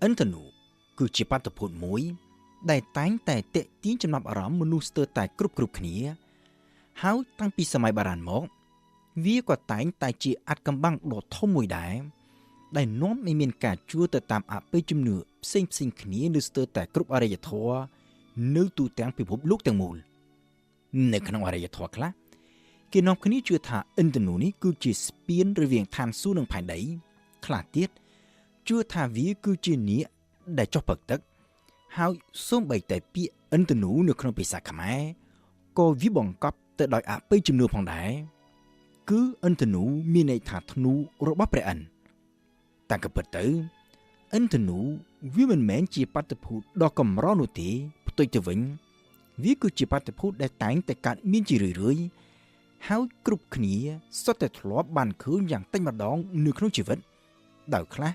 ឥន្ធនូគឺជាបាតុភូតមួយដែលតែងតែទាក់ទាញចំណាប់អារម្មណ៍មនុស្សស្ទើរតែគ្រប់គ្នាហើយតាំងពីសម័យបារាណមកវាក៏តែងតែជាអាថ៌កំបាំងដ៏ធំមួយដែរដែលនាំឲ្យមានការជួលទៅតាមអបិយជំនឿផ្សេងគ្នានៅស្ទើរតែគ្រប់អរិយធម៌នៅទូទាំងពិភពលោកទាំងមូលនៅក្នុងអរិយធម៌ខ្លះគេនាំគ្នាជឿថាឥន្ធនូនេះគឺជាស្ពានរវាងឋានសួគ៌និងផែនដីខ្លះទៀតជឿថាវាគឺជានាគដែលចុះពឹកទឹកហើយសូម្បីតែពាក្យឥន្ធនូនៅក្នុងភាសាខ្មែរក៏វាបង្កប់ទៅដោយអបិយជំនឿផងដែរគឺឥន្ធនូមានន័យថាធ្នូរបស់ព្រះឥន្ទតែក៏ពិតទៅឥន្ធនូវាមិនមែនជាបាតុភូតដ៏កម្រនោះទេផ្ទុយទៅវិញវាគឺជាបាតុភូតដែលតែងតែកើតមានជារឿយៗហើយគ្រប់គ្នាសុទ្ធតែធ្លាប់បានឃើញយ៉ាងតិចម្ដងនៅក្នុងជីវិតដោយខ្លះ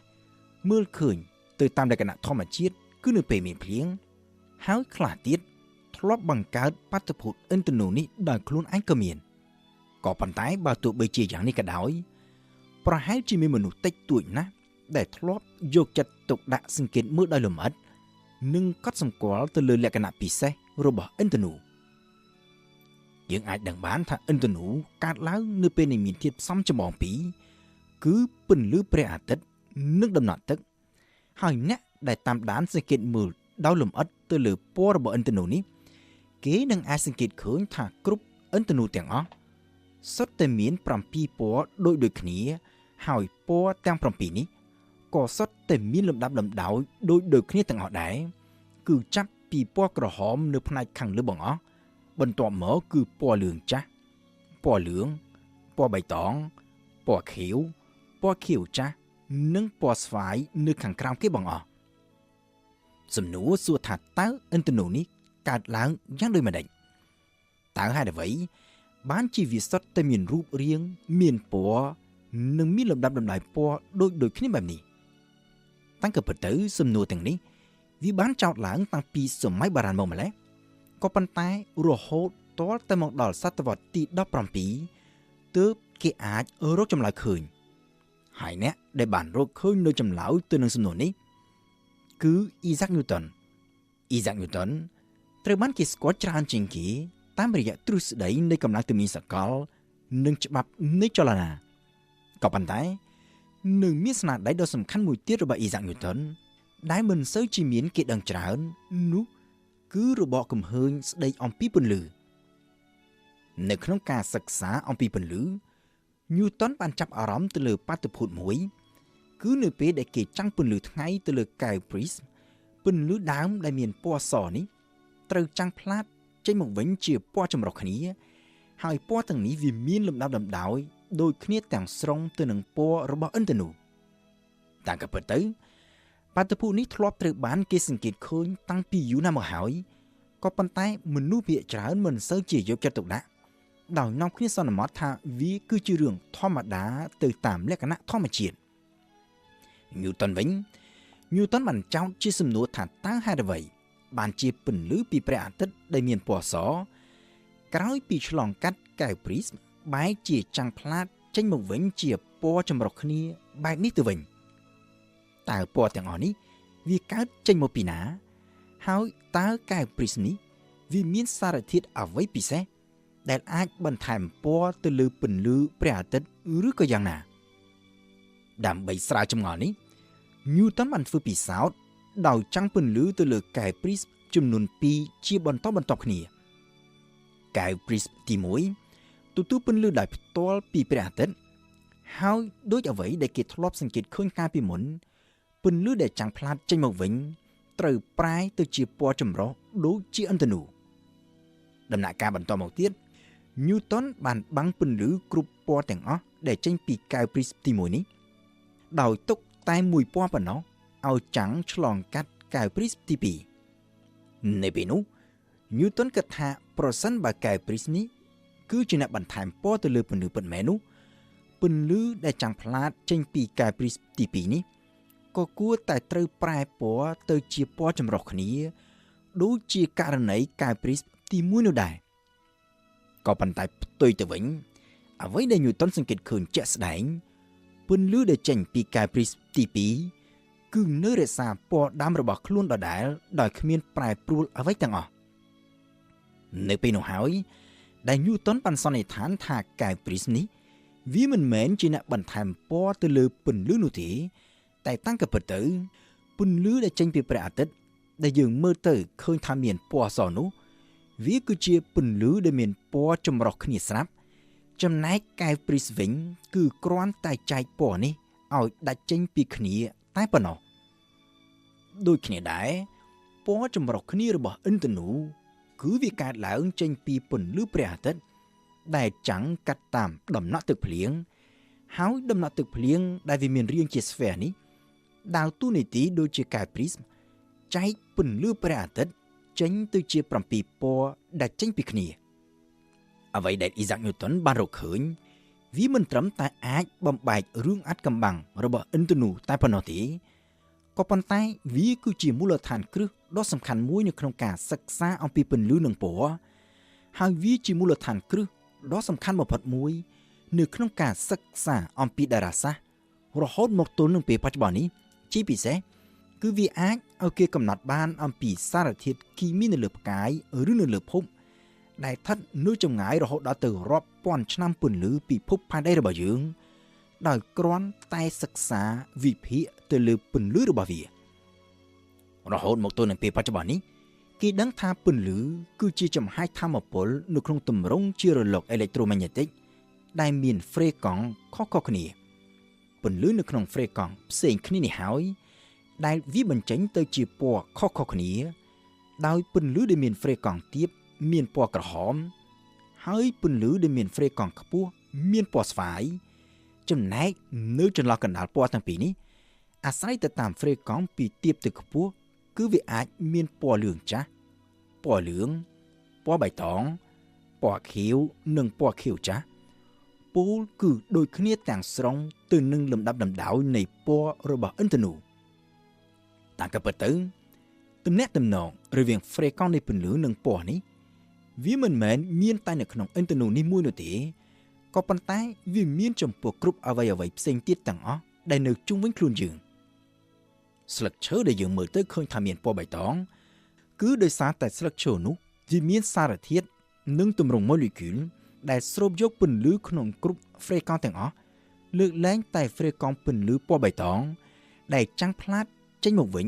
មើលឃើញទៅតាមលក្ខណៈធម្មជាតិគឺនៅពេលមានភ្លៀងហើយខ្លះទៀតធ្លាប់បង្កើតបាតុភូតឥន្ធនូនេះដោយខ្លួនឯងក៏មានក៏ប៉ុន្តែបើទោះបីជាយ៉ាងនេះក៏ដោយប្រហែលជាមានមនុស្សតិចតួចណាស់ដែលធ្លាប់យកចិត្តទុកដាក់សង្កេតមើលដោយលម្អិតនិងកត់សម្គាល់ទៅលើលក្ខណៈពិសេសរបស់ឥន្ធនូយើងអាចដឹងបានថាឥន្ធនូកើតឡើងនៅពេលដែលមានធាតុផ្សំចម្បងពីរគឺពន្លឺព្រះអាទិត្យនិងដំណក់ទឹកហើយអ្នកដែលតាមដានសង្កេតមើលដោយលម្អិតទៅលើពណ៌របស់ឥន្ធនូនេះគេនឹងអាចសង្កេតឃើញថាគ្រប់ឥន្ធនូទាំងអស់សុទ្ធតែមាន7ពណ៌ដូចគ្នាហើយពណ៌ទាំង7នេះក៏សុទ្ធតែមានលំដាប់លំដោយដូចគ្នាទាំងអស់ដែរគឺចាប់ពីពណ៌ក្រហមនៅផ្នែកខាងលើបង្អស់បន្ទាប់មកគឺពណ៌លឿងចាស់ពណ៌លឿងពណ៌បៃតងពណ៌ខៀវពណ៌ខៀវចាស់និងពណ៌ស្វាយនៅខាងក្រោមគេបង្អស់សំណួរសួរថាតើឥន្ធនូនេះកើតឡើងយ៉ាងដូចម្តេចតើហេតុអ្វីបានជាវាសុទ្ធតែមានរូបរាងមានពណ៌និងមានលំដាប់លំដោយពណ៌ដូចគ្នាបែបនេះតាំងពីពិតទៅសំណួរទាំងនេះវាបានចោទឡើងតាំងពីសម័យបារាណមកម្ល៉េះក៏ប៉ុន្តែរហូតទាល់តែមកដល់សតវត្សទី17ទើបគេអាចរកចម្លើយឃើញហើយអ្នកដែលបានរកឃើញនៅចម្លើយទៅនឹងសំណួរនេះគឺអ៊ីសាក់ ញូតុនត្រូវបានគេស្គាល់ច្រើនជាងគេតាមរយៈទ្រឹស្ដីនៃកម្លាំងទម្ងន់សកលនិងច្បាប់នៃចលនាក៏ប៉ុន្តែនឹងមានស្នាដៃដ៏សំខាន់មួយទៀតរបស់អ៊ីសាក់ ញូតុនដែលមិនសូវជាមានគេដឹងច្រើននោះគឺរបបគំហើញស្ដីអំពីពន្លឺនៅក្នុងការសិក្សាអំពីពន្លឺញូតុនបានចាប់អារម្មណ៍ទៅលើបាតុភូតមួយគឺនៅពេលដែលគេចាំងពន្លឺថ្ងៃទៅលើកែវព្រីសពន្លឺដើមដែលមានពណ៌សនេះត្រូវចាំងផ្លាតចេញមកវិញជាពណ៌ចម្រុះគ្នាហើយពណ៌ទាំងនេះវាមានលំដាប់លំដោយដូចគ្នាទាំងស្រុងទៅនឹងពណ៌របស់ឥន្ធនូតែក៏ពិតទៅបាតុភូតនេះធ្លាប់ត្រូវបានគេសង្កេតឃើញតាំងពីយូរណាស់មកហើយក៏ប៉ុន្តែមនុស្សភាគច្រើនមិនសូវជាយកចិត្តទុកដាក់ដោយនាំគ្នាសន្មតថាវាគឺជារឿងធម្មតាទៅតាមលក្ខណៈធម្មជាតិញូតុនវិញញូតុនបានចោទជាសំណួរថាតើហេតុអ្វីបានជាពន្លឺពីព្រះអាទិត្យដែលមានពណ៌សក្រោយពីឆ្លងកាត់កែវព្រីសបែរជាចាំងផ្លាតចេញមកវិញជាពណ៌ចម្រុះគ្នាបែបនេះទៅវិញតើពណ៌ទាំងអស់នេះវាកើតចេញមកពីណាហើយតើកែវព្រីសនេះវាមានសារធាតុអ្វីពិសេសដែលអាចបន្ថែមពណ៌ទៅលើពន្លឺព្រះអាទិត្យឬក៏យ៉ាងណាដើម្បីស្រាវចម្ងល់នេះញូតុនបានធ្វើពិសោធន៍ដោយចាំងពន្លឺទៅលើកែវព្រីសចំនួន2ជាបន្តគ្នាកែវព្រីសទី1ទទួលពន្លឺដោយផ្ទាល់ពីព្រះអាទិត្យហើយដូចអ្វីដែលគេធ្លាប់សង្កេតឃើញកាលពីមុនពន្លឺដែលចាំងផ្លាតចេញមកវិញត្រូវប្រែទៅជាពណ៌ចម្រុះដូចជាឥន្ធនូដំណាក់កាលបន្តមកទៀតញូតុនបានបាំងពន្លឺគ្រប់ពណ៌ទាំងអស់ដែលចេញពីកែវព្រីសទី1នេះដោយទុកតែមួយពណ៌ប៉ុណ្ណោះឲ្យចាំងឆ្លងកាត់កែវព្រីសទី2នៅពេលនោះញូតុនគិតថាប្រសិនបើកែវព្រីសនេះគឺជាអ្នកបន្ថែមពណ៌ទៅលើពន្លឺពិតមែននោះពន្លឺដែលចាំងផ្លាតចេញពីកែវព្រីសទី2នេះក៏គួរតែត្រូវប្រែពណ៌ទៅជាពណ៌ចម្រុះគ្នាដូចជាករណីកែវព្រីសទី1នោះដែរក៏ប៉ុន្តែផ្ទុយទៅវិញអ្វីដែលញូតុនសង្កេតឃើញជាក់ស្ដែងពន្លឺដែលចេញពីកែវព្រីសទី2 គឺនៅរក្សាពណ៌ដើមរបស់ខ្លួនដដែលដោយគ្មានប្រែប្រួលអ្វីទាំងអស់នៅពេលនោះហើយដែល Newton បានសន្និដ្ឋានថាកែវព្រីសនេះវាមិនមែនជាអ្នកបន្ថែមពណ៌ទៅលើពន្លឺនោះទេតែតាំងពីពិតទៅពន្លឺដែលចេញពីព្រះអាទិត្យដែលយើងមើលទៅឃើញថាមានពណ៌អសនោះវាគឺជាពន្លឺដែលមានពណ៌ចម្រុះគ្នាស្រាប់ចំណែកកែវព្រីសវិញគឺគ្រាន់តែចែកពណ៌នេះឲ្យដាច់ចេញពីគ្នាតែប៉ុណ្ណោះដូចគ្នាដែរពណ៌ចម្រុះគ្នារបស់ឥន្ធនូគឺវាកើតឡើងចេញពីពន្លឺព្រះអាទិត្យដែលចាំងកាត់តាមដំណក់ទឹកភ្លៀងហើយដំណក់ទឹកភ្លៀងដែលវាមានរាងជាស្វែនេះដើរតួនាទីដូចជាកែវព្រីសចែកពន្លឺព្រះអាទិត្យចេញទៅជា7ពណ៌ដែលចេញពីគ្នាអ្វីដែល Isaac Newton បានរកឃើញវាមិនត្រឹមតែអាចបំបែករឿងអាថ៌កំបាំងរបស់ឥន្ធនូតែប៉ុណ្ណោះទេក៏ប៉ុន្តែវាគឺជាមូលដ្ឋានគ្រឹះដ៏សំខាន់មួយនៅក្នុងការសិក្សាអំពីពន្លឺនិងពណ៌ហើយវាជាមូលដ្ឋានគ្រឹះដ៏សំខាន់បំផុតមួយនៅក្នុងការសិក្សាអំពីតារាសាស្ត្ររហូតមកទល់នឹងពេលបច្ចុប្បន្ននេះជាពិសេសគឺវាអាចឲ្យគេកំណត់បានអំពីសារធាតុគីមីនៅលើផ្កាយឬនៅលើភពដែលស្ថិតនៅចម្ងាយរហូតដល់ទៅរាប់ពាន់ឆ្នាំពន្លឺពីភពផែនដីរបស់យើងដោយគ្រាន់តែសិក្សាវិភាគទៅលើពន្លឺរបស់វារហូតមកទល់នឹងពេលបច្ចុប្បន្ននេះគេដឹងថាពន្លឺគឺជាចំហាយថាមពលនៅក្នុងទម្រង់ជារលកអេឡិចត្រូម៉ាញ៉េទិកដែលមានហ្វ្រេកង់ខុសៗគ្នាពន្លឺនៅក្នុងហ្វ្រេកង់ផ្សេងគ្នានេះហើយដែលវាបញ្ចេញទៅជាពណ៌ខុសៗគ្នាដោយពន្លឺដែលមានហ្វ្រេកង់ទាបមានពណ៌ក្រហមហើយពន្លឺដែលមានហ្វ្រេកង់ខ្ពស់មានពណ៌ស្វាយចំណែកនៅចន្លោះកណ្ដាលពណ៌ទាំងពីរនេះអាស្រ័យទៅតាមហ្វ្រេកង់ពីទាបទៅខ្ពស់គឺវាអាចមានពណ៌លឿងចាស់ពណ៌លឿងពណ៌បៃតងពណ៌ខៀវនិងពណ៌ខៀវចាស់ពោលគឺដូចគ្នាទាំងស្រុងទៅនឹងលំដាប់លំដោយនៃពណ៌របស់ឥន្ធនូតាមពិតទៅទំនាក់ទំនងរវាងហ្វ្រេកង់នៃពន្លឺនិងពណ៌នេះវាមិនមែនមានតែនៅក្នុងឥន្ធនូនេះមួយនោះទេក៏ប៉ុន្តែវាមានចំពោះគ្រប់អ្វីផ្សេងទៀតទាំងអស់ដែលនៅជុំវិញខ្លួនយើងស្លឹកឈើដែលយើងមើលទៅឃើញថាមានពណ៌បៃតងគឺដោយសារតែស្លឹកឈើនោះវាមានសារធាតុនិងទម្រង់ម៉ូលេគុលដែលស្រូបយកពន្លឺក្នុងគ្រប់ហ្វ្រេកង់ទាំងអស់លើកលែងតែហ្វ្រេកង់ពន្លឺពណ៌បៃតងដែលចាំងផ្លាតចេញមកវិញ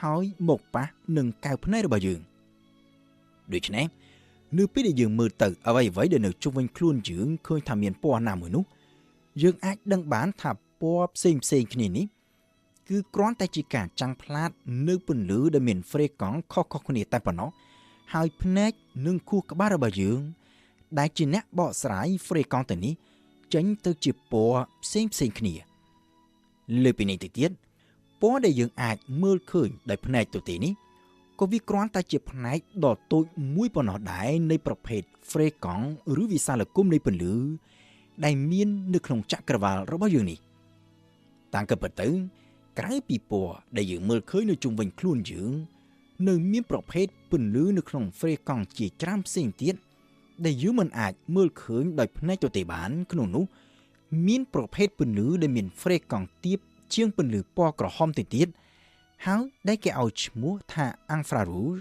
ហើយមកប៉ះនឹងកែវភ្នែករបស់យើងដូច្នេះនៅពេលដែលយើងមើលទៅអ្វីដែលនៅជុំវិញខ្លួនយើងឃើញថាមានពណ៌ណាមួយនោះយើងអាចដឹងបានថាពណ៌ផ្សេងគ្នានេះគឺគ្រាន់តែជាការចាំងផ្លាតនៅពន្លឺដែលមានហ្វ្រេកង់ខុសៗគ្នាតែប៉ុណ្ណោះហើយភ្នែកនិងខួរក្បាលរបស់យើងដែលជាអ្នកបកស្រាយហ្វ្រេកង់ទាំងនេះចេញទៅជាពណ៌ផ្សេងគ្នាលើពីនេះទៅទៀតពណ៌ដែលយើងអាចមើលឃើញដោយភ្នែកទទេនេះក៏វាគ្រាន់តែជាផ្នែកដ៏តូចមួយប៉ុណ្ណោះដែរនៃប្រភេទហ្វ្រេកង់ឬវិសាលគមនៃពន្លឺដែលមាននៅក្នុងចក្រវាឡរបស់យើងនេះតាមពិតទៅក្រៅពីពណ៌ដែលយើងមើលឃើញនៅជុំវិញខ្លួនយើងនៅមានប្រភេទពន្លឺនៅក្នុងហ្វ្រេកង់ជាច្រើនផ្សេងទៀតដែលយើងមិនអាចមើលឃើញដោយភ្នែកទទេបានក្នុងនោះមានប្រភេទពន្លឺដែលមានហ្វ្រេកង់ទាបជាងពន្លឺពណ៌ក្រហមទៅទៀតហើយដែលគេឲ្យឈ្មោះថា infrarouge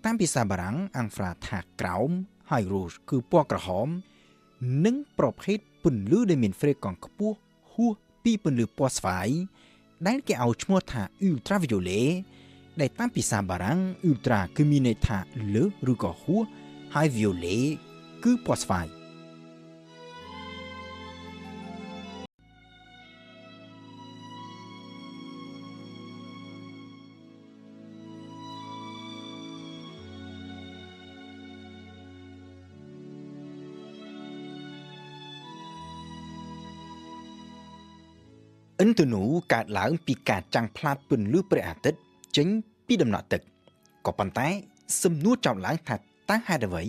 តាមភាសាបារាំង infra ថាក្រោមហើយ rouge គឺពណ៌ក្រហមនិងប្រភេទពន្លឺដែលមានហ្វ្រេកង់ខ្ពស់ហួសពីពន្លឺពណ៌ស្វាយដែលគេឲ្យឈ្មោះថា ultraviolet ដែលតាមភាសាបារាំង ultra គឺមានន័យថាលើសឬក៏ហួសហើយ violet គឺពណ៌ស្វាយឥន្ធនូកើតឡើងពីការចាំងផ្លាតពន្លឺព្រះអាទិត្យចេញពីដំណក់ទឹកក៏ប៉ុន្តែសំណួរចោទឡើងថាតើហេតុអ្វី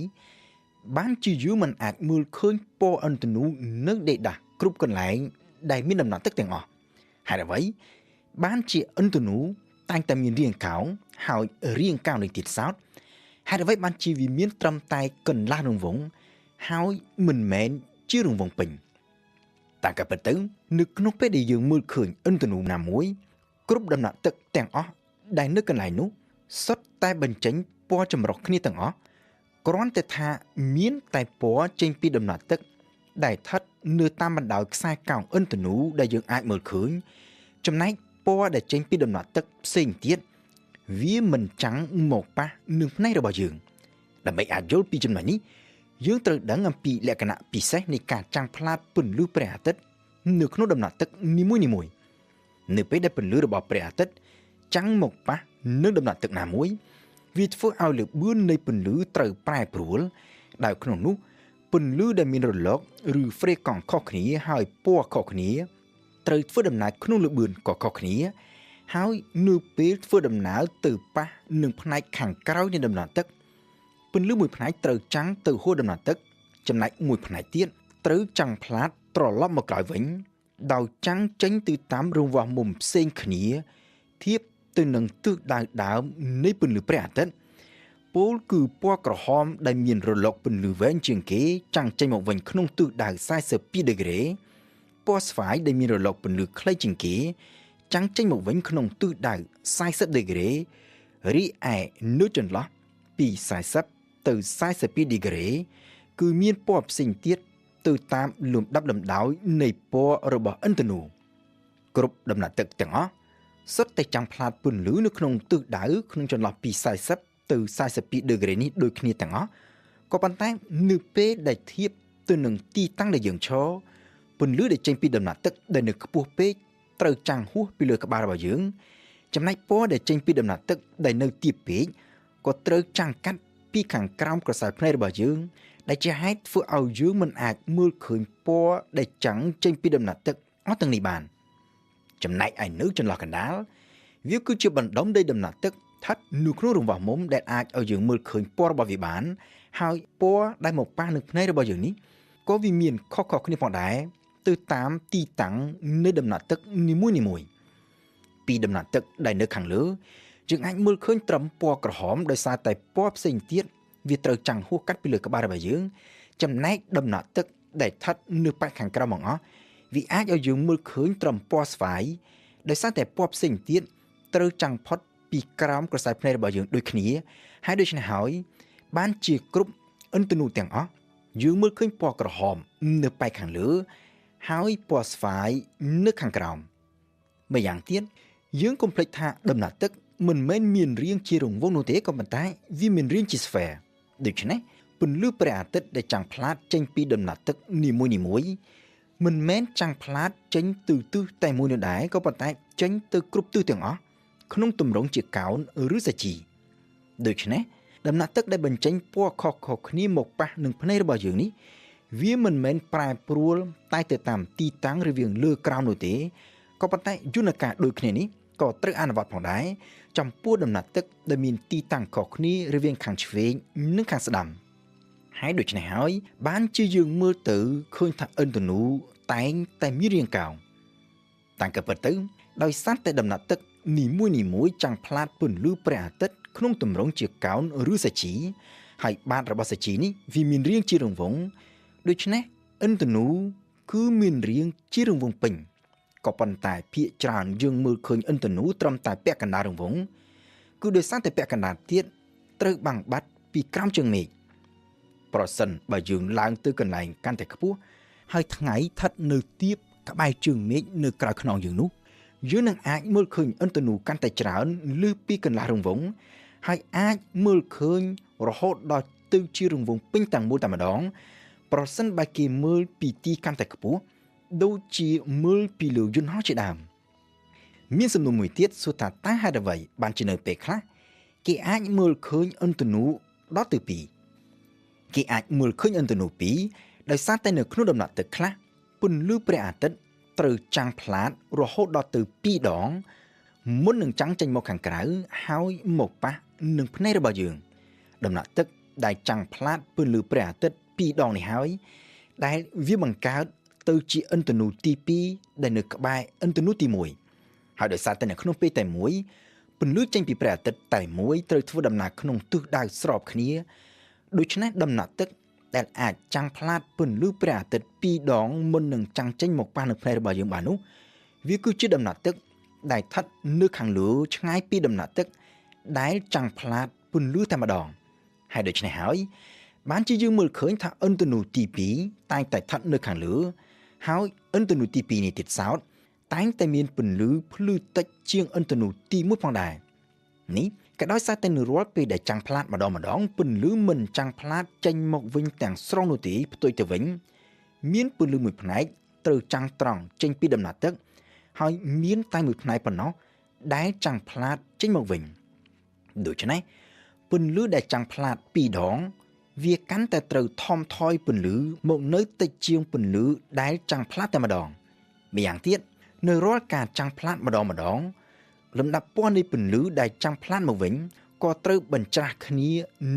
បានជាយើងមិនអាចមើលឃើញពណ៌ឥន្ធនូនៅដេកដាស់គ្រប់កន្លែងដែលមានដំណក់ទឹកទាំងអស់ហេតុអ្វីបានជាឥន្ធនូតែងតែមានរាងកោងហើយរាងកោងនេះទៀតសោតហេតុអ្វីបានជាវាមានត្រឹមតែកន្លះរង្វង់ហើយមិនមែនជារង្វង់ពេញតាមការពិតទៅនៅក្នុងពេលដែលយើងមើលឃើញឥន្ធនូណាមួយ គ្រប់ដំណាក់ទឹកទាំងអស់ដែលនៅកន្លែងនោះសុទ្ធតែបញ្ចេញពណ៌ចម្រុះគ្នាទាំងអស់គ្រាន់តែថាមានតែពណ៌ចេញពីដំណាក់ទឹកដែលស្ថិតនៅតាមបណ្ដោយខ្សែកោងឥន្ធនូដែលយើងអាចមើលឃើញចំណែកពណ៌ដែលចេញពីដំណាក់ទឹកផ្សេងទៀតវាមិនចាំងមកប៉ះនឹងភ្នែករបស់យើងដើម្បីអាចយល់ពីចំណុចនេះយើងត្រូវដឹងអំពីលក្ខណៈពិសេសនៃការចាំងផ្លាតពន្លឺព្រះអាទិត្យនៅក្នុងដំណាក់ទឹកនីមួយៗនៅពេលដែលពន្លឺរបស់ព្រះអាទិត្យចាំងមកប៉ះនឹងដំណាក់ទឹកណាមួយវាធ្វើឲ្យល្បឿននៃពន្លឺត្រូវប្រែប្រួលដោយក្នុងនោះពន្លឺដែលមានរលកឬហ្វ្រេកង់ខុសគ្នាហើយពណ៌ខុសគ្នាត្រូវធ្វើដំណើរក្នុងល្បឿនក៏ខុសគ្នាហើយនៅពេលធ្វើដំណើរទៅប៉ះនឹងផ្នែកខាងក្រោយនៃដំណាក់ទឹកពន្លឺមួយផ្នែកត្រូវចាំងទៅហួសដំណាក់ទឹកចំណែកមួយផ្នែកទៀតត្រូវចាំងផ្លាតត្រឡប់មកក្រោយវិញដោយចាំងចេញទៅតាមរង្វះមុំផ្សេងគ្នាធៀបទៅនឹងទិសដៅដើមនៃពន្លឺព្រះអាទិត្យពោលគឺពណ៌ក្រហមដែលមានរលកពន្លឺវែងជាងគេចាំងចេញមកវិញក្នុងទិសដៅ42ដឺក្រេពណ៌ស្វាយដែលមានរលកពន្លឺខ្លីជាងគេចាំងចេញមកវិញក្នុងទិសដៅ40ដឺក្រេរីឯនៅចន្លោះពី40ទៅ42ដឺក្រេគឺមានពណ៌ផ្សេងទៀតទៅតាមលំដាប់លំដោយនៃពណ៌របស់ឥន្ធនូគ្រប់ដំណាក់ទឹកទាំងអស់សុទ្ធតែចាំងផ្លាតពន្លឺនៅក្នុងទិសដៅក្នុងចន្លោះពី40ទៅ42ដឺក្រេនេះដូចគ្នាទាំងអស់ក៏ប៉ុន្តែនៅពេលដែលធៀបទៅនឹងទីតាំងដែលយើងឈរពន្លឺដែលចេញពីដំណាក់ទឹកដែលនៅខ្ពស់ពេកត្រូវចាំងហួសពីលើក្បាលរបស់យើងចំណែកពណ៌ដែលចេញពីដំណាក់ទឹកដែលនៅទាបពេកក៏ត្រូវចាំងកាត់ពីខាងក្រោមក្រសែភ្នែករបស់យើងដែលជាហេតុធ្វើឲ្យយើងមិនអាចមើលឃើញពណ៌ដែលចាំងចេញពីដំណាក់ទឹកអស់ទាំងនេះបានចំណែកឯនៅចន្លោះកណ្ដាលវាគឺជាបណ្ដុំនៃដំណាក់ទឹកស្ថិតនៅក្នុងរង្វះមុំដែលអាចឲ្យយើងមើលឃើញពណ៌របស់វាបានហើយពណ៌ដែលមកប៉ះនឹងភ្នែករបស់យើងនេះក៏វាមានខុសៗគ្នាផងដែរទៅតាមទីតាំងនៃដំណាក់ទឹកនីមួយៗពីដំណាក់ទឹកដែលនៅខាងលើយើងអាចមើលឃើញត្រឹមពណ៌ក្រហមដោយសារតែពណ៌ផ្សេងទៀតវាត្រូវចាំងហួសកាត់ពីលើក្បាលរបស់យើងចំណែកដំណាក់ទឹកដែលស្ថិតនៅប៉ែកខាងក្រោមបង្អស់វាអាចឲ្យយើងមើលឃើញត្រឹមពណ៌ស្វាយដោយសារតែពណ៌ផ្សេងទៀតត្រូវចាំងផុតពីក្រោមក្រសែភ្នែករបស់យើងដូចគ្នាហើយដូច្នេះហើយបានជាគ្រប់ឥន្ធនូទាំងអស់យើងមើលឃើញពណ៌ក្រហមនៅប៉ែកខាងលើហើយពណ៌ស្វាយនៅខាងក្រោមម្យ៉ាងទៀតយើងកុំភ្លេចថាដំណាក់ទឹកមិនមែនមានរាងជារង្វង់នោះទេក៏ប៉ុន្តែវាមានរាងជាស្វែរដូច្នេះពន្លឺព្រះអាទិត្យដែលចាំងផ្លាតចេញពីដំណាក់ទឹកនីមួយៗមិនមែនចាំងផ្លាតចេញទៅទិសតែមួយនោះដែរក៏ប៉ុន្តែចេញទៅគ្រប់ទិសទាំងអស់ក្នុងទម្រង់ជាកោណឬសាជីដូច្នេះដំណាក់ទឹកដែលបញ្ចេញពណ៌ខុសៗគ្នាមកប៉ះនឹងភ្នែករបស់យើងនេះវាមិនមែនប្រែប្រួលតែទៅតាមទីតាំងរវាងលើក្រោមនោះទេក៏ប៉ុន្តែយន្តការដូចគ្នានេះក៏ត្រូវអនុវត្តផងដែរចំពោះដំណាក់ទឹកដែលមានទីតាំងខុសគ្នារវាងខាងឆ្វេងនិងខាងស្ដាំហើយដូច្នេះហើយបានជាយើងមើលទៅឃើញថាឥន្ធនូតែងតែមានរាងកោងតាំងក៏ពិតទៅដោយសារតែដំណាក់ទឹកនីមួយៗចាំងផ្លាតពន្លឺព្រះអាទិត្យក្នុងទម្រង់ជាកោណឬសាជីហើយបាតរបស់សាជីនេះវាមានរាងជារង្វង់ដូច្នេះឥន្ធនូគឺមានរាងជារង្វង់ពេញក៏ប៉ុន្តែភាគច្រើនយើងមើលឃើញឥន្ធនូត្រឹមតែពាក់កណ្ដាលរង្វង់គឺដោយសារតែពាក់កណ្ដាលទៀតត្រូវបាំងបាត់ពីក្រោមជើងមេឃប្រសិនបើយើងឡើងទៅកន្លែងកាន់តែខ្ពស់ហើយថ្ងៃស្ថិតនៅទាបក្បែរជើងមេឃនៅក្រៅខ្នងយើងនោះយើងនឹងអាចមើលឃើញឥន្ធនូកាន់តែច្រើនលើសពីកន្លះរង្វង់ហើយអាចមើលឃើញរហូតដល់ទៅជារង្វង់ពេញទាំងមូលតែម្ដងប្រសិនបើគេមើលពីទីកាន់តែខ្ពស់ដូចជាមើលពីលើយន្តហោះជាដើមមានសំណួរមួយទៀតសួរថាតើហេតុអ្វីបានជានៅពេលខ្លះគេអាចមើលឃើញឥន្ធនូដល់ទៅ2គេអាចមើលឃើញឥន្ធនូ2ដោយសារតែនៅក្នុងដំណាក់ទឹកខ្លះពន្លឺព្រះអាទិត្យត្រូវចាំងផ្លាតរហូតដល់ទៅ2ដងមុននឹងចាំងចេញមកខាងក្រៅហើយមកប៉ះនឹងភ្នែករបស់យើងដំណាក់ទឹកដែលចាំងផ្លាតពន្លឺព្រះអាទិត្យ2ដងនេះហើយដែលវាបង្កើតទៅជាឥន្ធនូទី2ដែលនៅក្បែរឥន្ធនូទី1ហើយដោយសារតែនៅក្នុងពេលតែមួយពន្លឺចេញពីព្រះអាទិត្យតែមួយត្រូវធ្វើដំណើរក្នុងទិសដៅស្របគ្នាដូច្នេះដំណាក់ទឹកដែលអាចចាំងផ្លាតពន្លឺព្រះអាទិត្យ2ដងមុននឹងចាំងចេញមកប៉ះនឹងភ្នែករបស់យើងបាននោះវាគឺជាដំណាក់ទឹក ដែលស្ថិតនៅខាងលើឆ្ងាយពីដំណាក់ទឹកដែលចាំងផ្លាតពន្លឺតែម្ដងហើយដូច្នេះហើយបានជាយើងមើលឃើញថាឥន្ធនូទី2តែងតែស្ថិតនៅខាងលើហើយឥន្ធនូទី2នេះទៀតសោតតែងតែមានពន្លឺភ្លឺតិចជាងឥន្ធនូទី1ផងដែរនេះក៏ដោយសារតែនៅរាល់ពេលដែលចាំងផ្លាតម្ដងពន្លឺមិនចាំងផ្លាតចេញមកវិញទាំងស្រុងនោះទេផ្ទុយទៅវិញមានពន្លឺមួយផ្នែកត្រូវចាំងត្រង់ចេញពីដំណាក់ទឹកហើយមានតែមួយផ្នែកប៉ុណ្ណោះដែលចាំងផ្លាតចេញមកវិញដូច្នេះពន្លឺដែលចាំងផ្លាត2ដងវាកាន់តែត្រូវថមថយពន្លឺមកនៅតិចជាងពន្លឺដែលចាំងផ្លាតតែម្ដងម្យ៉ាងទៀតនៅរាល់ការចាំងផ្លាតម្ដងលំដាប់ពណ៌នៃពន្លឺដែលចាំងផ្លាតមកវិញក៏ត្រូវបញ្ច្រាស់គ្នា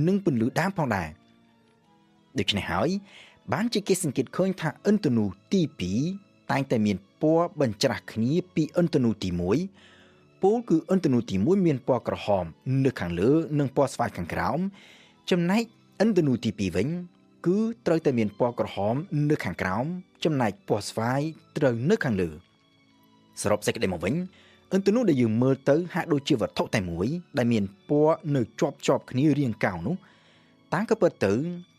នឹងពន្លឺដើមផងដែរដូច្នេះហើយបានជាគេសង្កេតឃើញថាឥន្ធនូទី2តែងតែមានពណ៌បញ្ច្រាស់គ្នាពីឥន្ធនូទី1ពោលគឺឥន្ធនូទី1មានពណ៌ក្រហមនៅខាងលើនិងពណ៌ស្វាយខាងក្រោមចំណែកឥន្ធនូទី2វិញគឺត្រូវតែមានពណ៌ក្រហមនៅខាងក្រោមចំណែកពណ៌ស្វាយត្រូវនៅខាងលើសរុបសេចក្តីមកវិញឥន្ធនូដែលយើងមើលទៅហាក់ដូចជាវត្ថុតែមួយដែលមានពណ៌នៅជាប់គ្នារាងកោងនោះតាមក៏ពិតទៅ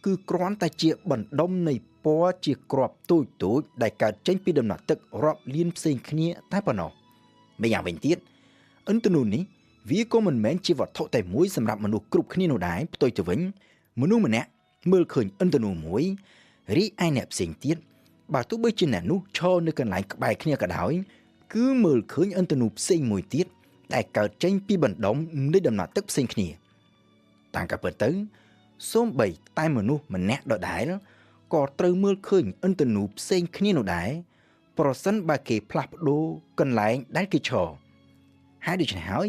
គឺគ្រាន់តែជាបណ្ដុំនៃពណ៌ជាគ្រាប់តូចដែលកើតចេញពីដំណាក់ទឹករាប់លានផ្សេងគ្នាតែប៉ុណ្ណោះម្យ៉ាងវិញទៀតឥន្ធនូនេះវាក៏មិនមែនជាវត្ថុតែមួយសម្រាប់មនុស្សគ្រប់គ្នានោះដែរផ្ទុយទៅវិញមនុស្សម្នាក់មើលឃើញឥន្ធនូមួយរីឯអ្នកផ្សេងទៀតបើទោះបីជាអ្នកនោះឈរនៅកន្លែងក្បែរគ្នាក៏ដោយគឺមើលឃើញឥន្ធនូផ្សេងមួយទៀតដែលកើតចេញពីបណ្ដុំនៃដំណាក់ទឹកផ្សេងគ្នាតាមក៏ពិតទៅសូម្បីតែមនុស្សម្នាក់ដដែលក៏ត្រូវមើលឃើញឥន្ធនូផ្សេងគ្នានោះដែរប្រសិនបើគេផ្លាស់ប្ដូរកន្លែងដែលគេឈរហើយដូច្នេះហើយ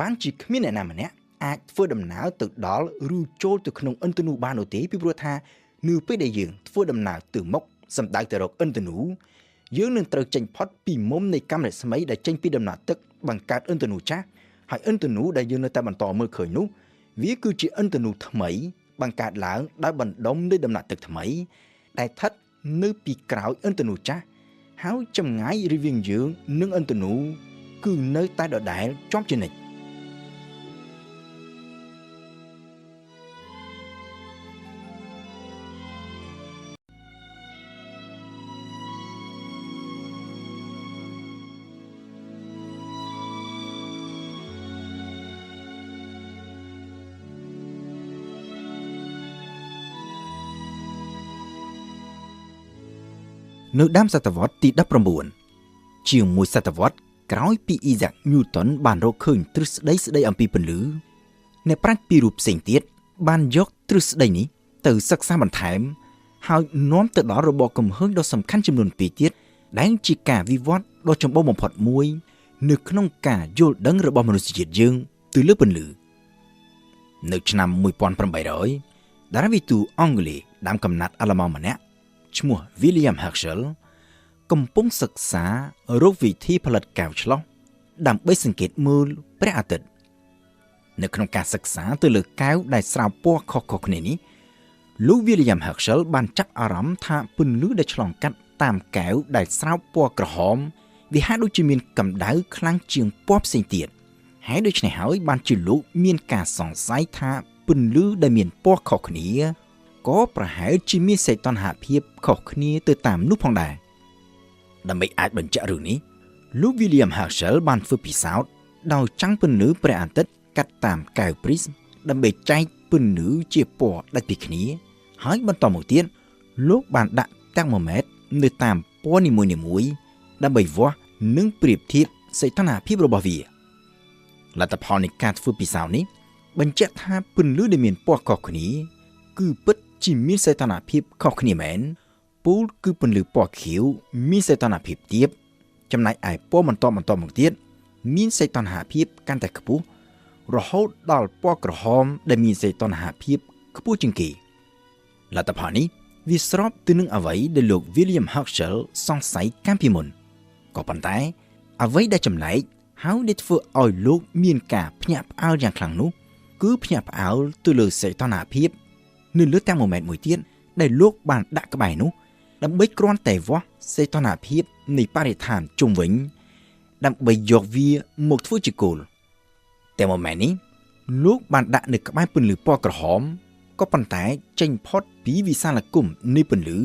បានជាគ្មានអ្នកណាម្នាក់អាចធ្វើដំណើរទៅដល់ឬចូលទៅក្នុងឥន្ធនូបាននោះទេពីព្រោះថានៅពេលដែលយើងធ្វើដំណើរទៅមុខសម្ដៅទៅរកឥន្ធនូយើងនឹងត្រូវចេញផុតពីមុំនៃកាំរស្មីដែលចេញពីដំណាក់ទឹកបង្កើតឥន្ធនូចាស់ហើយឥន្ធនូដែលយើងនៅតែបន្តមើលឃើញនោះវាគឺជាឥន្ធនូថ្មីបង្កើតឡើងដោយបណ្ដុំនៃដំណាក់ទឹកថ្មីដែលស្ថិតនៅពីក្រោយឥន្ធនូចាស់ហើយចម្ងាយរវាងយើងនិងឥន្ធនូគឺនៅតែដដែលជាប់ជានិច្ចនៅដើមសតវត្សទី19ជាងមួយសតវត្សក្រោយពីអ៊ីសាក់ញូតុនបានរកឃើញទ្រឹស្ដីស្ដីអំពីពន្លឺអ្នកប្រាជ្ញពីររូបផ្សេងទៀតបានយកទ្រឹស្ដីនេះទៅសិក្សាបន្ថែមហើយនាំទៅដល់របបកំហឹងដ៏សំខាន់ចំនួន2ទៀតដែលជាការវិវត្តដ៏ចម្បងបំផុតមួយនៅក្នុងការយល់ដឹងរបស់មនុស្សជាតិយើងទៅលើពន្លឺនៅឆ្នាំ1800តារាវិទូអង់គ្លេសដើមកំណត់អាល្លឺម៉ង់ម្នាក់ឈ្មោះ William Herschel កំពុងសិក្សារកវិធីផលិតកែវឆ្លុះដើម្បីសង្កេតមើលព្រះអាទិត្យនៅក្នុងការសិក្សាទៅលើកែវដែលស្រាវពណ៌ខុសៗគ្នានេះលោក William Herschel បានចាប់អារម្មណ៍ថាពន្លឺដែលឆ្លងកាត់តាមកែវដែលស្រាវពណ៌ក្រហមវាហាក់ដូចជាមានកម្ដៅខ្លាំងជាងពណ៌ផ្សេងទៀតហើយដូច្នេះហើយបានជាលោកមានការសង្ស័យថាពន្លឺដែលមានពណ៌ខុសគ្នាក៏ប្រហែលជាមានសីតុណ្ហភាពខុសគ្នាទៅតាមនោះផងដែរដើម្បីអាចបញ្ជាក់រឿងនេះលោក William Herschel បានធ្វើពិសោធន៍ដោយចាំងពន្លឺព្រះអាទិត្យកាត់តាមកែវ prism ដើម្បីចែកពន្លឺជាពណ៌ដាច់ពីគ្នាហើយបន្តមកទៀតលោកបានដាក់ thermometer នៅតាមពណ៌នីមួយៗដើម្បីវាស់និងប្រៀបធៀបសីតុណ្ហភាពរបស់វាលទ្ធផលនៃការធ្វើពិសោធន៍នេះបញ្ជាក់ថាពន្លឺដែលមានពណ៌ខុសគ្នាគឺពិតជាមានសីតុណ្ហភាពខុសគ្នាមែនពូលគឺពន្លឺពណ៌ខៀវមានសីតុណ្ហភាពទាបចំណែកឯពណ៌បន្តមកទៀតមានសីតុណ្ហភាពកាន់តែខ្ពស់រហូតដល់ពណ៌ក្រហមដែលមានសីតុណ្ហភាពខ្ពស់ជាងគេលទ្ធផលនេះវាស្របទៅនឹងអ្វីដែលលោក William Herschel សង្ស័យកាលពីមុនក៏ប៉ុន្តែអ្វីដែលចម្លែកហើយដែលធ្វើឲ្យលោកមានការភ្ញាក់ផ្អើលយ៉ាងខ្លាំងនោះគឺភ្ញាក់ផ្អើលទៅលើសីតុណ្ហភាពនៅលើទាំង1ម៉ែត្រមួយទៀតដែលលោកបានដាក់ក្បែរនោះដើម្បីគ្រាន់តែវាស់សីតុណ្ហភាពនៃបរិស្ថានជុំវិញ ដើម្បីយកវាមកធ្វើជាគោលតែមួយម៉ែននេះលោកបានដាក់នៅក្បែរពន្លឺពណ៌ក្រហមក៏ប៉ុន្តែចេញផុតពីវិសាលគមនៃពន្លឺ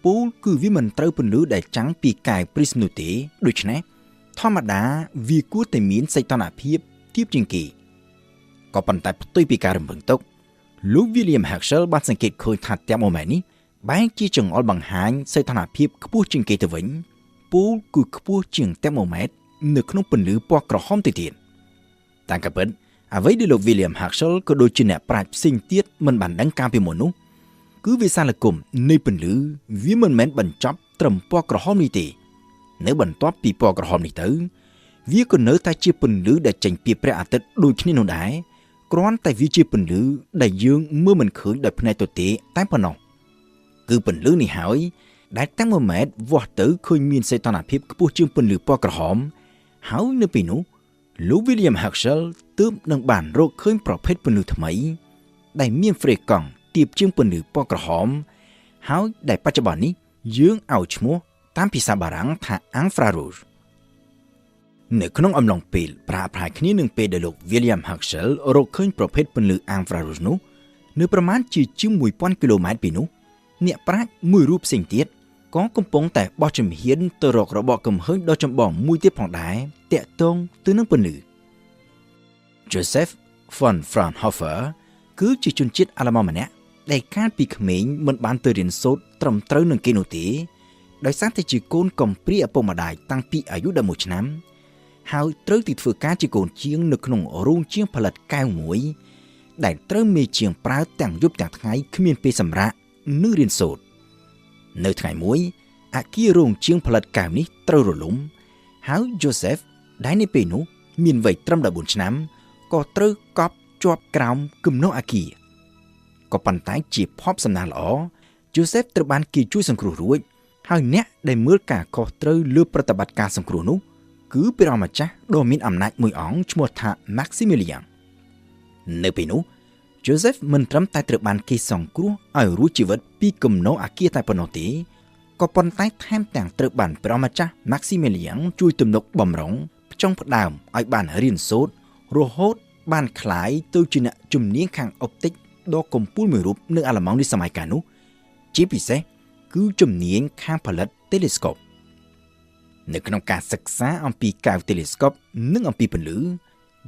ពូលគឺវាមិនត្រូវពន្លឺដែលចាំងពីកាយព្រីស្មនោះទេដូច្នេះធម្មតាវាគួរតែមានសីតុណ្ហភាពទាបជាងគេក៏ប៉ុន្តែផ្ទុយពីការរំពឹងទុកលោក William Herschel បានសង្កេតឃើញថាតែម៉ូម៉ែននេះបែរជាចង្អុលបង្ហាញសីតុណ្ហភាពខ្ពស់ជាងគេទៅវិញពូលគឺខ្ពស់ជាងតែម៉ូម៉ែត្រនៅក្នុងពន្លឺពណ៌ក្រហមទៅទៀតតាមការពិតអ្វីដែលលោក William Herschel ក៏ដូចជាអ្នកប្រាជ្ញផ្សេងទៀតមិនបានដឹងកាលពីមុននោះគឺវិសាលគមនៃពន្លឺវាមិនមែនបញ្ចប់ត្រឹមពណ៌ក្រហមនេះទេនៅបន្ទាប់ពីពណ៌ក្រហមនេះទៅវាក៏នៅតែជាពន្លឺដែលចេញពីព្រះអាទិត្យដូចគ្នានោះដែរគ្រាន់តែវាជាពន្លឺដែលយើងមើលមិនឃើញដោយភ្នែកទទេតែប៉ុណ្ណោះគឺពន្លឺនេះហើយដែលតែមួយម៉ែត្រវាស់ទៅឃើញមានសីតុណ្ហភាពខ្ពស់ជាងពន្លឺពណ៌ក្រហមហើយនៅពេលនោះលោក William Herschel ទើបនឹងបានរកឃើញប្រភេទពន្លឺថ្មីដែលមានហ្វ្រេកង់ទាបជាងពន្លឺពណ៌ក្រហមហើយដែលបច្ចុប្បន្ននេះយើងឲ្យឈ្មោះតាមភាសាបារាំងថា infrarouge នៅក្នុងអំឡុងពេលប្រហែលគ្នានឹងពេលដែលលោក William Herschel រកឃើញប្រភេទពន្លឺ infrarouge នោះនៅប្រមាណជាជាង 1000 គីឡូម៉ែត្រពីនោះអ្នកប្រាជ្ញមួយរូបផ្សេងទៀតក៏កំពុងតែបោះជំហានទៅរករបបកំហើញដ៏ចម្បងមួយទៀតផងដែរតាក់ទងទៅនឹងពន្លឺ Joseph von Fraunhofer គឺជាជនជាតិអាល្លឺម៉ង់ម្នាក់ដែលកាលពីក្មេងមិនបានទៅរៀនសូត្រត្រឹមត្រូវនឹងគេនោះទេដោយសារតែជាកូនកំព្រាឪពុកម្ដាយតាំងពីអាយុ11ឆ្នាំហើយត្រូវទៅធ្វើការជាកូនជាងនៅក្នុងរោងជាងផលិតកែវមួយដែលត្រូវមេជាងប្រើទាំងយប់ទាំងថ្ងៃគ្មានពេលសម្រាកនិងរៀនសូត្រនៅថ្ងៃមួយអគាររោងជាងផលិតកែវនេះត្រូវរលំហើយ Joseph ដែលនៅពេលនោះមានវ័យត្រឹម14ឆ្នាំក៏ត្រូវកប់ជាប់ក្រោមគំនរអគារក៏ប៉ុន្តែជាភ័ព្វសំណាងល្អ Joseph ត្រូវបានគេជួយសង្គ្រោះរួចហើយអ្នកដែលមើលការខុសត្រូវលើប្រតិបត្តិការសង្គ្រោះនោះគឺព្រះរាម្ចាស់ដ៏មានអំណាចមួយអង្គឈ្មោះថា Maximilian នៅពេលនោះ Joseph មិនត្រឹមតែត្រូវបានគេសង្គ្រោះឲ្យរួចជីវិតពីគំនរអគារតែប៉ុណ្ណោះទេក៏ប៉ុន្តែថែមទាំងត្រូវបានព្រះរាម្ចាស់ Maximilian ជួយទំនុកបម្រុងផ្ចង់ផ្ដើមឲ្យបានរៀនសូត្ររហូតបានក្លាយទៅជាអ្នកជំនាញខាងអុបទិកដ៏កំពូលមួយរូបនៅអាល្លឺម៉ង់នាសម័យកាលនោះជាពិសេសគឺជំនាញខាងផលិត telescope នៅក្នុងការសិក្សាអំពីកែវ telescope និងអំពីពន្លឺ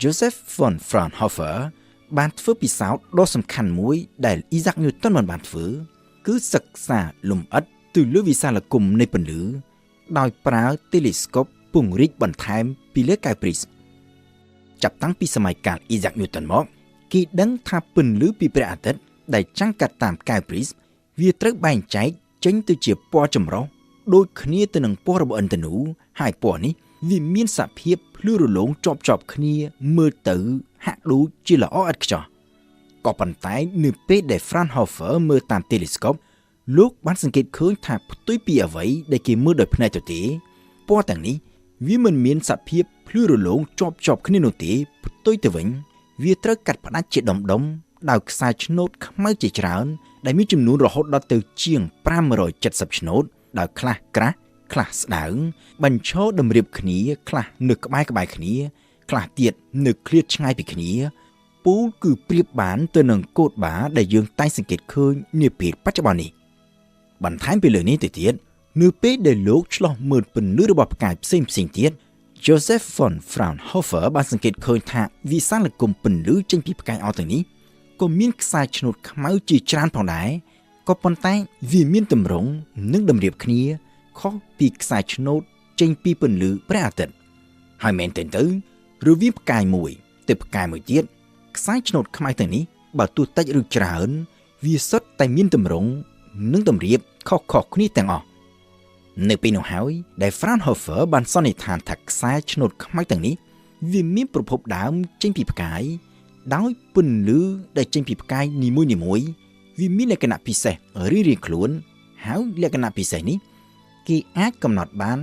Joseph von Fraunhofer បានធ្វើពិសោធន៍ដ៏សំខាន់មួយដែល Isaac Newton មិនបានធ្វើគឺសិក្សាលម្អិតទៅលើវិសាលគមនៃពន្លឺដោយប្រើ telescope ពង្រីកបន្ថែមពីលើកែវ prism ចាប់តាំងពីសម័យកាល Isaac Newton មកគេដឹងថាពន្លឺពីព្រះអាទិត្យដែលចាំងកាត់តាមកែវ prism វាត្រូវបែងចែកចេញទៅជាពណ៌ចម្រុះដូចគ្នាទៅនឹងពណ៌របស់ឥន្ធនូហើយពណ៌នេះវាមានសភាពភ្លឺរលោងជាប់គ្នាមើលទៅហាក់ដូចជាល្អឥតខ្ចោះក៏ប៉ុន្តែនៅពេលដែល Fraunhofer មើលតាម telescope លោកបានសង្កេតឃើញថាផ្ទុយពីអ្វីដែលគេមើលដោយភ្នែកទៅទេពណ៌ទាំងនេះវាមិនមានសភាពភ្លឺរលោងជាប់គ្នានោះទេផ្ទុយទៅវិញវាត្រូវកាត់ផ្ដាច់ជាដុំដោយខ្សែឆ្នូតខ្មៅជាច្រើនដែលមានចំនួនរហូតដល់ទៅជាង570ឆ្នូតដោយខ្លះក្រាស់ខ្លះស្ដើងបញ្ឈរតម្រៀបគ្នាខ្លះនៅក្បែរគ្នាខ្លះទៀតនៅឃ្លាតឆ្ងាយពីគ្នាពូលគឺប្រៀបបានទៅនឹងកូដបាដែលយើងតែងសង្កេតឃើញនាពេលបច្ចុប្បន្ននេះបន្ថែមពីលើនេះទៅទៀតនៅពេលដែលលោកឆ្លោះមើលពន្លឺរបស់ផ្កាយផ្សេងទៀត Joseph von Fraunhofer បានសង្កេតឃើញថាវិសាលគមពន្លឺចេញពីផ្កាយអទាំងនេះក៏មានខ្សែឆ្នូតខ្មៅជាច្រើនផងដែរក៏ប៉ុន្តែវាមានទម្រង់និងតម្រៀបគ្នាខុសពីខ្សែឆ្នូតចេញពីពន្លឺព្រះអាទិត្យហើយមែនទែនទៅរវាងផ្កាយមួយទៅផ្កាយមួយទៀតខ្សែឆ្នូតខ្មៅទាំងនេះបើទោះតិចឬច្រើនវាសុទ្ធតែមានទម្រង់និងតម្រៀបខុសគ្នាទាំងអស់នៅពេលនោះហើយដែល Fraunhofer បានសន្និដ្ឋានថាខ្សែឆ្នូតខ្មៅទាំងនេះវាមានប្រភពដើមចេញពីផ្កាយដោយពន្លឺដែលចេញពីផ្កាយនីមួយវាមានលក្ខណៈពិសេសរៀងៗខ្លួនហើយលក្ខណៈពិសេសនេះគេអាចកំណត់បាន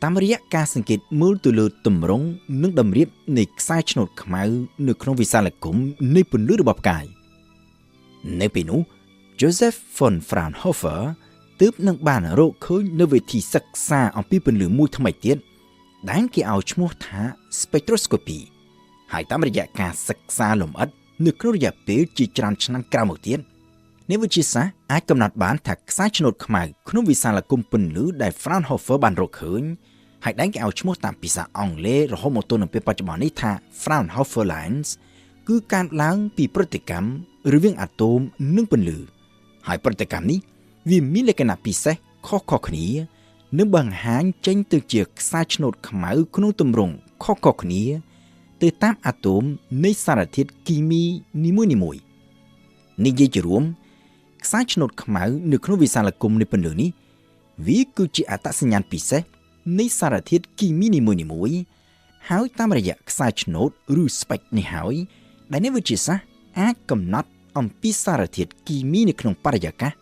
តាមរយៈការសង្កេតមើលទៅលើទម្រង់និងតម្រៀបនៃខ្សែឆ្នូតខ្មៅនៅក្នុងវិសាលគមនៃពន្លឺរបស់ផ្កាយនៅពេលនោះ Joseph von Fraunhofer ទើបនឹងបានរកឃើញនៅវិធីសិក្សាអំពីពន្លឺមួយថ្មីទៀត ដែលគេឲ្យឈ្មោះថា spectroscopy ហើយតាមរយៈការសិក្សាលម្អិតនៅក្នុងរយៈពេលជាច្រើនឆ្នាំក្រោយមកទៀតអ្នកវិទ្យាសាស្ត្រអាចកំណត់បានថាខ្សែឆ្នូតខ្មៅក្នុងវិសាលគមពន្លឺដែល Fraunhofer បានរកឃើញហើយដែលគេឲ្យឈ្មោះតាមភាសាអង់គ្លេសរហូតមកទល់នឹងពេលបច្ចុប្បន្ននេះថា Fraunhofer lines គឺកើតឡើងពីប្រតិកម្មរវាងអាតូមនិងពន្លឺហើយប្រតិកម្មនេះវាមានលក្ខណៈពិសេសខុសៗគ្នានិងបង្ហាញចេញទៅជាខ្សែឆ្នូតខ្មៅក្នុងទម្រង់ខុសៗគ្នាទៅតាមអាតូមនៃសារធាតុគីមីនីមួយៗនិយាយជារួមខ្សែឆ្នូតខ្មៅនៅក្នុងវិសាលគមនៃពន្លឺនេះវាគឺជាអត្តសញ្ញាណពិសេសនៃសារធាតុគីមីនីមួយៗហើយតាមរយៈខ្សែឆ្នូតឬ spec នេះហើយដែលអ្នកវិទ្យាសាស្ត្រអាចកំណត់អំពីសារធាតុគីមីនៅក្នុងបរិយាកាស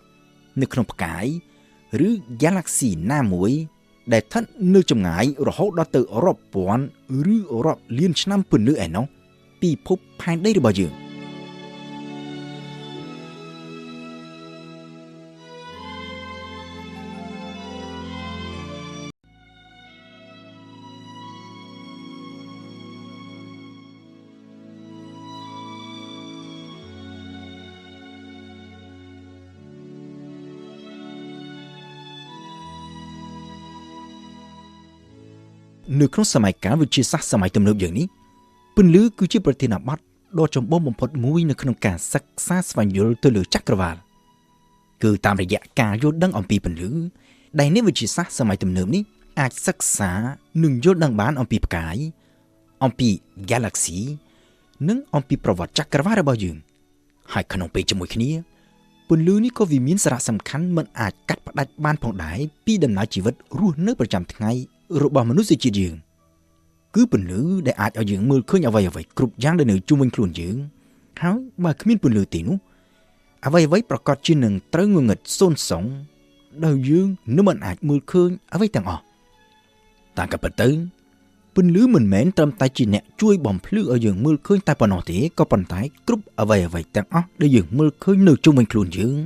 នៅក្នុងផ្កាយឬ Galaxy ណាមួយដែលស្ថិតនៅចម្ងាយរហូតដល់ទៅរាប់ពាន់ឬរាប់លានឆ្នាំពន្លឺឯណោះពីភពផែនដីរបស់យើងនៅក្នុងសម័យកាលវិទ្យាសាស្ត្រសម័យទំនើបយើងនេះពន្លឺគឺជាប្រធានបទដ៏ចម្បងបំផុតមួយនៅក្នុងការសិក្សាស្វែងយល់ទៅលើចក្រវាឡគឺតាមរយៈការយល់ដឹងអំពីពន្លឺដែលអ្នកវិទ្យាសាស្ត្រសម័យទំនើបនេះអាចសិក្សានិងយល់ដឹងបានអំពីផ្កាយអំពី Galaxy និងអំពីប្រវត្តិចក្រវាឡរបស់យើងហើយក្នុងពេលជាមួយគ្នាពន្លឺនេះក៏វាមានសារៈសំខាន់មិនអាចកាត់ផ្តាច់បានផងដែរពីដំណើរជីវិតរស់នៅប្រចាំថ្ងៃរបស់មនុស្សជាតិយើងគឺពន្លឺដែលអាចឲ្យយើងមើលឃើញអ្វីៗគ្រប់យ៉ាងដែលនៅជុំវិញខ្លួនយើងហើយបើគ្មានពន្លឺទេនោះអ្វីៗប្រកាសជានឹងត្រូវងងឹតសូន្យសងដោយយើងនឹងមិនអាចមើលឃើញអ្វីទាំងអស់តាមការពិតទៅពន្លឺមិនមែនត្រឹមតែជាអ្នកជួយបំភ្លឺឲ្យយើងមើលឃើញតែប៉ុណ្ណោះទេក៏ប៉ុន្តែគ្រប់អ្វីៗទាំងអស់ដែលយើងមើលឃើញនៅជុំវិញខ្លួនយើង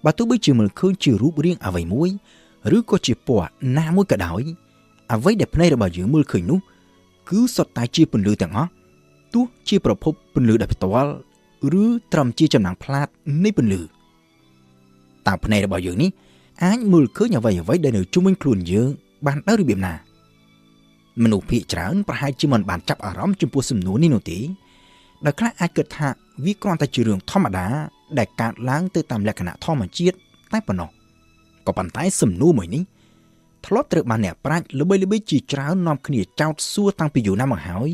បើទោះបីជាមើលឃើញជារូបរាងអ្វីមួយឬក៏ជាពណ៌ណាមួយក៏ដោយអ្វីដែលភ្នែករបស់យើងមើលឃើញនោះគឺសុទ្ធតែជាពន្លឺទាំងអស់ទោះជាប្រភពពន្លឺដែលផ្ទាល់ឬត្រឹមជាចំណងផ្លាតនៃពន្លឺតើភ្នែករបស់យើងនេះអាចមើលឃើញអ្វីៗដែលនៅជុំវិញខ្លួនយើងបានដោយរបៀបណាមនុស្សភាគច្រើនប្រហែលជាមិនបានចាប់អារម្មណ៍ចំពោះសំណួរនេះនោះទេដោយខ្លះអាចគិតថាវាគ្រាន់តែជារឿងធម្មតាដែលកើតឡើងទៅតាមលក្ខណៈធម្មជាតិតែប៉ុណ្ណោះក៏ប៉ុន្តែសំណួរមួយនេះធ្លាប់ត្រូវបានអ្នកប្រាជ្ញល្បីៗជាច្រើននាំគ្នាចោទសួរតាំងពីយូរណាស់មកហើយ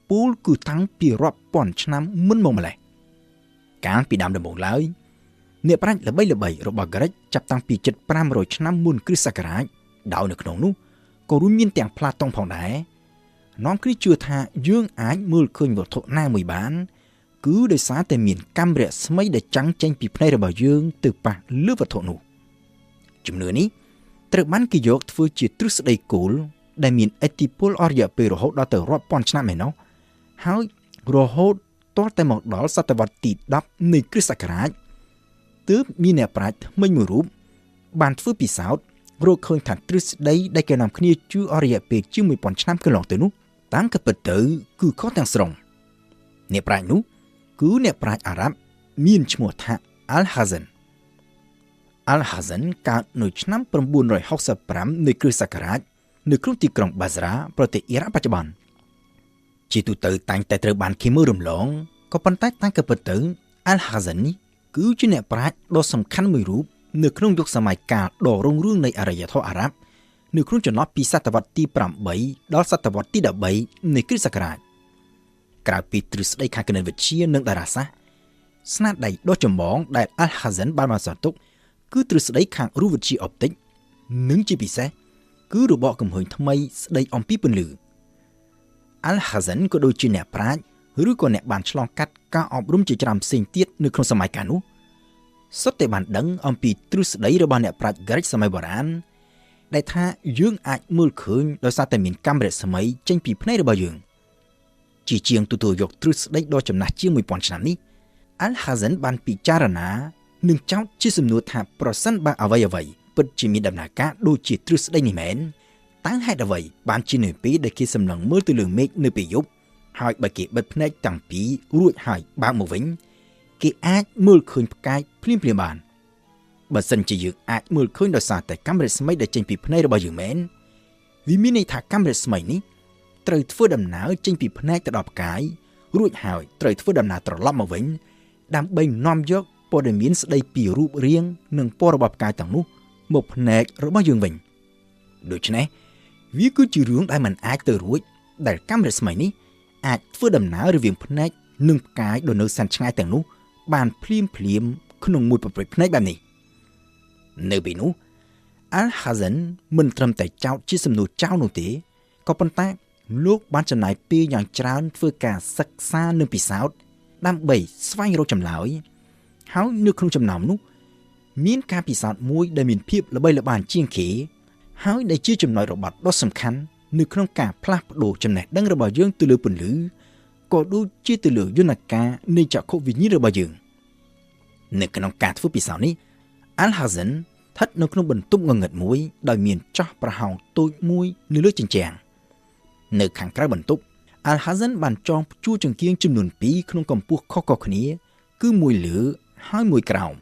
ពូលគឺតាំងពីរាប់ពាន់ឆ្នាំមុនមកម្ល៉េះកាលពីដើមដំបូងឡើយអ្នកប្រាជ្ញល្បីៗរបស់ក្រិកចាប់តាំងពីជិត500ឆ្នាំមុនគ្រិស្តសករាជដោយនៅក្នុងនោះក៏រួមមានទាំងផ្លាតុងផងដែរនាំគ្នាជឿថាយើងអាចមើលឃើញវត្ថុណាមួយបានគឺដោយសារតែមានកាំរស្មីដែលចាំងចេញពីភ្នែករបស់យើងទៅប៉ះលើវត្ថុនោះជំនឿនេះត្រូវបានគេយកធ្វើជាទ្រឹស្ដីគោលដែលមានឥទ្ធិពលអស់រយៈពេលរហូតដល់ទៅរាប់ពាន់ឆ្នាំឯណោះហើយរហូតទាល់តែមកដល់សតវត្សទី10នៃគ្រិស្តសករាជទើបមានអ្នកប្រាជ្ញថ្មីមួយរូបបានធ្វើពិសោធន៍រកឃើញថាទ្រឹស្ដីដែលគេនាំគ្នាជឿអស់រយៈពេលជាង 1000 ឆ្នាំកន្លងទៅនោះតាមការពិតទៅគឺខុសទាំងស្រុងអ្នកប្រាជ្ញនោះគឺអ្នកប្រាជ្ញអារ៉ាប់មានឈ្មោះថា Al-Hazen កើតនៅឆ្នាំ965នៃគ្រិស្តសករាជនៅក្នុងទីក្រុងបាហ្សាប្រទេសអ៊ីរ៉ាក់បច្ចុប្បន្នជាទូទៅតែងតែត្រូវបានគេមើលរំលងក៏ប៉ុន្តែតាមការពិតទៅ Al-Hazen នេះគឺជាអ្នកប្រាជ្ញដ៏សំខាន់មួយរូបនៅក្នុងយុគសម័យកាលដ៏រុងរឿងនៃអរិយធម៌អារ៉ាប់នៅក្នុងចន្លោះពីសតវត្សទី8ដល់សតវត្សទី13នៃគ្រិស្តសករាជក្រៅពីទ្រឹស្ដីខាងគណិតវិទ្យានិងតារាសាស្ត្រស្នាដៃដ៏ចម្បងដែល Al-Hazen បានបន្សល់ទុកគឺទ្រឹស្ដីខាងរូបវិទ្យាអុបទិកនិងជាពិសេសគឺរបបគំហើញថ្មីស្ដីអំពីពន្លឺ Al-Hazen ក៏ដូចជាអ្នកប្រាជ្ញឬក៏អ្នកបានឆ្លងកាត់ការអប់រំជាច្រើនផ្សេងទៀតនៅក្នុងសម័យកាលនោះសុទ្ធតែបានដឹងអំពីទ្រឹស្ដីរបស់អ្នកប្រាជ្ញក្រិកសម័យបុរាណដែលថាយើងអាចមើលឃើញដោយសារតែមានកាំរស្មីចេញពីភ្នែករបស់យើងជាជាងទទួលយកទ្រឹស្ដីដ៏ចំណាស់ជាង 1000 ឆ្នាំនេះ Al-Hazen បានពិចារណានិងចោទជាសំណួរថាប្រសិនបើអ្វីពិតជាមានដំណើរការដូចជាទ្រឹស្ដីនេះមែន តើហេតុអ្វីបានជានៅពេលដែលគេសម្លឹងមើលទៅលើមេឃនៅពេលយប់ហើយបើគេបិទភ្នែកតាំងពីរួចហើយបើកមកវិញគេអាចមើលឃើញផ្កាយភ្លាមៗបានបើសិនជាយើងអាចមើលឃើញដោយសារតែកាំរស្មីដែលចេញពីភ្នែករបស់យើងមែនវាមានន័យថាកាំរស្មីនេះត្រូវធ្វើដំណើរចេញពីភ្នែកទៅដល់ផ្កាយរួចហើយត្រូវធ្វើដំណើរត្រឡប់មកវិញដើម្បីនាំយកព័ត៌មានស្ដីពីរូបរាងនិងពណ៌របស់ផ្កាយទាំងនោះមកភ្នែករបស់យើងវិញដូច្នេះវាគឺជារឿងដែលមិនអាចទៅរួចដែលកាំរស្មីនេះអាចធ្វើដំណើររវាងភ្នែកនិងផ្កាយដ៏នៅសែនឆ្ងាយទាំងនោះបានភ្លាមក្នុងមួយប្រភេទភ្នែកបែបនេះនៅពេលនោះ Al-Hazen មិនត្រឹមតែចោទជាសំណួរចោលនោះទេក៏ប៉ុន្តែលោកបានចំណាយពេលយ៉ាងច្រើនធ្វើការសិក្សានិងពិសោធន៍ដើម្បីស្វែងរកចម្លើយហើយនៅក្នុងចំណោមនោះមានការពិសោធន៍មួយដែលមានភាពល្បីល្បាញជាងគេហើយដែលជាចំណុចរបត់ដ៏សំខាន់នៅក្នុងការផ្លាស់ប្ដូរចំណេះដឹងរបស់យើងទៅលើពន្លឺក៏ដូចជាទៅលើយន្តការនៃចក្ខុវិញ្ញាណរបស់យើងនៅក្នុងការធ្វើពិសោធន៍នេះ Al-Hazen ស្ថិតនៅក្នុងបន្ទប់ងងឹតមួយដោយមានចោះប្រហោងតូចមួយនៅលើជញ្ជាំងនៅខាងក្រៅបន្ទប់ Al-Hazen បានចងព្យួរចង្គៀងចំនួន2ក្នុងកម្ពស់ខុសៗគ្នាគឺមួយលើហើយមួយក្រោម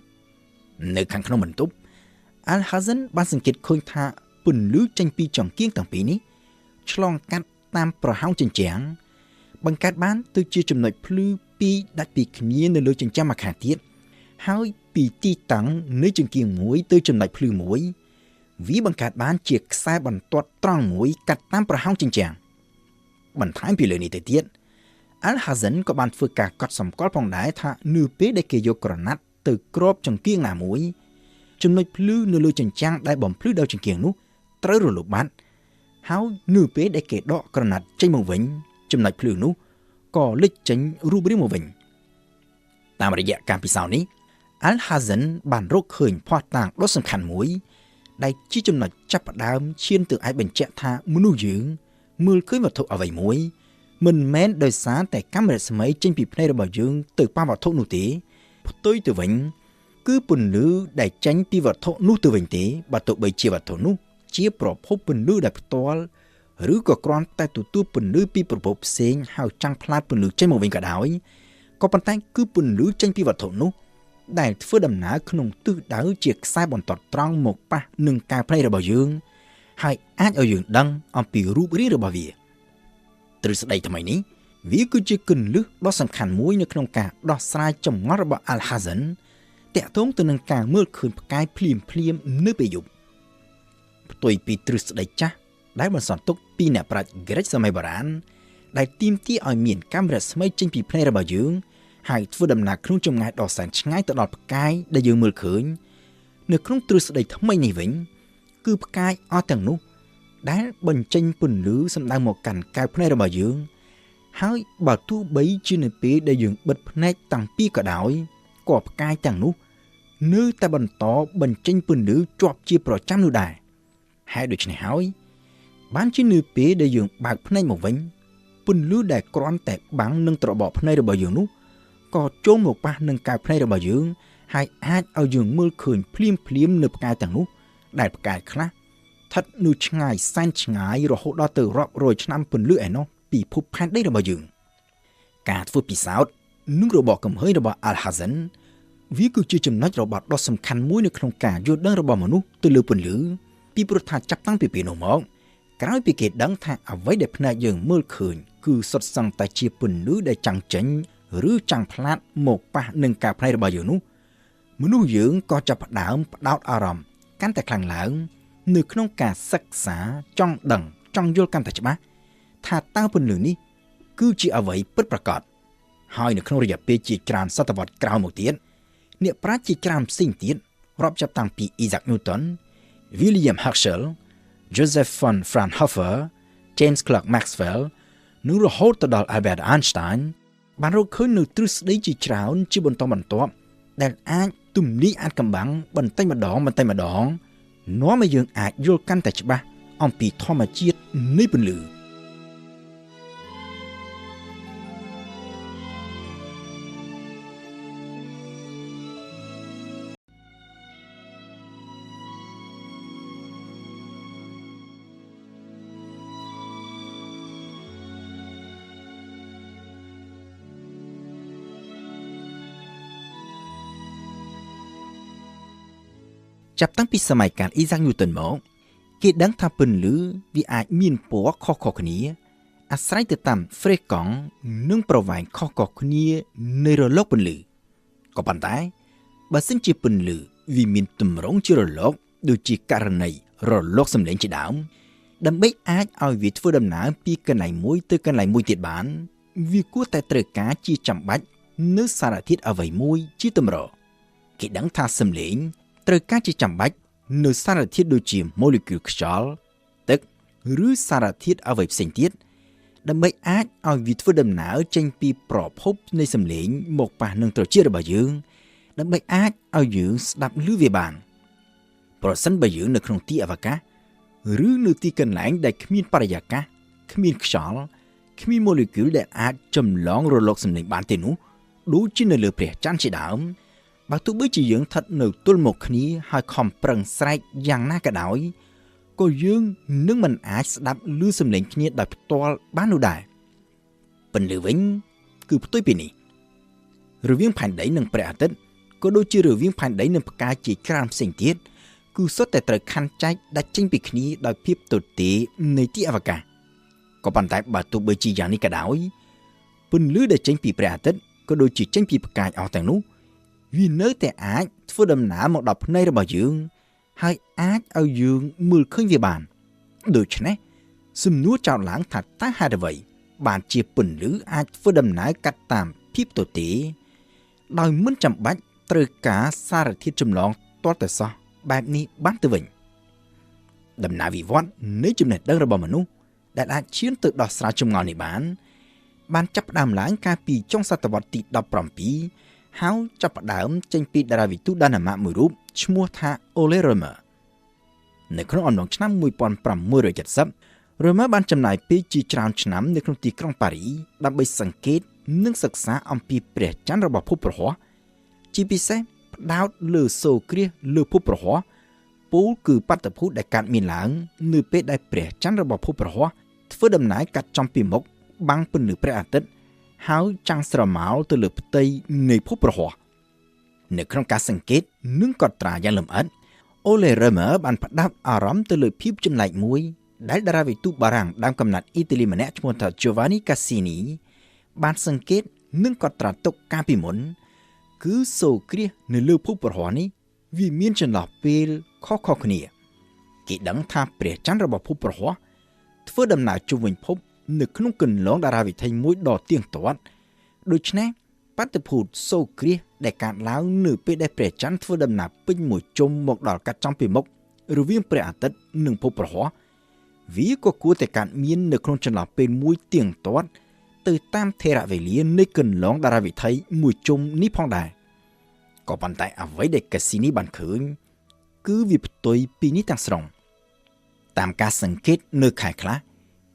នៅខាងក្នុងបន្ទប់ Al-Hazen បានសង្កេតឃើញថាពន្លឺចេញពីចង្គៀងទាំងពីរនេះឆ្លងកាត់តាមប្រហោងជញ្ជាំងបង្កើតបានទៅជាចំណុចភ្លឺពីរដាច់ពីគ្នានៅលើជញ្ជាំងម្ខាងទៀតហើយពីទីតាំងនៃចង្គៀងមួយទៅចំណុចភ្លឺមួយវាបង្កើតបានជាខ្សែបន្ទាត់ត្រង់មួយកាត់តាមប្រហោងជញ្ជាំងបន្ថែមពីលើនេះទៅទៀត Al-Hazen ក៏បានធ្វើការកត់សម្គាល់ផងដែរថានៅពេលដែលគេយកក្រណាត់ទៅគ្របចង្គៀងណាមួយចំណុចភ្លឺនៅលើជញ្ជាំងដែលបំភ្លឺដោយចង្គៀងនោះត្រូវរលត់បាត់ហើយនៅពេលដែលគេដកក្រណាត់ចេញមកវិញចំណុចភ្លឺនោះក៏លេចចេញរូបរាងមកវិញតាមរយៈការពិសោធន៍នេះ Al-Hazen បានរកឃើញភស្តុតាងដ៏សំខាន់មួយដែលជាចំណុចចាប់ផ្ដើមឈានទៅអាចបញ្ជាក់ថាមនុស្សយើងមើលឃើញវត្ថុអ្វីមួយមិនមែនដោយសារតែកាំរស្មីចេញពីភ្នែករបស់យើងទៅប៉ះវត្ថុនោះទេផ្ទុយទៅវិញគឺពន្លឺដែលចេញពីវត្ថុនោះទៅវិញទេបើទោះបីជាវត្ថុនោះជាប្រភពពន្លឺដែលផ្ទាល់ឬក៏គ្រាន់តែទទួលពន្លឺពីប្រភពផ្សេងហើយចាំងផ្លាតពន្លឺចេញមកវិញក៏ដោយក៏ប៉ុន្តែគឺពន្លឺចេញពីវត្ថុនោះដែលធ្វើដំណើរក្នុងទិសដៅជាខ្សែបន្ទាត់ត្រង់មកប៉ះនឹងកែវភ្នែករបស់យើងហើយអាចឲ្យយើងដឹងអំពីរូបរាងរបស់វាទ្រឹស្ដីថ្មីនេះវាគឺជាគន្លឹះដ៏សំខាន់មួយនៅក្នុងការដោះស្រាយចម្ងល់របស់ Al-Hazen តាក់ទងទៅនឹងការមើលឃើញផ្កាយភ្លាមនៅពេលយប់ផ្ទុយពីទ្រឹស្ដីចាស់ដែលបន្សល់ទុកពីអ្នកប្រាជ្ញក្រិកសម័យបុរាណដែលទាមទារឲ្យមានកាំរស្មីចេញពីភ្នែករបស់យើងហើយធ្វើដំណើរក្នុងចម្ងាយដ៏សែនឆ្ងាយទៅដល់ផ្កាយដែលយើងមើលឃើញនៅក្នុងទ្រឹស្ដីថ្មីនេះវិញគឺផ្កាយអស់ទាំងនោះដែលបញ្ចេញពន្លឺសម្ដៅមកកាន់កែវភ្នែករបស់យើងហើយបើទោះបីជានៅពេលដែលយើងបិទភ្នែកតាំងពីក៏ដោយក៏ផ្កាយទាំងនោះនៅតែបន្តបញ្ចេញពន្លឺជាប់ជាប្រចាំនោះដែរហើយដូច្នេះហើយបានជានៅពេលដែលយើងបើកភ្នែកមកវិញពន្លឺដែលគ្រាន់តែបាំងនឹងត្របកភ្នែករបស់យើងនោះក៏ចូលមកប៉ះនឹងកែវភ្នែករបស់យើងហើយអាចឲ្យយើងមើលឃើញភ្លាមនៅផ្កាយទាំងនោះដែលផ្កាយខ្លះស្ថិតនៅឆ្ងាយសែនឆ្ងាយរហូតដល់ទៅរាប់រយឆ្នាំពន្លឺឯណោះពីភពផែនដីរបស់យើងការធ្វើពិសោធន៍នឹងរបបកំហើញរបស់ Al-Hazen វាគឺជាចំណុចរបត់ដ៏សំខាន់មួយនៅក្នុងការយល់ដឹងរបស់មនុស្សទៅលើពន្លឺពីព្រោះថាចាប់តាំងពីពេលនោះមកក្រោយពីគេដឹងថាអ្វីដែលភ្នែកយើងមើលឃើញគឺសុទ្ធសឹងតែជាពន្លឺដែលចាំងចេញឬចាំងផ្លាតមកប៉ះនឹងកែវភ្នែករបស់យើងនោះមនុស្សយើងក៏ចាប់ផ្ដើមផ្ដោតអារម្មណ៍កាន់តែខ្លាំងឡើងនៅក្នុងការសិក្សាចង់ដឹងចង់យល់កាន់តែច្បាស់ថាតើពន្លឺនេះគឺជាអ្វីពិតប្រាកដហើយនៅក្នុងរយៈពេលជាច្រើនសតវត្សក្រោយមកទៀតអ្នកប្រាជ្ញជាច្រើនផ្សេងទៀតរាប់ចាប់តាំងពី Isaac Newton, William Herschel, Joseph von Fraunhofer, James Clerk Maxwell និងរហូតទៅដល់ Albert Einstein បានរកឃើញនូវទ្រឹស្ដីជាច្រើនជាបន្តបន្ទាប់ដែលអាចទំនីអាចកំបាំងបន្តិចម្ដងនាំឲ្យយើងអាចយល់កាន់តែច្បាស់អំពីធម្មជាតិនៃពន្លឺ ចាប់តាំងពីសម័យកាលអ៊ីសាក់ញូតុនមកគេដឹងថាពន្លឺវាអាចមានពណ៌ខុសៗគ្នាអាស្រ័យទៅតាមហ្វ្រេកង់និងប្រវែងខុសៗគ្នានៃរលកពន្លឺក៏ប៉ុន្តែបើសិនជាពន្លឺវាមានទម្រង់ជារលកដូចជាករណីរលកសំឡេងជាដើមដើម្បីអាចឲ្យវាធ្វើដំណើរពីកន្លែងមួយទៅកន្លែងមួយទៀតបានវាគួរតែត្រូវការជាចាំបាច់នៅសារធាតុអ្វីមួយជាតម្រូវគេដឹងថាសំឡេងត្រូវការជាចាំបាច់នៅសារធាតុដូចជាម៉ូលេគុលខ្យល់ទឹកឬសារធាតុអ្វីផ្សេងទៀតដើម្បីអាចឲ្យវាធ្វើដំណើរចេញពីប្រភពនៃសំឡេងមកប៉ះនឹងត្រចៀករបស់យើងដើម្បីអាចឲ្យយើងស្ដាប់ឮវាបានប្រសិនបើយើងនៅក្នុងទីអវកាសឬនៅទីកន្លែងដែលគ្មានបរិយាកាសគ្មានខ្យល់គ្មានម៉ូលេគុលដែលអាចចម្លងរលកសំឡេងបានទេនោះដូចជានៅលើព្រះច័ន្ទជាដើមបើទោះបីជាយើងស្ថិតនៅទល់មុខគ្នាហើយខំប្រឹងស្រែកយ៉ាងណាក៏ដោយក៏យើងនឹងមិនអាចស្ដាប់ឮសំឡេងគ្នាដោយផ្ទាល់បាននោះដែរពន្លឺវិញគឺផ្ទុយពីនេះរវាងផែនដីនិងព្រះអាទិត្យក៏ដូចជារវាងផែនដីនិងផ្កាយជាច្រើនផ្សេងទៀតគឺសុទ្ធតែត្រូវខណ្ឌចែកដាច់ចេញពីគ្នាដោយភាពទទេនៃទីអវកាសក៏ប៉ុន្តែបើទោះបីជាយ៉ាងនេះក៏ដោយពន្លឺដែលចេញពីព្រះអាទិត្យក៏ដូចជាចេញពីផ្កាយអស់ទាំងនោះវានៅតែអាចធ្វើដំណើរមកដល់ភ្នែករបស់យើងហើយអាចឲ្យយើងមើលឃើញវាបានដូច្នេះសំណួរចោទឡើងថាតើហេតុអ្វីបានជាពន្លឺអាចធ្វើដំណើរកាត់តាមភាពទទេដោយមិនចាំបាច់ត្រូវការសារធាតុចម្លងទាល់តែសោះបែបនេះបានទៅវិញដំណើរវិវត្តនៃចំណេះដឹងរបស់មនុស្សដែលអាចឈានទៅដោះស្រាយចម្ងល់នេះបានចាប់ផ្ដើមឡើងកាលពីចុងសតវត្សទី17ហើយចាប់ផ្ដើមចេញពីតារាវិទូដាណាម៉ាមួយរូបឈ្មោះថា Ole Rømer នៅក្នុងអំឡុងឆ្នាំ1670 Rømer បានចំណាយពេលជាច្រើនឆ្នាំនៅក្នុងទីក្រុងប៉ារីដើម្បីសង្កេតនិងសិក្សាអំពីព្រះច័ន្ទរបស់ភពព្រហស្បតិ៍ជាពិសេសផ្ដោតលើសូរគ្រាសលើភពព្រហស្បតិ៍ពូលគឺបាតុភូតដែលកើតមានឡើងនៅពេលដែលព្រះច័ន្ទរបស់ភពព្រហស្បតិ៍ធ្វើដំណើរកាត់ចំពីមុខបាំងពន្លឺព្រះអាទិត្យហើយចាំងស្រមោលទៅលើផ្ទៃនៃភពព្រហស្បតិ៍នៅក្នុងការសង្កេតនិងកត់ត្រាយ៉ាងលម្អិត Ole Rømer បានផ្ដោតអារម្មណ៍ទៅលើភាពចម្លែកមួយដែលតារាវិទូបារាំងដើមកំណត់អ៊ីតាលីម្នាក់ឈ្មោះថា Giovanni Cassini បានសង្កេតនិងកត់ត្រាទុកកាលពីមុនគឺសូរគ្រាសនៅលើភពព្រហស្បតិ៍នេះវាមានចន្លោះពេលខុសៗគ្នាគេដឹងថាព្រះច័ន្ទរបស់ភពព្រហស្បតិ៍ធ្វើដំណើរជុំវិញភពនៅក្នុងគន្លងតារាវិថីមួយដ៏ទៀងទាត់ដូច្នេះបាតុភូតសូរគ្រាសដែលកើតឡើងនៅពេលដែលព្រះច័ន្ទធ្វើដំណើរពេញមួយជុំមកដល់កាត់ចំពីមុខរវាងព្រះអាទិត្យនិងភពព្រហស្បតិ៍វាក៏គួរតែកើតមាននៅក្នុងចន្លោះពេលមួយទៀងទាត់ទៅតាមថេរវេលានៃគន្លងតារាវិថីមួយជុំនេះផងដែរក៏ប៉ុន្តែអ្វីដែលកាស៊ីនីបានឃើញគឺវាផ្ទុយពីនេះទាំងស្រុងតាមការសង្កេតនៅខែខ្លះ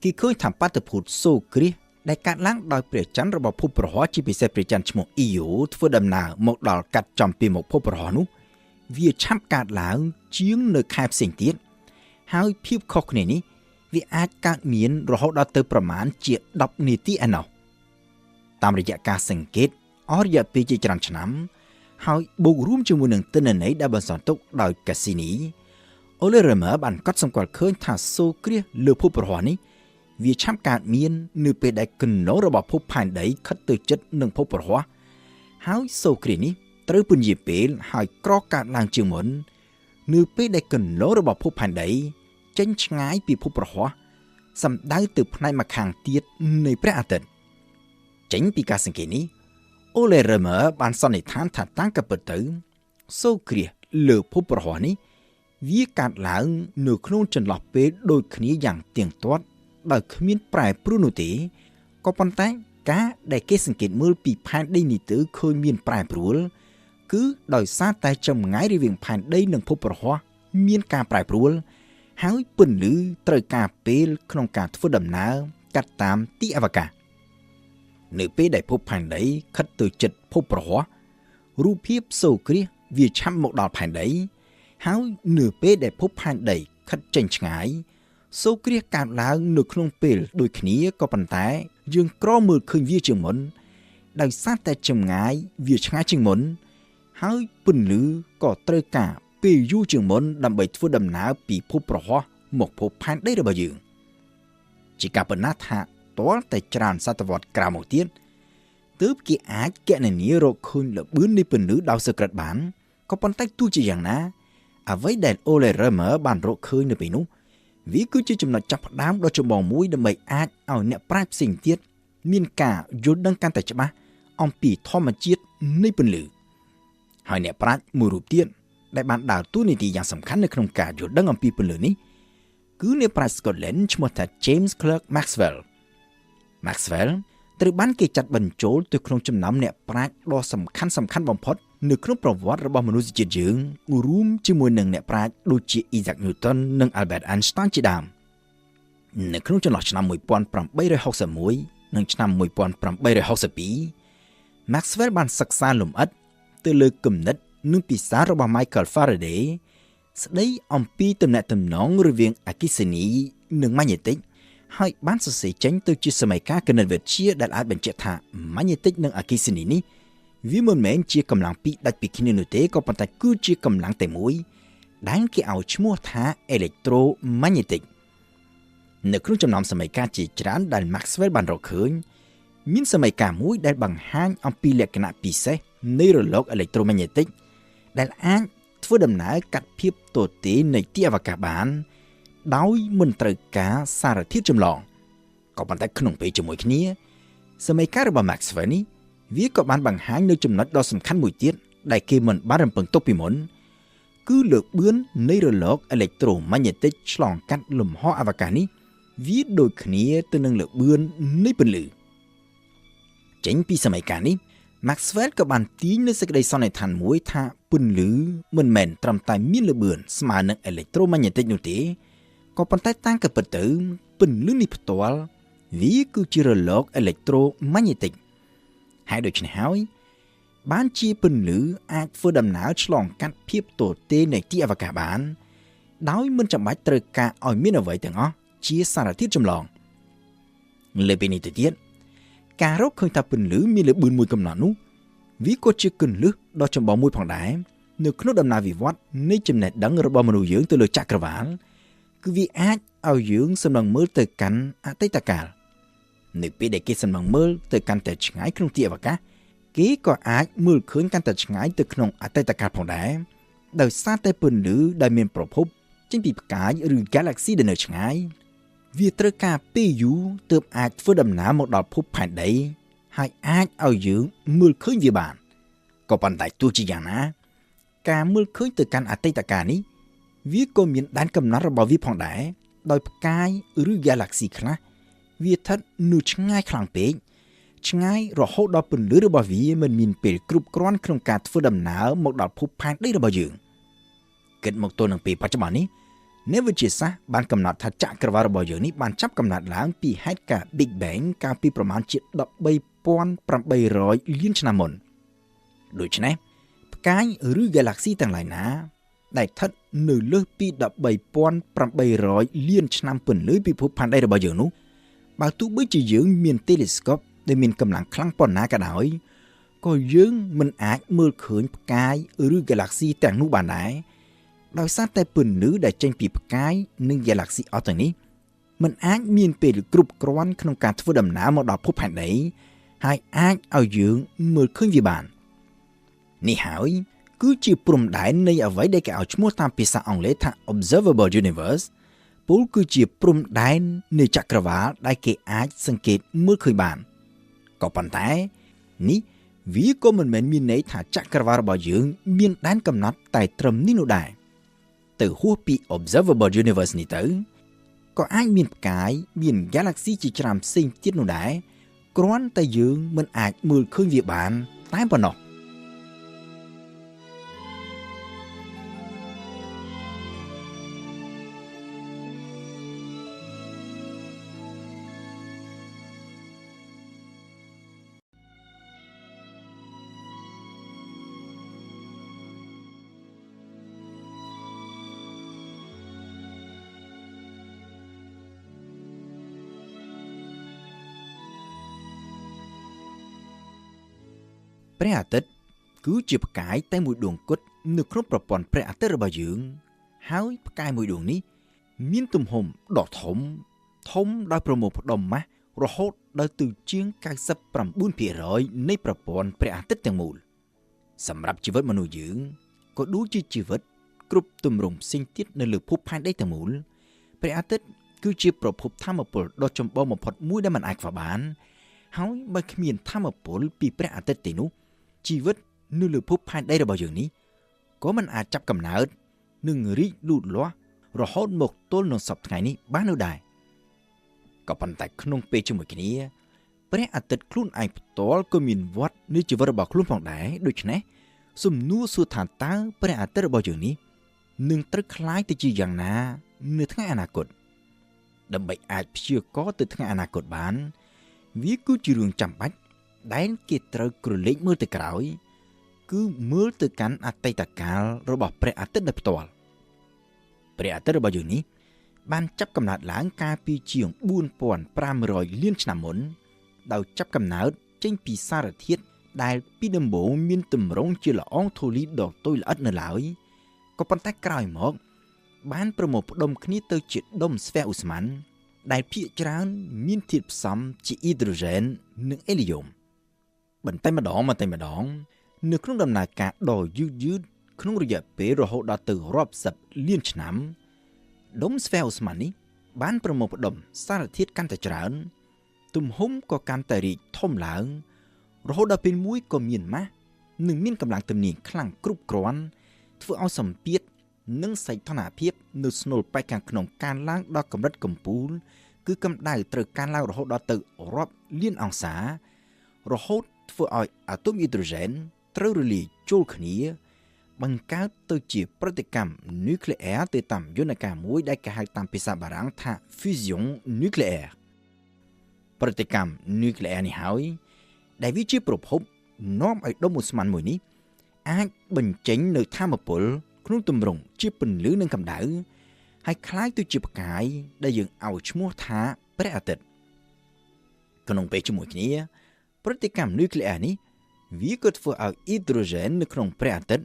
គេឃើញថាបាតុភូតសូរគ្រាសដែលកើតឡើងដោយព្រះច័ន្ទរបស់ភពព្រហស្បតិ៍ជាពិសេសព្រះច័ន្ទឈ្មោះអ៊ីយ៉ូធ្វើដំណើរមកដល់កាត់ចំពីមុខភពព្រហស្បតិ៍នោះវាឆាប់កើតឡើងជាងនៅខែផ្សេងទៀតហើយភាពខុសគ្នានេះវាអាចកើតមានរហូតដល់ទៅប្រមាណជា10នាទីឯណោះតាមរយៈការសង្កេតអស់រយៈពេលជាច្រើនឆ្នាំហើយបូករួមជាមួយនឹងទិន្នន័យដែលបន្សល់ទុកដោយកាស៊ីនី Ole Rømer បានកត់សម្គាល់ឃើញថាសូរគ្រាសលើភពព្រហស្បតិ៍នេះវាឆាប់កើតមាននៅពេលដែលគន្លងរបស់ភពផែនដីខិតទៅជិតនឹងភពព្រហស្បតិ៍ហើយសូរគ្រាសនេះត្រូវពន្យាពេលហើយក្រកើតឡើងជាងមុននៅពេលដែលគន្លងរបស់ភពផែនដីចេញឆ្ងាយពីភពព្រហស្បតិ៍សំដៅទៅផ្នែកម្ខាងទៀតនៃព្រះអាទិត្យចេញពីការសង្កេតនេះ Ole Rømer បានសន្និដ្ឋានថាតាមការពិតទៅសូរគ្រាសលើភពព្រហស្បតិ៍នេះវាកើតឡើងនៅក្នុងចន្លោះពេលដូចគ្នាយ៉ាងទៀងទាត់ដោយគ្មានប្រែប្រួលនោះទេក៏ប៉ុន្តែការដែលគេសង្កេតមើលពីផែនដីនេះទៅឃើញមានប្រែប្រួលគឺដោយសារតែចម្ងាយរវាងផែនដីនិងភពព្រហស្បតិ៍មានការប្រែប្រួលហើយពន្លឺត្រូវការពេលក្នុងការធ្វើដំណើរកាត់តាមទីអវកាសនៅពេលដែលភពផែនដីខិតទៅជិតភពព្រហស្បតិ៍រូបភាពសូរគ្រាសវាឆាប់មកដល់ផែនដីហើយនៅពេលដែលភពផែនដីខិតចេញឆ្ងាយសូរគ្រាសកើតឡើងនៅក្នុងពេលដូចគ្នាក៏ប៉ុន្តែយើងក្រមើលឃើញវាជាងមុនដោយសារតែចម្ងាយវាឆ្ងាយជាងមុនហើយពន្លឺក៏ត្រូវការ ពេលយូរជាងមុនដើម្បីធ្វើដំណើរពីភពប្រហោះមកភពផែនដីរបស់យើងជាការប៉ុណ្ណាថាទាល់តែច្រើនសតវត្សក្រោយមកទៀតទើបគេអាចគណនារកឃើញល្បឿននៃពន្លឺដោយសក្តិបានក៏ប៉ុន្តែទោះជាយ៉ាងណាអ្វីដែល Ole Rømer បានរកឃើញនៅពេលនោះវាគឺជាចំណុចចាប់ផ្ដើមដ៏ចម្បងមួយដើម្បីអាចឲ្យអ្នកប្រាជ្ញផ្សេងទៀតមានការយល់ដឹងកាន់តែច្បាស់អំពីធម្មជាតិនៃពន្លឺហើយអ្នកប្រាជ្ញមួយរូបទៀតដែលបានដើរតួនាទីយ៉ាងសំខាន់នៅក្នុងការយល់ដឹងអំពីពន្លឺនេះគឺអ្នកប្រាជ្ញ Scotland ឈ្មោះថា James Clerk Maxwell ត្រូវបានគេចាត់បញ្ចូលទៅក្នុងចំណោមអ្នកប្រាជ្ញដ៏សំខាន់បំផុតនៅក្នុងប្រវត្តិរបស់មនុស្សជាតិយើងរួមជាមួយនឹងអ្នកប្រាជ្ញដូចជា Isaac Newton និង Albert Einstein ជាដើមនៅក្នុងចន្លោះឆ្នាំ1861និងឆ្នាំ1862 Maxwell បានសិក្សាលម្អិតទៅលើគំនិតនិងពិសារបស់ Michael Faraday ស្ដីអំពីទំនាក់ទំនងរវាងអគ្គិសនីនិងម៉ាញ៉េទិកហើយបានសរសេរចេញទៅជាសមីការគណិតវិទ្យាដែលអាចបញ្ជាក់ថាម៉ាញ៉េទិកនិងអគ្គិសនីនេះវាមិនមែនជាកម្លាំងពីរដាច់ពីគ្នានោះទេក៏ប៉ុន្តែគឺជាកម្លាំងតែមួយដែលគេឲ្យឈ្មោះថា electromagnetic នៅក្នុងចំណោមសមីការជាច្រើនដែល Maxwell បានរកឃើញមានសមីការមួយដែលបង្ហាញអំពីលក្ខណៈពិសេសនៃរលក electromagnetic ដែលអាចធ្វើដំណើរកាត់ភាពទទេនៃទីអវកាសបានដោយមិនត្រូវការសារធាតុចម្លងក៏ប៉ុន្តែក្នុងពេលជាមួយគ្នាសមីការរបស់ Maxwell នេះវាក៏បានបង្ហាញនៅចំណុចដ៏សំខាន់មួយទៀតដែលគេមិនបានរំពឹងទុកពីមុនគឺលើកបឿននៃរលក electromagnetic ឆ្លងកាត់លំហអវកាសនេះវាដូចគ្នាទៅនឹងលើកបឿននៃពន្លឺចេញពីសមីការនេះ Maxwell ក៏បានទាញនូវសេចក្តីសន្និដ្ឋានមួយថាពន្លឺមិនមែនត្រឹមតែមានល្បឿនស្មើនឹង electromagnetic នោះទេក៏ប៉ុន្តែតាមការពិតទៅពន្លឺនេះផ្ទាល់វាគឺជារលក electromagnetic ហើយដូច្នេះហើយបានជាពន្លឺអាចធ្វើដំណើរឆ្លងកាត់ភាពទទេនៃទីអវកាសបានដោយមិនចាំបាច់ត្រូវការឲ្យមានអ្វីទាំងអស់ជាសារធាតុចម្លងលើពីនេះទៅទៀតការរកឃើញថាពន្លឺមានល្បឿនមួយកំណត់នោះវាក៏ជាគន្លឹះដ៏ចម្បងមួយផងដែរនៅក្នុងដំណើរវិវត្តនៃចំណេះដឹងរបស់មនុស្សយើងទៅលើចក្រវាឡគឺវាអាចឲ្យយើងសម្លឹងមើលទៅកាន់អតីតកាលនៅពេលដែលគេសម្លឹងមើលទៅកាន់តែឆ្ងាយក្នុងទីអវកាសគេក៏អាចមើលឃើញកាន់តែឆ្ងាយទៅក្នុងអតីតកាលផងដែរដោយសារតែពន្លឺដែលមានប្រភពចេញពីផ្កាយឬ Galaxy ដែលនៅឆ្ងាយវាត្រូវការពេលយូរទើបអាចធ្វើដំណើរមកដល់ភពផែនដីហើយអាចឲ្យយើងមើលឃើញវាបានក៏ប៉ុន្តែទោះជាយ៉ាងណាការមើលឃើញទៅកាន់អតីតកាលនេះវាក៏មានដែនកំណត់របស់វាផងដែរដោយផ្កាយឬ Galaxy ខ្លះវាស្ថិតនៅឆ្ងាយខ្លាំងពេកឆ្ងាយរហូតដល់ពន្លឺរបស់វាមិនមានពេលគ្រប់គ្រាន់ក្នុងការធ្វើដំណើរមកដល់ភពផែនដីរបស់យើងគិតមកទល់នឹងពេលបច្ចុប្បន្ននេះអ្នកវិទ្យាសាស្ត្របានកំណត់ថាចក្រវាឡរបស់យើងនេះបានចាប់កំណើតឡើងពីហេតុការណ៍ Big Bang កាលពីប្រមាណជា 13,800 លានឆ្នាំមុនដូច្នេះផ្កាយឬ Galaxy ទាំងឡាយណាដែលស្ថិតនៅលើសពី 13,800 លានឆ្នាំពន្លឺពីភពផែនដីរបស់យើងនោះបើទោះបីជាយើងមាន telescope ដែលមានកម្លាំងខ្លាំងប៉ុណ្ណាក៏ដោយក៏យើងមិនអាចមើលឃើញផ្កាយឬ Galaxy ទាំងនោះបានដែរដោយសារតែពន្លឺដែលចេញពីផ្កាយនិង Galaxy អស់ទាំងនេះมันអាចមានពេលគ្រប់គ្រាន់ក្នុងការធ្វើដំណើរមកដល់ភពផែនដីហើយអាចឲ្យយើងមើលឃើញវាបាននេះហើយគឺជាព្រំដែននៃអ្វីដែលគេឲ្យឈ្មោះតាមភាសាអង់គ្លេសថា observable universe ពលគឺជាព្រំដែននៃចក្រវាឡដែលគេអាចសង្កេតមើលឃើញបានក៏ប៉ុន្តែនេះវាក៏មិនមែនមានន័យថាចក្រវាឡរបស់យើងមានដែនកំណត់តែត្រឹមនេះនោះដែរទៅហួសពី observable universe នេះទៅក៏អាចមានផ្កាយមាន Galaxy ជាច្រើនផ្សេងទៀតនោះដែរគ្រាន់តែយើងមិនអាចមើលឃើញវាបានតែប៉ុណ្ណោះព្រះអាទិត្យគឺជាផ្កាយតែមួយដួងគត់ នៅក្នុងប្រព័ន្ធព្រះអាទិត្យរបស់យើងហើយផ្កាយមួយដួងនេះមានទំហំដ៏ធំដោយប្រមូលផ្ដុំម៉ាស់រហូតដល់ទៅជាង 99% នៃប្រព័ន្ធព្រះអាទិត្យទាំងមូលសម្រាប់ជីវិតមនុស្សយើងក៏ដូចជាជីវិតគ្រប់ទម្រង់ផ្សេងទៀតនៅលើភពផែនដីទាំងមូលព្រះអាទិត្យគឺជាប្រភពថាមពលដ៏ចម្បងបំផុតមួយដែលមិនអាចខ្វះបានហើយបើគ្មានថាមពលពីព្រះអាទិត្យទេនោះជីវិតនៅលើភពផែនដីរបស់យើងនេះក៏មិនអាចចាប់កំណើតនិងរីកលូតលាស់រហូតមកទល់នឹងសព្វថ្ងៃនេះបាននោះដែរក៏ប៉ុន្តែក្នុងពេលជាមួយគ្នាព្រះអាទិត្យខ្លួនឯងផ្ទាល់ក៏មានវត្តនៃជីវិតរបស់ខ្លួនផងដែរដូច្នេះសំណួរសួរថាតើព្រះអាទិត្យរបស់យើងនេះនឹងត្រូវคล้ายទៅជាយ៉ាងណានៅថ្ងៃអនាគតដើម្បីអាចព្យាករណ៍ទៅថ្ងៃអនាគតបានវាគឺជារឿងចាំបាច់ដែលគេត្រូវក្រឡេកមើលទៅក្រោយគឺមើលទៅកាន់អតីតកាលរបស់ព្រះអាទិត្យដោយផ្ទាល់ព្រះអាទិត្យរបស់យើងនេះបានចាប់កំណើតឡើងកាលពីជាង 4,500 លានឆ្នាំមុនដោយចាប់កំណើតចេញពីសារធាតុដែលពីដំបូងមានទម្រង់ជាល្អងធូលីដ៏ទុយល្អិតនៅឡើយក៏ប៉ុន្តែក្រោយមកបានប្រមូលផ្ដុំគ្នាទៅជាដុំស្វះឧស្ម័នដែលភាគច្រើនមានធាតុផ្សំជាអ៊ីដ្រូសែននិងអេលីយ៉ូមបន្តិចម្ដងនៅក្នុងដំណើរការដ៏យឺតក្នុងរយៈពេលរហូតដល់ទៅរាប់សិបលានឆ្នាំដុំស្វះឧស្ម័ននេះបានប្រមូលផ្ដុំសារធាតុកាន់តែច្រើនទំហំក៏កាន់តែរីកធំឡើងរហូតដល់ពេលមួយក៏មានម៉ាស់និងមានកម្លាំងទំនាញខ្លាំងគ្រប់គ្រាន់ធ្វើឲ្យសម្ពាធនិងសីតុណ្ហភាពនៅស្នូលប៉ែកខាងក្នុងកើនឡើងដល់កម្រិតកំពូលគឺកម្ដៅត្រូវកើនឡើងរហូតដល់ទៅរាប់លានអង្សារហូតធ្វើឲ្យអាតូមអ៊ីដ្រូសែនត្រូវរលាយចូលគ្នាបង្កើតទៅជាប្រតិកម្មនុយក្លេអ៊ែរទៅតាមយន្តការមួយដែលគេហៅតាមភាសាបារាំងថា fusion nucléaire ប្រតិកម្មនុយក្លេអ៊ែរនេះហើយដែលវាជាប្រភពនាំឲ្យដុំឧស្ម័នមួយនេះអាចបញ្ចេញនៅថាមពលក្នុងទម្រង់ជាពន្លឺនិងកម្ដៅហើយคล้ายទៅជាផ្កាយដែលយើងឲ្យឈ្មោះថាព្រះអាទិត្យក្នុងពេលជាមួយគ្នាប្រតិកម្មនុយក្លេអ៊ែរនេះវាក៏ធ្វើឲ្យអ៊ីដ្រូសែននៅក្នុងព្រះអាទិត្យ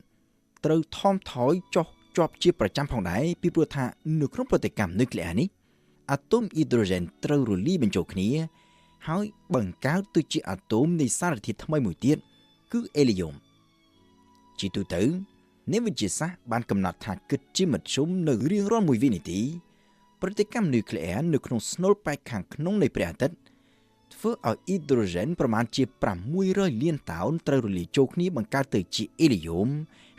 ត្រូវថមថយចុះជាប់ជាប្រចាំផងដែរពីព្រោះថានៅក្នុងប្រតិកម្មនុយក្លេអ៊ែរនេះអាតូមអ៊ីដ្រូសែនត្រូវរលាយបញ្ចូលគ្នាហើយបង្កើតទៅជាអាតូមនៃសារធាតុថ្មីមួយទៀតគឺអេលីយ៉ូមជាទូទៅអ្នកវិទ្យាសាស្ត្របានកំណត់ថាគិតជាមធ្យមនៅរៀងរាល់1វិនាទីប្រតិកម្មនុយក្លេអ៊ែរនៅក្នុងស្នូលប៉ែកខាងក្នុងនៃព្រះអាទិត្យធ្វើឲ្យអ៊ីដ្រូសែនប្រមាណជា600លានតោនត្រូវរលាយចូលគ្នាបង្កើតទៅជាអេលីយ៉ូម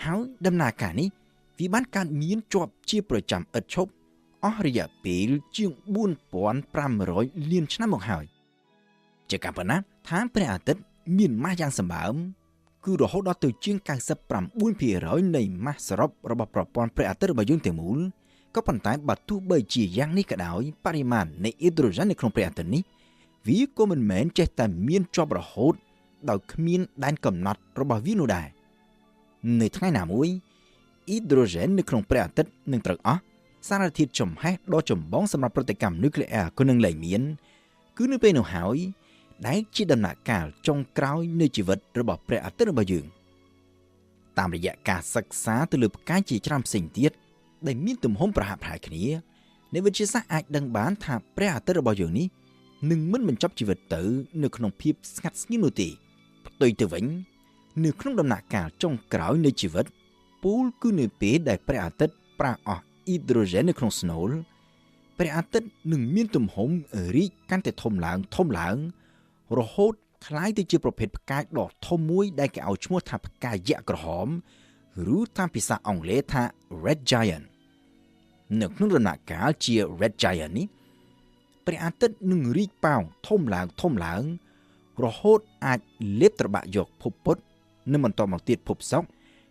ហើយដំណើរការនេះវាបានកើតមានជាប់ជាប្រចាំឥតឈប់អស់រយៈពេលជាង 4,500 លានឆ្នាំមកហើយជាការប៉ុណ្ណាថាព្រះអាទិត្យមានម៉ាស់យ៉ាងសម្បើមគឺរហូតដល់ទៅជាង 99% នៃម៉ាស់សរុបរបស់ប្រព័ន្ធព្រះអាទិត្យរបស់យើងទាំងមូលក៏ប៉ុន្តែបើទោះបីជាយ៉ាងនេះក៏ដោយបរិមាណនៃអ៊ីដ្រូសែននៅក្នុងព្រះអាទិត្យនេះវាក៏មិនមែនចេះតែមានជាប់រហូតដោយគ្មានដែនកំណត់របស់វានោះដែរនៅថ្ងៃណាមួយអ៊ីដ្រូសែននៅក្នុងព្រះអាទិត្យនឹងត្រូវអស់សារធាតុចំហេះដ៏ចម្បងសម្រាប់ប្រតិកម្មនុយក្លេអ៊ែរក៏នឹងលែងមានគឺនៅពេលនោះហើយដែលជាដំណាក់កាលចុងក្រោយនៃជីវិតរបស់ព្រះអាទិត្យរបស់យើងតាមរយៈការសិក្សាទៅលើផ្កាយជាច្រើនផ្សេងទៀតដែលមានទំហំប្រហាក់ប្រហែលគ្នាអ្នកវិទ្យាសាស្ត្រអាចដឹងបានថាព្រះអាទិត្យរបស់យើងនេះនឹងមិនបញ្ចប់ជីវិតទៅនៅក្នុងភាពស្ងាត់ស្ងៀមនោះទេផ្ទុយទៅវិញនៅក្នុងដំណាក់កាលចុងក្រោយនៃជីវិតពូលគឺនៅពេលដែលព្រះអាទិត្យប្រើអស់អ៊ីដ្រូសែននៅក្នុងស្នូលព្រះអាទិត្យនឹងមានទំហំរីកកាន់តែធំឡើងរហូតคล้ายទៅជាប្រភេទផ្កាយដ៏ធំមួយដែលគេឲ្យឈ្មោះថាផ្កាយយក្សក្រហមឬតាមភាសាអង់គ្លេសថា Red Giant នៅក្នុងដំណាក់កាលជា Red Giant នេះព្រះអាទិត្យនឹងរីកប៉ោងធំឡើងរហូតអាចលេបត្របាក់យកភពពុទ្ធនិងបន្តមកទៀតភពសុក្រ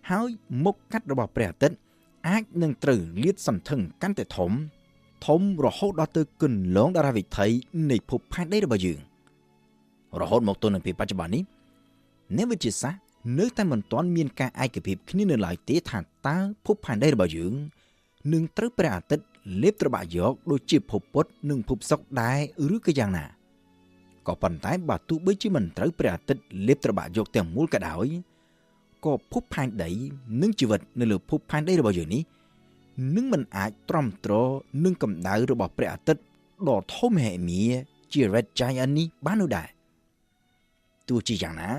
ហើយមុខកាត់របស់ព្រះអាទិត្យអាចនឹងត្រូវលាតសន្ធឹងកាន់តែធំរហូតដល់ទៅគន្លងតារាវិថីនៃភពផែនដីរបស់យើងរហូតមកទល់នឹងពេលបច្ចុប្បន្ននេះអ្នកវិទ្យាសាស្ត្រនៅតែមិនទាន់មានការឯកភាពគ្នានៅឡើយទេថាតើភពផែនដីរបស់យើងនឹងត្រូវព្រះអាទិត្យលេបត្របាក់យកដូចជាភពពុទ្ធនិងភពសុក្រដែរឬក៏យ៉ាងណាក៏ប៉ុន្តែបើទោះបីជាមិនត្រូវព្រះអាទិត្យលេបត្របាក់យកទាំងមូលក៏ដោយ ក៏ភពផែនដីនិងជីវិតនៅលើភពផែនដីរបស់យើងនេះនឹងមិនអាចទ្រាំទ្រនឹងកម្ដៅរបស់ព្រះអាទិត្យដ៏ធំមហិមាជា Red Giant នេះបាននោះដែរទោះជាយ៉ាងណា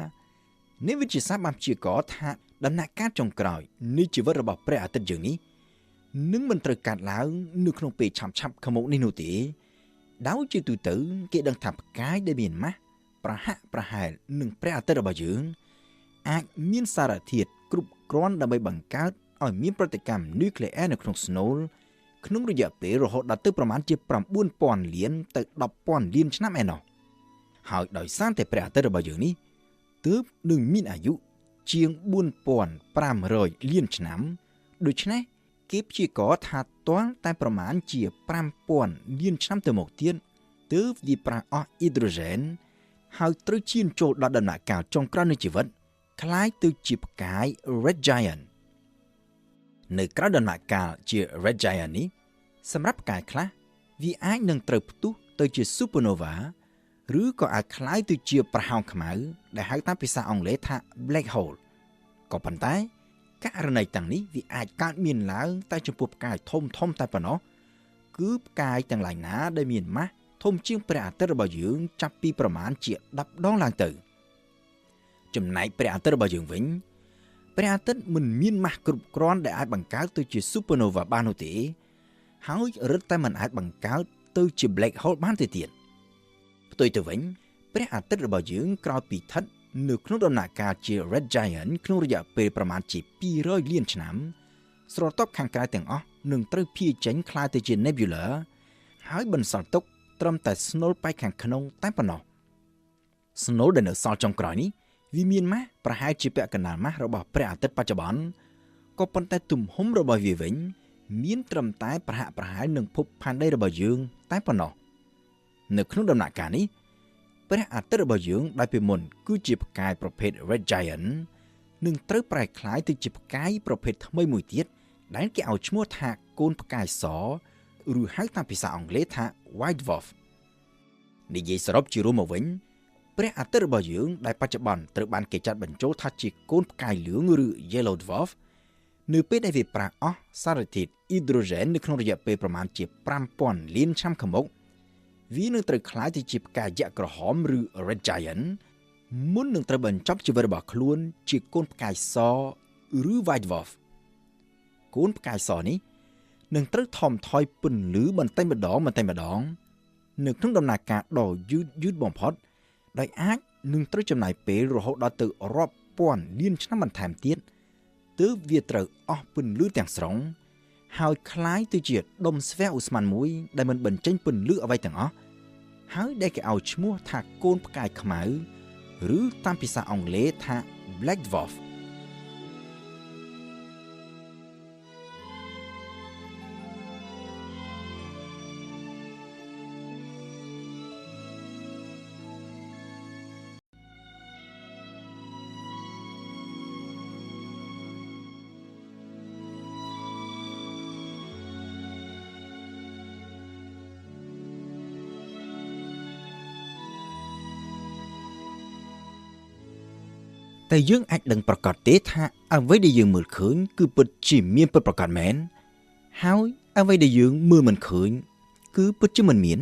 អ្នកវិទ្យាសាស្ត្របានព្យាករណ៍ថាដំណាក់កាលចុងក្រោយនៃជីវិតរបស់ព្រះអាទិត្យយើងនេះនឹងមិនត្រូវកាត់ឡើងនៅក្នុងពេលឆាប់ៗខាងមុខនេះនោះទេដោយជាទូទៅគេដឹងថាផ្កាយដែលមានម៉ាស់ប្រហាក់ប្រហែលនឹងព្រះអាទិត្យរបស់យើងអាចមានសារធាតុគ្រប់គ្រាន់ដើម្បីបង្កើតឲ្យមានប្រតិកម្មនុយក្លេអ៊ែរនៅក្នុងស្នូលក្នុងរយៈពេលរហូតដល់ទៅប្រមាណជា 9,000 លានទៅ 10,000 លានឆ្នាំឯណោះហើយដោយសារតែព្រះអាទិត្យរបស់យើងនេះទើបនឹងមានអាយុជាង 4,500 លានឆ្នាំដូច្នេះគេព្យាករណ៍ថាទាល់តែប្រមាណជា 5,000 លានឆ្នាំទៅមុខទៀតទើបវាប្រះអស់អ៊ីដ្រូសែនហើយត្រូវឈានចូលដល់ដំណាក់កាលចុងក្រោយនៃជីវិតคล้ายទៅជាផ្កាយ Red Giant នៅក្រៅដំណាក់កាលជា Red Giant នេះសម្រាប់ផ្កាយខ្លះវាអាចនឹងត្រូវផ្ទុះទៅជា Supernova ឬក៏អាចคล้ายទៅជាប្រហោងខ្មៅដែលហៅតាមភាសាអង់គ្លេសថា Black Hole ក៏ប៉ុន្តែករណីទាំងនេះវាអាចកើតមានឡើងតែចំពោះផ្កាយធំតែប៉ុណ្ណោះគឺផ្កាយទាំងឡាយណាដែលមានម៉ាស់ធំជាងព្រះអាទិត្យរបស់យើងចាប់ពីប្រមាណជា10ដងឡើងទៅចំណែកព្រះអាទិត្យរបស់យើងវិញព្រះអាទិត្យមិនមានម៉ាស់គ្រប់គ្រាន់ដែលអាចបង្កើតទៅជា Supernova បាននោះទេហើយរឹតតែមិនអាចបង្កើតទៅជា Black Hole បានទេទៀតផ្ទុយទៅវិញព្រះអាទិត្យរបស់យើងក្រោយពីស្ថិតនៅក្នុងដំណាក់កាលជា Red Giant ក្នុងរយៈពេលប្រមាណជា200លានឆ្នាំស្រទាប់ខាងក្រៅទាំងអស់នឹងត្រូវភាយចេញក្លាយទៅជា Nebula ហើយបន្សល់ទុកត្រឹមតែស្នូលប៉ែកខាងក្នុងតែប៉ុណ្ណោះស្នូលដែលនៅសល់ចុងក្រោយនេះវាមានម៉ាស់ប្រហែលជាពាក់កណ្ដាលម៉ាស់របស់ព្រះអាទិត្យបច្ចុប្បន្នក៏ប៉ុន្តែទំហំរបស់វាវិញមានត្រឹមតែប្រហាក់ប្រហែលនឹងភពផែនដីរបស់យើងតែប៉ុណ្ណោះនៅក្នុងដំណាក់កាលនេះព្រះអាទិត្យរបស់យើងដែលពីមុនគឺជាផ្កាយប្រភេទ Red Giant នឹងត្រូវប្រែក្លាយទៅជាផ្កាយប្រភេទថ្មីមួយទៀតដែលគេឲ្យឈ្មោះថាកូនផ្កាយសឬហៅតាមភាសាអង់គ្លេសថា White Dwarf និយាយសរុបជារួមមកវិញព្រះអាទិត្យរបស់យើងដែលបច្ចុប្បន្នត្រូវបានគេចាត់បញ្ចូលថាជាកូនផ្កាយលឿងឬ Yellow Dwarf នៅពេលដែលវាប្រះអស់សារធាតុអ៊ីដ្រូសែននៅក្នុងរយៈពេលប្រមាណជា 5,000 លានឆ្នាំខាងមុខវានឹងត្រូវក្លាយទៅជាផ្កាយយក្សក្រហមឬ Red Giant មុននឹងត្រូវបញ្ចប់ជីវិតរបស់ខ្លួនជាកូនផ្កាយសឬ White Dwarf កូនផ្កាយសនេះនឹងត្រូវថមថយពន្លឺបន្តិចម្ដងនៅក្នុងដំណាក់កាលដ៏យឺតបំផុតដោយអាចនឹងត្រូវចំណាយពេលរហូតដល់ទៅរាប់ពាន់លានឆ្នាំបន្ថែមទៀតទើបវាត្រូវអស់ពន្លឺទាំងស្រុងហើយคล้ายទៅជាដុំស្វះឧស្ម័នមួយដែលមិនបញ្ចេញពន្លឺអ្វីទាំងអស់ហើយដែលគេឲ្យឈ្មោះថាកូនផ្កាយខ្មៅឬតាមភាសាអង់គ្លេសថា Black Dwarfតែយើងអាចដឹងប្រកាសទេថាអ្វីដែលយើងមើលឃើញគឺពិតជាមានពិតប្រាកដមែនហើយអ្វីដែលយើងមើលមិនឃើញគឺពិតជាមិនមាន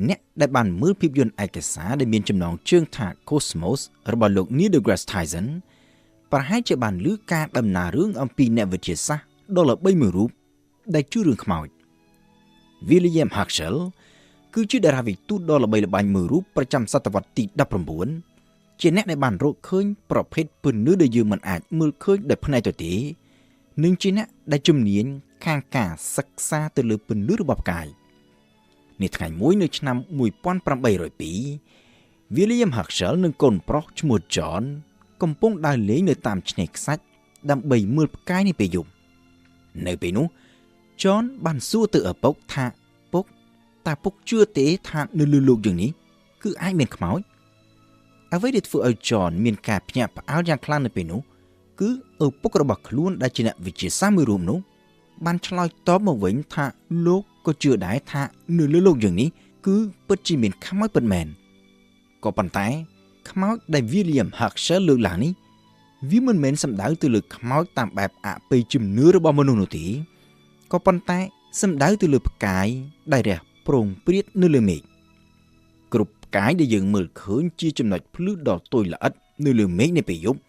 អ្នកដែលបានមើលភាពយន្តឯកសារដែលមានចំណងជើងថា Cosmos របស់លោក Neil deGrasse Tyson ប្រហែលជាបានឮការដំណើររឿងអំពីអ្នកវិទ្យាសាស្ត្រដ៏ល្បីមួយរូបដែលជួយរឿងខ្មោច William Herschel គឺជាតារាវិទូដ៏ល្បីល្បាញមួយរូបប្រចាំសតវត្សទី19ជាអ្នកដែលបានរកឃើញប្រភេទពន្លឺដែលយើងមិនអាចមើលឃើញដោយភ្នែកទទេនិងជាអ្នកដែលជំនាញខាងការសិក្សាទៅលើពន្លឺរបស់ផ្កាយនាថ្ងៃមួយនៅឆ្នាំ1802 William Herschel និងកូនប្រុសឈ្មោះ John កំពុងដើរលេងនៅតាមឆ្នេរខ្សាច់ដើម្បីមើលផ្កាយនាពេលយប់នៅពេលនោះ John បានសួរទៅឪពុកថាពុកតើពុកជឿទេថានៅលើលោកយើងនេះគឺអាចមានខ្មោចអ្វីដែលធ្វើឲ្យ John មានការភ្ញាក់ផ្អើលយ៉ាងខ្លាំងនៅពេលនោះគឺឪពុករបស់ខ្លួនដែលជាអ្នកវិទ្យាសាស្ត្រមួយរូបនោះបានឆ្លើយតបមកវិញថាលោកក៏ជឿដែរថានៅលើលោកយើងនេះគឺពិតជាមានខ្មោចពិតមែនក៏ប៉ុន្តែខ្មោចដែល William Herschel លើកឡើងនេះ វាមិនមែនសំដៅទៅលើខ្មោចតាមបែបអបិយជំនឿរបស់មនុស្សនោះទេក៏ប៉ុន្តែសំដៅទៅលើផ្កាយដែលរះប្រងព្រាតនៅលើមេឃគ្រប់ផ្កាយដែលយើងមើលឃើញជាចំណុចភ្លឺដ៏តូចល្អិតនៅលើមេឃនៃពេលយប់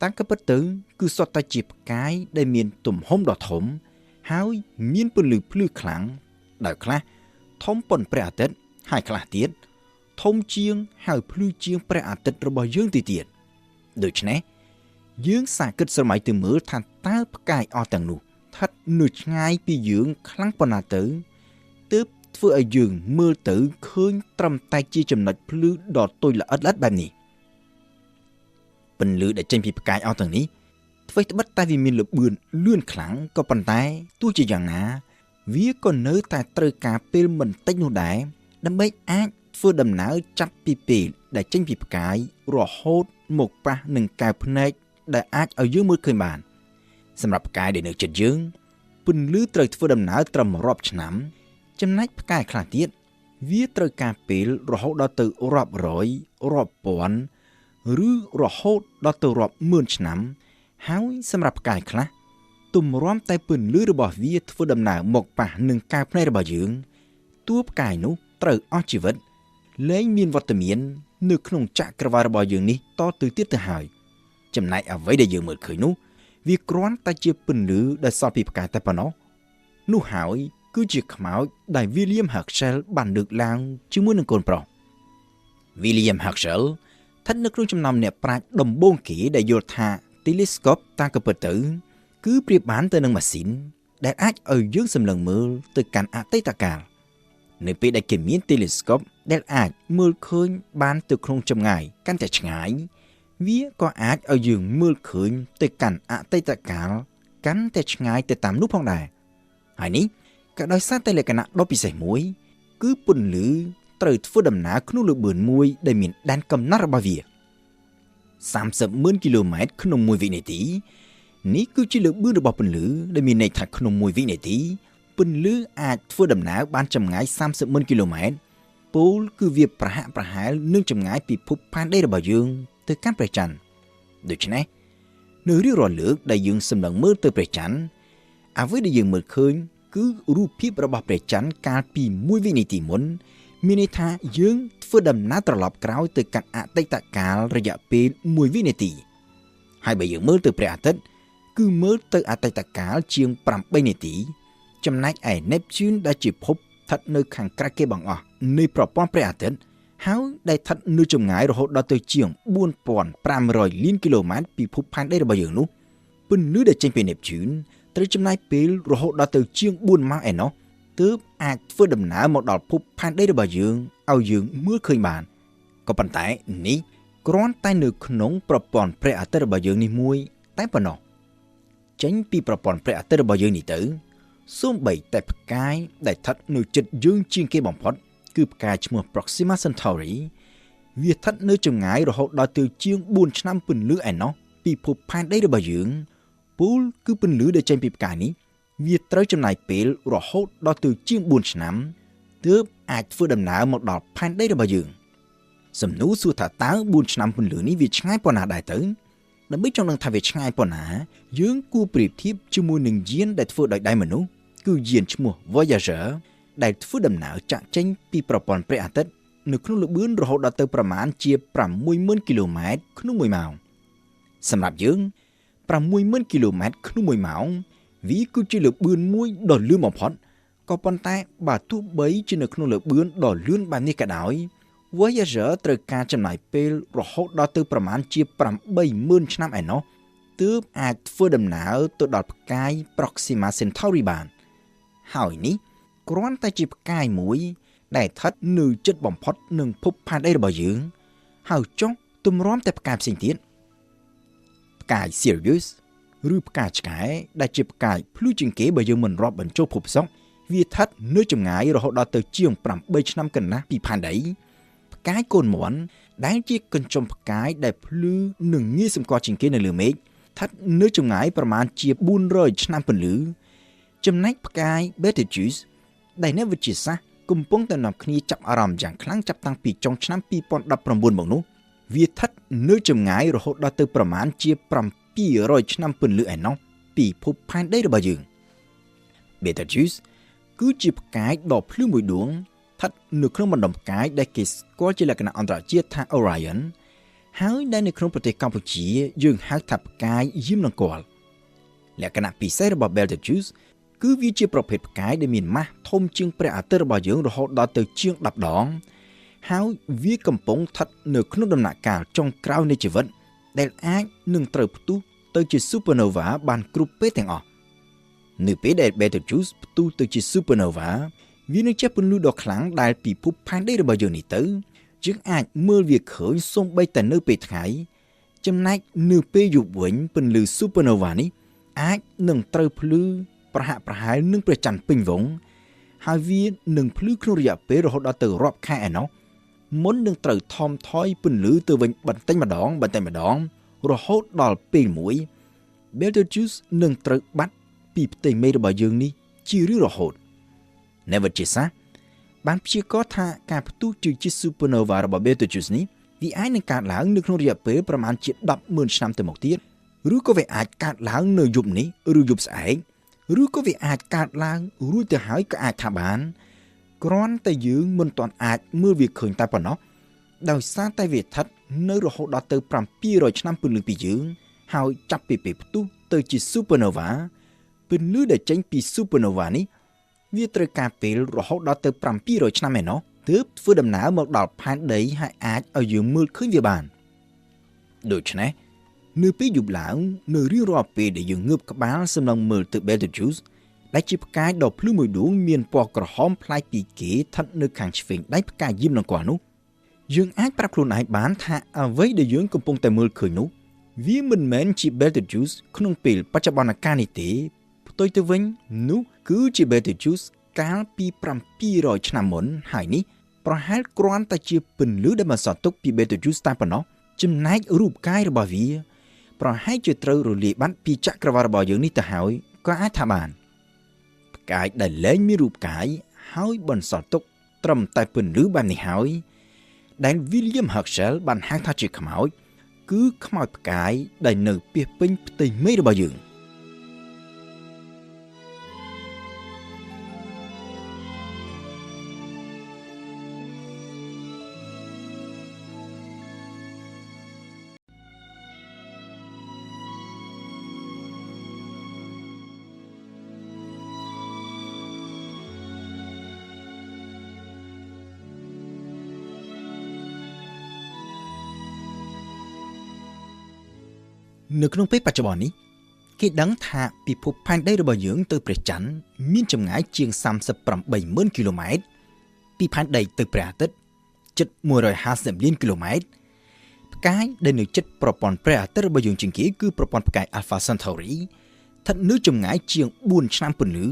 តាមពិតទៅគឺសុទ្ធតែជាផ្កាយដែលមានទំហំដ៏ធំហើយមានពន្លឺភ្លឺខ្លាំងដែលខ្លះធំប៉ុនព្រះអាទិត្យហើយខ្លះទៀតធំជាងហើយភ្លឺជាងព្រះអាទិត្យរបស់យើងទៅទៀតដូច្នេះយើងសាកគិតស្រមៃទៅមើលថាតើផ្កាយអស់ទាំងនោះស្ថិតនៅឆ្ងាយពីយើងខ្លាំងប៉ុណ្ណាទៅទើបធ្វើឲ្យយើងមើលទៅឃើញត្រឹមតែជាចំណុចភ្លឺដ៏តូចល្អិតបែបនេះពន្លឺដែលចេញពីផ្កាយអស់ទាំងនេះអ្វីត្បិតតែវាមានល្បឿនលឿនខ្លាំងក៏ប៉ុន្តែទោះជាយ៉ាងណាវាក៏នៅតែត្រូវការពេលមិនតិចនោះដែរដើម្បីអាចធ្វើដំណើរចាប់ពីពេលដែលចេញពីផ្កាយរហូតមកប៉ះនឹងកែវភ្នែកដែលអាចឲ្យយើងមើលឃើញបានសម្រាប់ផ្កាយដែលនៅជិតយើងពន្លឺត្រូវធ្វើដំណើរត្រឹមរាប់ឆ្នាំចំណែកផ្កាយខ្លះទៀតវាត្រូវការពេលរហូតដល់ទៅរាប់រយរាប់ពាន់ឬរហូតដល់ទៅរាប់ម៉ឺនឆ្នាំហើយសម្រាប់ផ្កាយខ្លះទម្រាំតែពន្លឺរបស់វាធ្វើដំណើរមកប៉ះនឹងកែវភ្នែករបស់យើងតួផ្កាយនោះត្រូវអស់ជីវិតលែងមានវត្តមាននៅក្នុងចក្រវាឡរបស់យើងនេះតទៅទៀតទៅហើយចំណែកអ្វីដែលយើងមើលឃើញនោះវាគ្រាន់តែជាពន្លឺដែលសល់ពីផ្កាយតែប៉ុណ្ណោះនោះហើយគឺជាខ្មោចដែល William Herschel បានលើកឡើងជាមួយនឹងកូនប្រុស William Herschel ស្ថិតនៅក្នុងចំណោមអ្នកប្រាជ្ញដំបូងគេដែលយល់ថា telescope តាមពិតទៅគឺប្រៀបបានទៅនឹងម៉ាស៊ីនដែលអាចឲ្យយើងសម្លឹងមើលទៅកាន់អតីតកាលនៅពេលដែលគេមាន telescope ដែលអាចមើលឃើញបានទៅក្នុងចម្ងាយកាន់តែឆ្ងាយវាក៏អាចឲ្យយើងមើលឃើញទៅកាន់អតីតកាលកាន់តែឆ្ងាយទៅតាមនោះផងដែរហើយនេះក៏ដោយសារតែលក្ខណៈដ៏ពិសេសមួយគឺពន្លឺត្រូវធ្វើដំណើរក្នុងល្បឿនមួយដែលមានដែនកំណត់របស់វា30,000 គីឡូម៉ែត្រក្នុង1វិនាទីនេះគឺជាល្បឿនរបស់ពន្លឺដែលមានន័យថាក្នុង1វិនាទីពន្លឺអាចធ្វើដំណើរបានចម្ងាយ30,000 គីឡូម៉ែត្រពោលគឺវាប្រហាក់ប្រហែលនឹងចម្ងាយពីភពផែនដីរបស់យើងទៅកាន់ព្រះច័ន្ទដូច្នេះនៅរៀងរាល់លើកដែលយើងសម្លឹងមើលទៅព្រះច័ន្ទអ្វីដែលយើងមើលឃើញគឺរូបភាពរបស់ព្រះច័ន្ទកាលពី1វិនាទីមុនមានន័យថាយើងធ្វើដំណើរត្រឡប់ក្រោយទៅកាន់អតីតកាលរយៈពេល1វិនាទីហើយបើយើងមើលទៅព្រះអាទិត្យគឺមើលទៅអតីតកាលជាង8នាទីចំណែកឯ Neptune ដែលជាភពស្ថិតនៅខាងក្រៅគេបង្អស់នៃប្រព័ន្ធព្រះអាទិត្យហើយដែលស្ថិតនៅចម្ងាយរហូតដល់ទៅជាង 4,500 លានគីឡូម៉ែត្រពីភពផែនដីរបស់យើងនោះពន្លឺដែលចេញពី Neptune ត្រូវចំណាយពេលរហូតដល់ទៅជាង4ម៉ោងឯណោះទើបអាចធ្វើដំណើរមកដល់ភពផែនដីរបស់យើងឲ្យយើងមើលឃើញបានក៏ប៉ុន្តែនេះគ្រាន់តែនៅក្នុងប្រព័ន្ធព្រះអាទិត្យរបស់យើងនេះមួយតែប៉ុណ្ណោះចេញពីប្រព័ន្ធព្រះអាទិត្យរបស់យើងនេះទៅសូម្បីតែផ្កាយដែលស្ថិតនៅជិតយើងជាងគេបំផុតគឺផ្កាយឈ្មោះ Proxima Centauri វាស្ថិតនៅចម្ងាយរហូតដល់ទៅជាង4ឆ្នាំពន្លឺឯណោះពីភពផែនដីរបស់យើងពូលគឺពន្លឺដែលចេញពីផ្កាយនេះវាត្រូវចំណាយពេលរហូតដល់ទៅជាង4ឆ្នាំទើបអាចធ្វើដំណើរមកដល់ផែនដីរបស់យើងសំណួរសួរថាតើ4ឆ្នាំពន្លឺនេះវាឆ្ងាយប៉ុណ្ណាដែរទៅដើម្បីចង់ដឹងថាវាឆ្ងាយប៉ុណ្ណាយើងគួរប្រៀបធៀបជាមួយនឹងយានដែលធ្វើដោយដៃមនុស្សគឺយានឈ្មោះ Voyager ដែលធ្វើដំណើរចាក់ចេញពីប្រព័ន្ធព្រះអាទិត្យនៅក្នុងល្បឿនរហូតដល់ទៅប្រមាណជា 60,000 គីឡូម៉ែត្រក្នុង1ម៉ោងសម្រាប់យើង 60,000 គីឡូម៉ែត្រក្នុង1ម៉ោងវាគឺជាល្បឿនមួយដ៏លឿនបំផុតក៏ប៉ុន្តែបើទោះបីជានៅក្នុងល្បឿនដ៏លឿនបែបនេះក៏ដោយ Voyager ត្រូវការចំណាយពេលរហូតដល់ទៅប្រមាណជា 80,000 ឆ្នាំឯណោះទើបអាចធ្វើដំណើរទៅដល់ផ្កាយ Proxima Centauri បានហើយនេះគ្រាន់តែជាផ្កាយមួយដែលស្ថិតនៅជិតបំផុតនឹងភពផែនដីរបស់យើងហើយចុះទម្រាំតែផ្កាយផ្សេងទៀតផ្កាយ Sirius ឬផ្កាឆ្កែដែលជាផ្កាយភ្លឺជាងគេបើយើងមិនរាប់បញ្ចូលភពសុក្រវាស្ថិតនៅចម្ងាយរហូតដល់ទៅជាង8ឆ្នាំកន្លះពីផែនដីផ្កាយកូនមាន់ដែលជាកញ្ចុំផ្កាយដែលភ្លឺនិងងាយសម្គាល់ជាងគេនៅលើមេឃស្ថិតនៅចម្ងាយប្រមាណជា400ឆ្នាំពន្លឺចំណែកផ្កាយ Betelgeuse ដែលអ្នកវិទ្យាសាស្ត្រកំពុងតែនាំគ្នាចាប់អារម្មណ៍យ៉ាងខ្លាំងចាប់តាំងពីចុងឆ្នាំ2019មកនោះវាស្ថិតនៅចម្ងាយរហូតដល់ទៅប្រមាណជា 200ឆ្នាំពន្លឺឯណោះពីភពផែនដីរបស់យើង Betelgeuse គឺជាផ្កាយដ៏ភ្លឺមួយដួងស្ថិតនៅក្នុងបណ្ដុំផ្កាយដែលគេស្គាល់ជាលក្ខណៈអន្តរជាតិថា Orion ហើយដែលនៅក្នុងប្រទេសកម្ពុជាយើងហៅថាផ្កាយយាមនង្គ័លលក្ខណៈពិសេសរបស់ Betelgeuse គឺវាជាប្រភេទផ្កាយដែលមានម៉ាស់ធំជាងព្រះអាទិត្យរបស់យើងរហូតដល់ទៅជាង10ដងហើយវាកំពុងស្ថិតនៅក្នុងដំណាក់កាលចុងក្រោយនៃជីវិតដែលអាចនឹងត្រូវផ្ទុះទៅជា supernova បានគ្រប់ពេលទាំងអស់នៅពេលដែល Betelgeuse ផ្ទុះទៅជា supernova វានឹងជះពន្លឺដ៏ខ្លាំងដែលពីភពផែនដីរបស់យើងនេះទៅយើងអាចមើលវាឃើញសូម្បីតែនៅពេលថ្ងៃចំណែកនៅពេលយប់វិញពន្លឺ supernova នេះអាចនឹងត្រូវភ្លឺប្រហាក់ប្រហែលនឹងព្រះច័ន្ទពេញវង្សហើយវានឹងភ្លឺក្នុងរយៈពេលរហូតដល់ទៅរាប់ខែឯណោះមុននឹងត្រូវថមថយពន្លឺទៅវិញបន្តិចម្ដងរហូតដល់ពេលមួយ Betelgeuse នឹងត្រូវបាត់ពីផ្ទៃមេឃរបស់យើងនេះជារឿយរហូតអ្នកវិទ្យាសាស្ត្របានព្យាករណ៍ថាការផ្ទុះជា supernova របស់ Betelgeuse នេះវាអាចនឹងកើតឡើងនៅក្នុងរយៈពេលប្រមាណជា 10,000 ឆ្នាំទៅមុខទៀតឬក៏វាអាចកើតឡើងនៅយប់នេះឬយប់ស្អែកឬក៏វាអាចកើតឡើងរួចទៅហើយក៏អាចថាបានគ្រាន់តែយើងមិនទាន់អាចមើលវាឃើញតែប៉ុណ្ណោះដោយសារតែវាស្ថិតនៅរហូតដល់ទៅ700ឆ្នាំពន្លឺពីយើងហើយចាប់ពីពេលផ្ទុះទៅជា supernova ពន្លឺដែលចេញពី supernova នេះវាត្រូវការពេលរហូតដល់ទៅ700ឆ្នាំឯណោះទើបធ្វើដំណើរមកដល់ផែនដីហើយអាចឲ្យយើងមើលឃើញវាបានដូច្នេះនៅពេលយប់ឡើងនៅរៀងរាល់ពេលដែលយើងងើបក្បាលសម្លឹងមើលទៅ Betelgeuse ដែលជាផ្កាយដ៏ភ្លឺមួយដួងមានពណ៌ក្រហមប្លែកពីគេស្ថិតនៅខាងឆ្វេងដៃផ្កាយយាមនង្គ័លនោះយើងអាចប្រាប់ខ្លួនឯងបានថាអ្វីដែលយើងកំពុងតែមើលឃើញនោះវាមិនមែនជា Betelgeuse ក្នុងពេលបច្ចុប្បន្នកាលនេះទេផ្ទុយទៅវិញនោះគឺជា Betelgeuse កាលពី700ឆ្នាំមុនហើយនេះប្រហែលគ្រាន់តែជាពន្លឺដែលបន្សល់ទុកពី Betelgeuse តែប៉ុណ្ណោះចំណែករូបកាយរបស់វាប្រហែលជាត្រូវរលាយបាត់ពីចក្រវាឡរបស់យើងនេះទៅហើយក៏អាចថាបានផ្កាយដែលលែងមានរូបកាយហើយបន្សល់ទុកត្រឹមតែពន្លឺបែបនេះហើយដែល William Herschel បានហៅថាជាខ្មោចគឺខ្មោចផ្កាយដែលនៅពាសពេញផ្ទៃមេឃរបស់យើងនៅក្នុងពេលបច្ចុប្បន្ននេះគេដឹងថាពិភពផែនដីរបស់យើងទៅព្រះច័ន្ទមានចម្ងាយជាង 38,000 គីឡូម៉ែត្រពីផែនដីទៅព្រះអាទិត្យជិត 150 លានគីឡូម៉ែត្រផ្កាយដែលនៅជិតប្រព័ន្ធព្រះអាទិត្យរបស់យើងជាងគេគឺប្រព័ន្ធផ្កាយ Alpha Centauri ស្ថិតនៅចម្ងាយជាង 4 ឆ្នាំពន្លឺ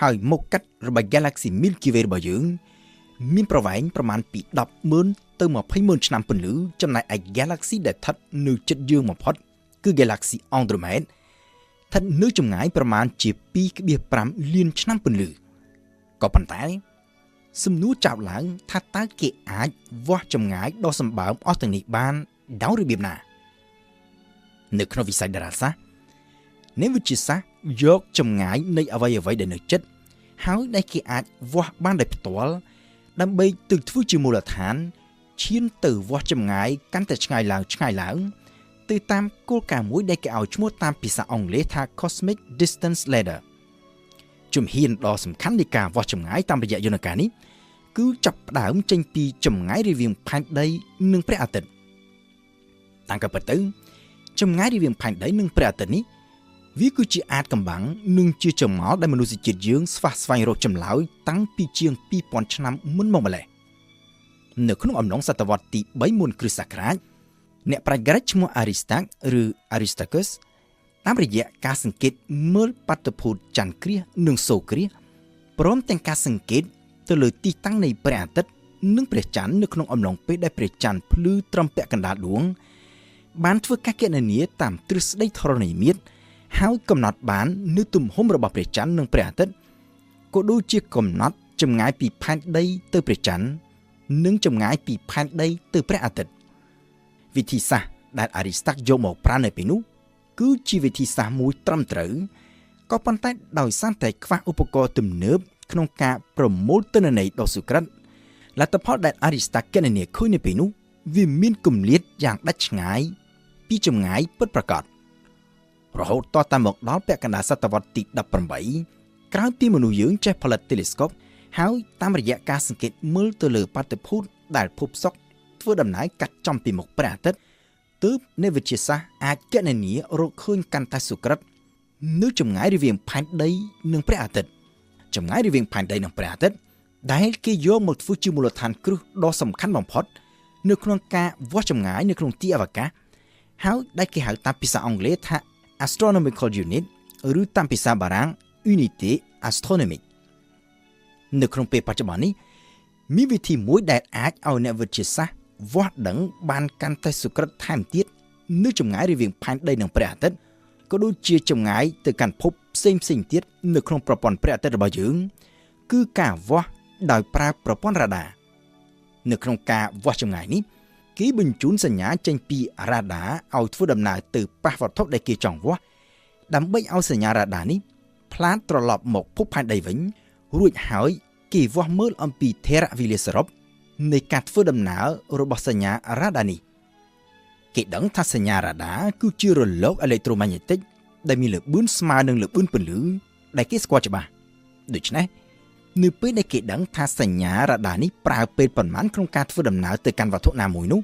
ហើយមុខកាត់របស់ Galaxy Milky Way របស់យើងមានប្រវែងប្រមាណពី 10,000 ទៅ 20,000 ឆ្នាំពន្លឺចំណែកឯ Galaxy ដែលស្ថិតនៅជិតយើងបំផុតគឺ Galaxy Andromeda ស្ថិតនៅចម្ងាយប្រមាណជា 2.5 លានឆ្នាំពន្លឺក៏ប៉ុន្តែសំណួរចោទឡើងថាតើគេអាចវាស់ចម្ងាយដ៏សម្បើមអស់ទាំងនេះបានដោយរបៀបណានៅក្នុងវិស័យតារាសាស្ត្រអ្នកវិទ្យាសាស្ត្រយកចម្ងាយនៃអ្វីៗដែលនៅជិតហើយដែលគេអាចវាស់បានដោយផ្ទាល់ដើម្បីទៅធ្វើជាមូលដ្ឋានឈានទៅវាស់ចម្ងាយកាន់តែឆ្ងាយឡើងទៅតាមគោលការណ៍មួយដែលគេឲ្យឈ្មោះតាមភាសាអង់គ្លេសថា Cosmic Distance Ladder ជំហានដ៏សំខាន់នៃការវាស់ចម្ងាយតាមរយៈយន្តការនេះគឺចាប់ផ្ដើមចេញពីចម្ងាយរវាងផែនដីនិងព្រះអាទិត្យតាមការពិតទៅចម្ងាយរវាងផែនដីនិងព្រះអាទិត្យនេះវាគឺជាអាតកំបាំងនិងជាចម្ងល់ដែលមនុស្សជាតិយើងស្វះស្វែងរកចម្លើយតាំងពីជាង 2,000 ឆ្នាំមុនមកម្ល៉េះនៅក្នុងអំឡុងសតវត្សទី3មុនគ្រិស្តសករាជអ្នកប្រាជ្ញក្រិកឈ្មោះ Aristarchus តាមរយៈការសង្កេតមើលបាតុភូតច័ន្ទគ្រាសនិងសូរ្យគ្រាសព្រមទាំងការសង្កេតទៅលើទីតាំងនៃព្រះអាទិត្យនិងព្រះច័ន្ទនៅក្នុងអំឡុងពេលដែលព្រះច័ន្ទភ្លឺត្រឹមពាក់កណ្ដាលដួងបានធ្វើការគណនាតាមទ្រឹស្ដីធរណីមាត្រហើយកំណត់បាននូវទំហំរបស់ព្រះច័ន្ទនិងព្រះអាទិត្យក៏ដូចជាកំណត់ចម្ងាយពីផែនដីទៅព្រះច័ន្ទនិងចម្ងាយពីផែនដីទៅព្រះអាទិត្យវិធីសាស្ត្រដែល Aristarchus យកមកប្រើនៅពេលនោះ គឺជាវិធីសាស្ត្រមួយត្រឹមត្រូវក៏ប៉ុន្តែដោយសារតែខ្វះឧបករណ៍ទំនើបក្នុងការប្រមូលទិន្នន័យដ៏ស៊ូក្រិតលទ្ធផលដែល Arista គណនាឃើញនៅពេលនោះវាមានគម្លាតយ៉ាងដាច់ឆ្ងាយពីចម្ងាយពិតប្រាកដរហូតតតែមកដល់ពាក់កណ្ដាលសតវត្សទី18ក្រោយពីមនុស្សយើងចេះផលិត telescope ហើយតាមរយៈការសង្កេតមើលទៅលើបាតុភូតដែលភពសុក្រធ្វើដំណើរកាត់ចំពីមុខព្រះអាទិត្យទើបអ្នកវិទ្យាសាស្ត្រអាចគណនារកឃើញកាន់តែស៊ូក្រិតនៅចម្ងាយរវាងផែនដីនិងព្រះអាទិត្យចម្ងាយរវាងផែនដីនិងព្រះអាទិត្យដែលគេយកមកធ្វើជាមូលដ្ឋានគ្រឹះដ៏សំខាន់បំផុតនៅក្នុងការវាស់ចម្ងាយនៅក្នុងទីអវកាសហើយដែលគេហៅតាមភាសាអង់គ្លេសថា astronomical unit ឬតាមភាសាបារាំង unité astronomique នៅក្នុងពេលបច្ចុប្បន្ននេះមានវិធីមួយដែលអាចឲ្យអ្នកវិទ្យាសាស្ត្រវាស់ដឹងបានកាន់តែស៊ូក្រិតថែមទៀតនៅចម្ងាយរវាងផែនដីនិងព្រះអាទិត្យក៏ដូចជាចម្ងាយទៅកាន់ភពផ្សេងទៀតនៅក្នុងប្រព័ន្ធព្រះអាទិត្យរបស់យើងគឺការវាស់ដោយប្រើប្រព័ន្ធរ៉ាដានៅក្នុងការវាស់ចម្ងាយនេះគេបញ្ជូនសញ្ញាចេញពីរ៉ាដាឲ្យធ្វើដំណើរទៅប៉ះវត្ថុដែលគេចង់វាស់ដើម្បីឲ្យសញ្ញារ៉ាដានេះផ្លាតត្រឡប់មកភពផែនដីវិញរួចហើយគេវាស់មើលអំពីថេរវិលាសរុបនៃការធ្វើដំណើររបស់សញ្ញារ៉ាដានេះគេដឹងថាសញ្ញារ៉ាដាគឺជារលកអេឡិចត្រូម៉ាញ៉េទិកដែលមានល្បឿនស្មើនឹងល្បឿនពន្លឺដែលគេស្គាល់ច្បាស់ដូច្នេះនៅពេលដែលគេដឹងថាសញ្ញារ៉ាដានេះប្រើពេលប៉ុន្មានក្នុងការធ្វើដំណើរទៅកាន់វត្ថុណាមួយនោះ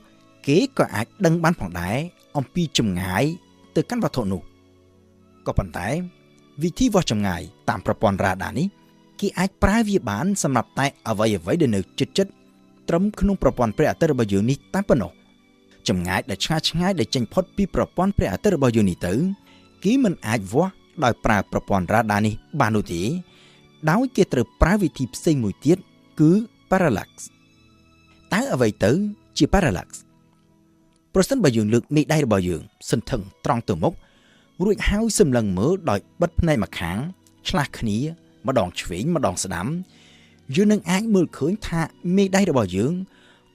គេក៏អាចដឹងបានផងដែរអំពីចម្ងាយទៅកាន់វត្ថុនោះក៏ប៉ុន្តែវិធីវាស់ចម្ងាយតាមប្រព័ន្ធរ៉ាដានេះគេអាចប្រើវាបានសម្រាប់តែអ្វីដែលនៅជិតត្រឹមក្នុងប្រព័ន្ធព្រះអាទិត្យរបស់យើងនេះតែប៉ុណ្ណោះចម្ងាយដែលឆ្ងាយដែលចេញផុតពីប្រព័ន្ធព្រះអាទិត្យរបស់យើងនេះទៅគេមិនអាចវាស់ដោយប្រើប្រព័ន្ធរ៉ាដានេះបាននោះទេដោយគេត្រូវប្រើវិធីផ្សេងមួយទៀតគឺ parallax តើអ្វីទៅជា parallax ប្រសិនបើយើងលើកមេដៃរបស់យើងសន្ធឹងត្រង់ទៅមុខរួចហើយសម្លឹងមើលដោយបិទភ្នែកម្ខាងឆ្លាស់គ្នាម្ដងឆ្វេងម្ដងស្ដាំយើងនឹងអាចមើលឃើញថាមេដៃរបស់យើង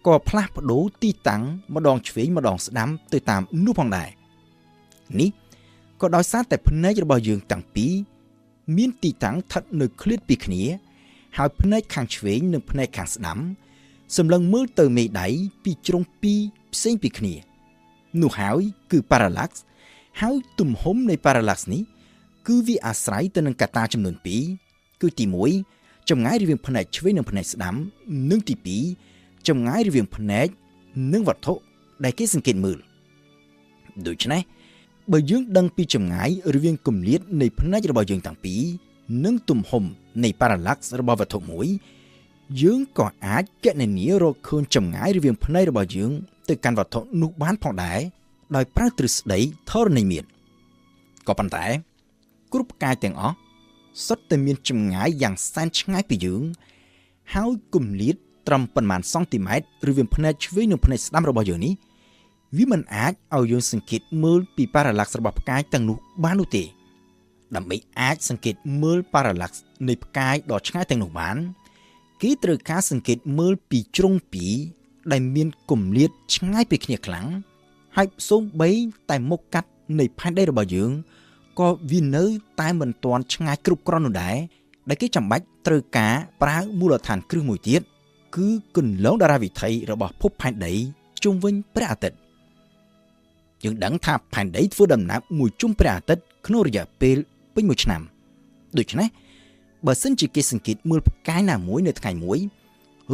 ក៏ផ្លាស់ប្ដូរទីតាំងម្ដងឆ្វេងម្ដងស្ដាំទៅតាមនោះផងដែរនេះក៏ដោយសារតែភ្នែករបស់យើងទាំងពីរមានទីតាំងស្ថិតនៅឃ្លាតពីគ្នាហើយភ្នែកខាងឆ្វេងនិងភ្នែកខាងស្ដាំសម្លឹងមើលទៅមេដៃពីជ្រុងពីរផ្សេងពីគ្នានោះហើយគឺ parallax ហើយទំហំនៃ parallax នេះគឺវាអាស្រ័យទៅនឹងកត្តាចំនួន2គឺទី1ចម្ងាយរវាងភ្នែកឆ្វេងនិងភ្នែកស្ដាំនិងទី2ចម្ងាយរវាងភ្នែកនិងវត្ថុដែលគេសង្កេតមើលដូច្នេះបើយើងដឹងពីចម្ងាយរវាងគម្លាតនៃភ្នែករបស់យើងទាំងពីរនិងទំហំនៃ parallax របស់វត្ថុមួយយើងក៏អាចគណនារកឃើញចម្ងាយរវាងភ្នែករបស់យើងទៅកាន់វត្ថុនោះបានផងដែរដោយប្រើទ្រឹស្ដីធរណីមាត្រក៏ប៉ុន្តែគ្រប់ផ្កាយទាំងអស់សុទ្ធតែមានចម្ងាយយ៉ាងសែនឆ្ងាយពីយើងហើយគម្លាតត្រឹមប៉ុន្មានសង់ទីម៉ែត្ររវាងភ្នែកឆ្វេងនិងភ្នែកស្ដាំរបស់យើងនេះវាមិនអាចឲ្យយើងសង្កេតមើលពី parallax របស់ផ្កាយទាំងនោះបាននោះទេដើម្បីអាចសង្កេតមើល parallax នៃផ្កាយដ៏ឆ្ងាយទាំងនោះបានគេត្រូវការសង្កេតមើលពីជ្រុងពីរដែលមានគម្លាតឆ្ងាយពីគ្នាខ្លាំងហើយសូម្បីតែមុខកាត់នៃផែនដីរបស់យើងក៏វានៅតែមិនទាន់ឆ្ងាយគ្រប់គ្រាន់នោះដែរដែលគេចាំបាច់ត្រូវការប្រើមូលដ្ឋានគ្រឹះមួយទៀតគឺគន្លងតារាវិថីរបស់ភពផែនដីជុំវិញព្រះអាទិត្យយើងដឹងថាផែនដីធ្វើដំណើរមួយជុំព្រះអាទិត្យក្នុងរយៈពេលពេញមួយឆ្នាំដូច្នេះបើសិនជាគេសង្កេតមើលផ្កាយណាមួយនៅថ្ងៃមួយ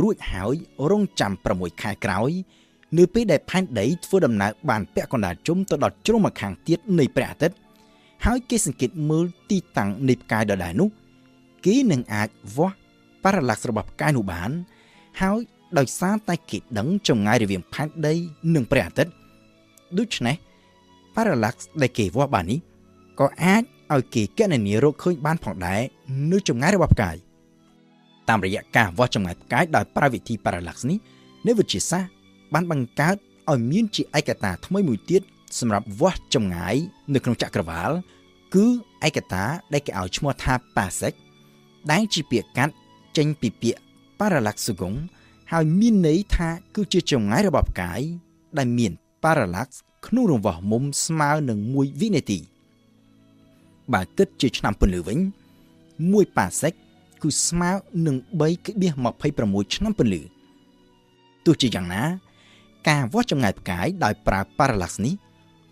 រួចហើយរងចាំ6ខែក្រោយនៅពេលដែលផែនដីធ្វើដំណើរបានពាក់កណ្ដាលជុំទៅដល់ជ្រុងម្ខាងទៀតនៃព្រះអាទិត្យហើយគេសង្កេតមើលទីតាំងនៃផ្កាយដដែលនោះគេនឹងអាចវាស់ parallax របស់ផ្កាយនោះបានហើយដោយសារតែគេដឹងចម្ងាយរវាងផែនដីនិងព្រះអាទិត្យដូច្នេះ parallax ដែលគេវាស់បាននេះក៏អាចឲ្យគេគណនារកឃើញបានផងដែរនៅចម្ងាយរបស់ផ្កាយតាមរយៈការវាស់ចម្ងាយផ្កាយដោយប្រើវិធី parallax នេះអ្នកវិទ្យាសាស្ត្របានបង្កើតឲ្យមានជាឯកតាថ្មីមួយទៀតសម្រាប់វាស់ចម្ងាយនៅក្នុងចក្រវាឡគឺឯកតាដែលគេឲ្យឈ្មោះថា parsec ដែលជាពាក្យកាត់ចេញពីពាក្យ parallax second ហើយមានន័យថាគឺជាចម្ងាយរបស់ផ្កាយដែលមាន parallax ក្នុងរង្វង់មុំស្មើនឹង1វិនាទី បើគិតជាឆ្នាំពន្លឺវិញ1ប៉ាសេកគឺស្មើនឹង3.26ឆ្នាំពន្លឺទោះជាយ៉ាងណាការវាស់ចម្ងាយផ្កាយដោយប្រើ parallax នេះ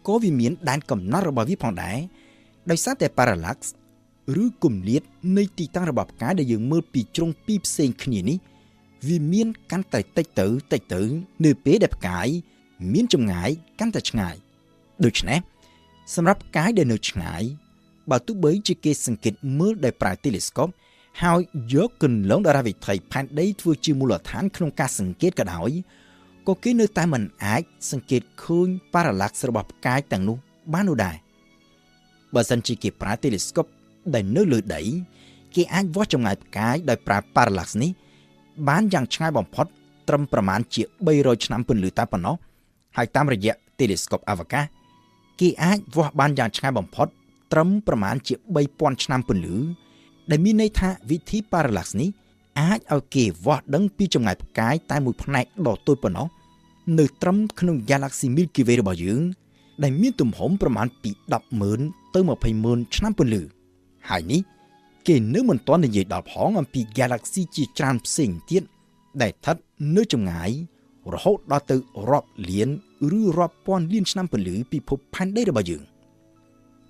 ក៏វាមានដែនកំណត់របស់វាផងដែរដោយសារតែ parallax ឬគម្លាតនៃទីតាំងរបស់ផ្កាយដែលយើងមើលពីជ្រុងពីរផ្សេងគ្នានេះវាមានកាន់តែតិចទៅនៅពេលដែលផ្កាយមានចម្ងាយកាន់តែឆ្ងាយដូច្នេះសម្រាប់ផ្កាយដែលនៅឆ្ងាយបើទោះបីជាគេសង្កេតមើលដោយប្រើ telescope ហើយយកគន្លងតារាវិថីផែនដីធ្វើជាមូលដ្ឋានក្នុងការសង្កេតក៏ដោយក៏គេនៅតែមិនអាចសង្កេតឃើញ parallax របស់ផ្កាយទាំងនោះបាននោះដែរបើសិនជាគេប្រើ telescope ដែលនៅលើដីគេអាចវាស់ចម្ងាយផ្កាយដោយប្រើ parallax នេះបានយ៉ាងឆ្ងាយបំផុតត្រឹមប្រមាណជា300ឆ្នាំពន្លឺតែប៉ុណ្ណោះហើយតាមរយៈ telescope អវកាសគេអាចវាស់បានយ៉ាងឆ្ងាយបំផុតត្រឹមប្រមាណជា3000ឆ្នាំពន្លឺដែលមានន័យថាវិធី parallax នេះអាចឲ្យគេវាស់ដឹងពីចម្ងាយផ្កាយតែមួយផ្នែកដ៏តូចប៉ុណ្ណោះនៅត្រឹមក្នុង Galaxy Milky Way របស់យើងដែលមានទំហំប្រមាណពី10,000 ទៅ20,000ឆ្នាំពន្លឺហើយនេះគេនៅមិនទាន់និយាយដល់ផងអំពី Galaxy ជាច្រើនផ្សេងទៀតដែលស្ថិតនៅចម្ងាយរហូតដល់ទៅរាប់លានឬរាប់ពាន់លានឆ្នាំពន្លឺពីភពផែនដីរបស់យើង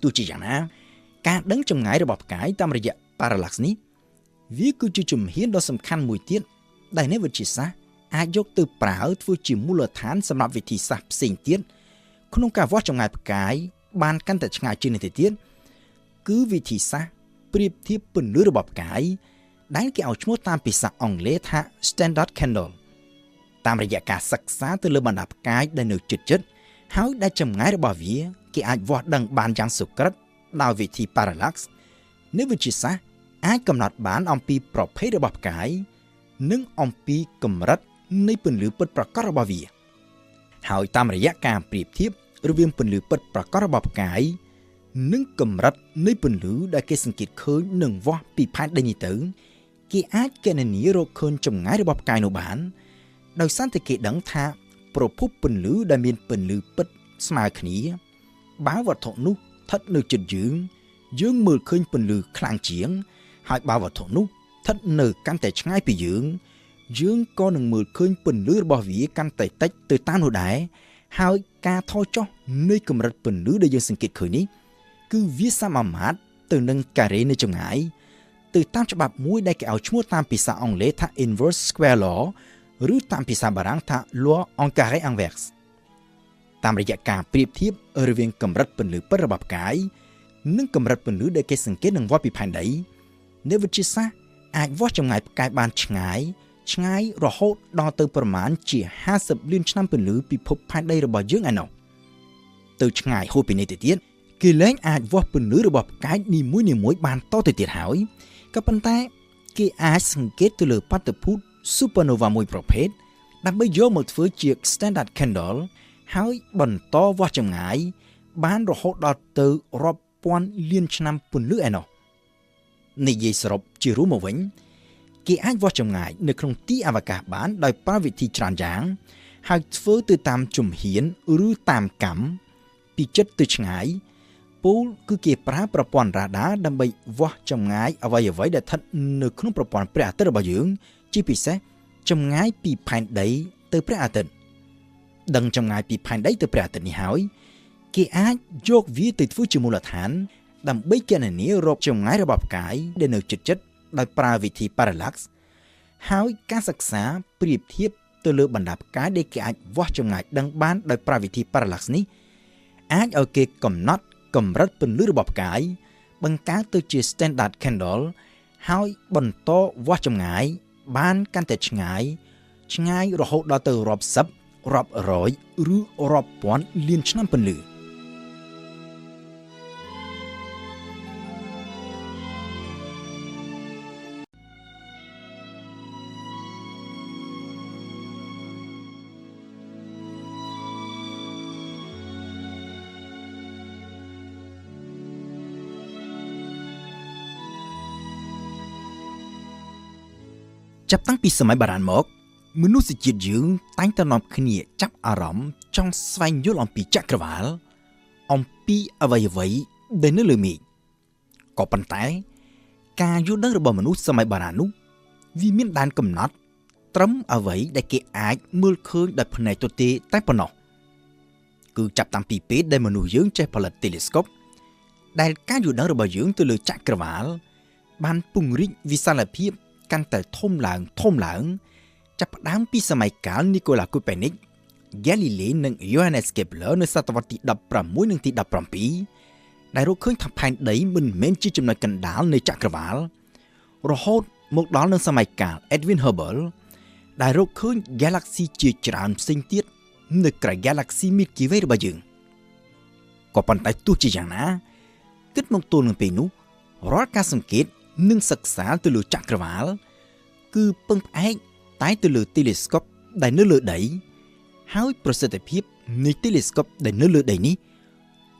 ទោះជាយ៉ាងណាការដឹងចម្ងាយរបស់ផ្កាយតាមរយៈ parallax នេះវាគឺជាជំហានដ៏សំខាន់មួយទៀតដែលអ្នកវិទ្យាសាស្ត្រអាចយកទៅប្រើធ្វើជាមូលដ្ឋានសម្រាប់វិធីសាស្ត្រផ្សេងទៀតក្នុងការវាស់ចម្ងាយផ្កាយបានកាន់តែឆ្ងាយជាងនេះទៅទៀតគឺវិធីសាស្ត្រប្រៀបធៀបពន្លឺរបស់ផ្កាយដែលគេឲ្យឈ្មោះតាមភាសាអង់គ្លេសថា standard candle តាមរយៈការសិក្សាទៅលើបណ្ដាផ្កាយដែលនៅជិតៗហើយដែលចម្ងាយរបស់វាគេអាចវាស់ដឹងបានយ៉ាងសុក្រឹតដោយវិធី parallax អ្នកវិទ្យាសាស្ត្រអាចកំណត់បានអំពីប្រភេទរបស់ផ្កាយនិងអំពីកម្រិតនៃពន្លឺពិតប្រាកដរបស់វាហើយតាមរយៈការប្រៀបធៀបរវាងពន្លឺពិតប្រាកដរបស់ផ្កាយនិងកម្រិតនៃពន្លឺដែលគេសង្កេតឃើញនិងវាស់ពីផែនដីនេះទៅគេអាចគណនារកឃើញចម្ងាយរបស់ផ្កាយនោះបានដោយសារតែគេដឹងថាប្រភពពន្លឺដែលមានពន្លឺពិតស្មើគ្នាបើវត្ថុនោះស្ថិតនៅជិតយើងមើលឃើញពន្លឺខ្លាំងជាងហើយបើវត្ថុនោះស្ថិតនៅកាន់តែឆ្ងាយពីយើងក៏នឹងមើលឃើញពន្លឺរបស់វាកាន់តែតិចទៅតាមនោះដែរហើយការថយចុះនៃកម្រិតពន្លឺដែលយើងសង្កេតឃើញនេះគឺវាសមាមាត្រទៅនឹងការ៉េនៃចម្ងាយទៅតាមច្បាប់មួយដែលគេឲ្យឈ្មោះតាមភាសាអង់គ្លេសថា inverse square law ឬតាមភាសាបារាំងថា loi en carré inverse តាមរយៈការប្រៀបធៀបរវាងកម្រិតពន្លឺពិតរបស់ផ្កាយនិងកម្រិតពន្លឺដែលគេសង្កេតនឹងវាស់ពីផែនដីអ្នកវិទ្យាសាស្ត្រអាចវាស់ចម្ងាយផ្កាយបានឆ្ងាយរហូតដល់ទៅប្រមាណជា50លានឆ្នាំពន្លឺពីភពផែនដីរបស់យើងឯណោះទៅឆ្ងាយហួសពីនេះទៅទៀតគេលែងអាចវាស់ពន្លឺរបស់ផ្កាយនីមួយៗបានតទៅទៀតហើយក៏ប៉ុន្តែគេអាចសង្កេតទៅលើបាតុភូត supernova មួយប្រភេទដើម្បីយកមកធ្វើជា standard candle ហើយបន្តវាស់ចម្ងាយបានរហូតដល់ទៅរាប់ពាន់លានឆ្នាំពន្លឺឯណោះនិយាយសរុបជារួមមកវិញគេអាចវាស់ចម្ងាយនៅក្នុងទីអវកាសបានដោយប្រើវិធីច្រើនយ៉ាងហើយធ្វើទៅតាមជំហានឬតាមកម្មពីជិតទៅឆ្ងាយពូលគឺគេប្រើប្រព័ន្ធរ៉ាដាដើម្បីវាស់ចម្ងាយអ្វីៗដែលស្ថិតនៅក្នុងប្រព័ន្ធព្រះអាទិត្យរបស់យើងជាពិសេសចម្ងាយពីផែនដីទៅព្រះអាទិត្យដឹងចម្ងាយពីផែនដីទៅព្រះអាទិត្យនេះហើយគេអាចយកវាទៅធ្វើជាមូលដ្ឋានដើម្បីគណនារកចម្ងាយរបស់ផ្កាយដែលនៅជិតៗដោយប្រើវិធី parallax ហើយការសិក្សាប្រៀបធៀបទៅលើបណ្ដាផ្កាយដែលគេអាចវាស់ចម្ងាយដឹងបានដោយប្រើវិធី parallax នេះអាចឲ្យគេកំណត់កម្រិតពន្លឺរបស់ផ្កាយបង្កើតទៅជា standard candle ហើយបន្តវាស់ចម្ងាយបានកាន់តែឆ្ងាយរហូតដល់ទៅរាប់សិបរាប់រយឬរាប់ពាន់លានឆ្នាំពន្លឺចាប់តាំងពីសម័យបារាំងមកមនុស្សជាតិយើងតែងតែនាំគ្នាចាប់អារម្មណ៍ចង់ស្វែងយល់អំពីចក្រវាឡអំពីអ្វីៗដែលនៅលើមេឃ ក៏ប៉ុន្តែការយល់ដឹងរបស់មនុស្សសម័យបុរាណនោះវាមានដែនកំណត់ត្រឹមអ្វីដែលគេអាចមើលឃើញដោយភ្នែកទទេតែប៉ុណ្ណោះគឺចាប់តាំងពីពេលដែលមនុស្សយើងចេះផលិត telescope ដែលការយល់ដឹងរបស់យើងទៅលើចក្រវាឡបានពង្រីកវិសាលភាពកាន់តែធំឡើងចាប់ផ្ដើមពីសម័យកាល Nicolas Copernic, Galilei និង Johannes Kepler នៅសតវត្សទី16និងទី17ដែលរកឃើញថាផែនដីមិនមែនជាចំណុចកណ្ដាលនៃចក្រវាឡរហូតមកដល់នៅសម័យកាល Edwin Hubble ដែលរកឃើញ Galaxy ជាច្រើនផ្សេងទៀតនៅក្រៅ Galaxy Milky Way របស់យើងក៏ប៉ុន្តែទោះជាយ៉ាងណាគិតមកទល់នឹងពេលនោះរាល់ការសង្កេតនិងសិក្សាទៅលើចក្រវាឡគឺពឹងផ្អែកតែទៅលើ telescope ដែលនៅលើដីហើយប្រសិទ្ធភាពនៃ telescope ដែលនៅលើដីនេះ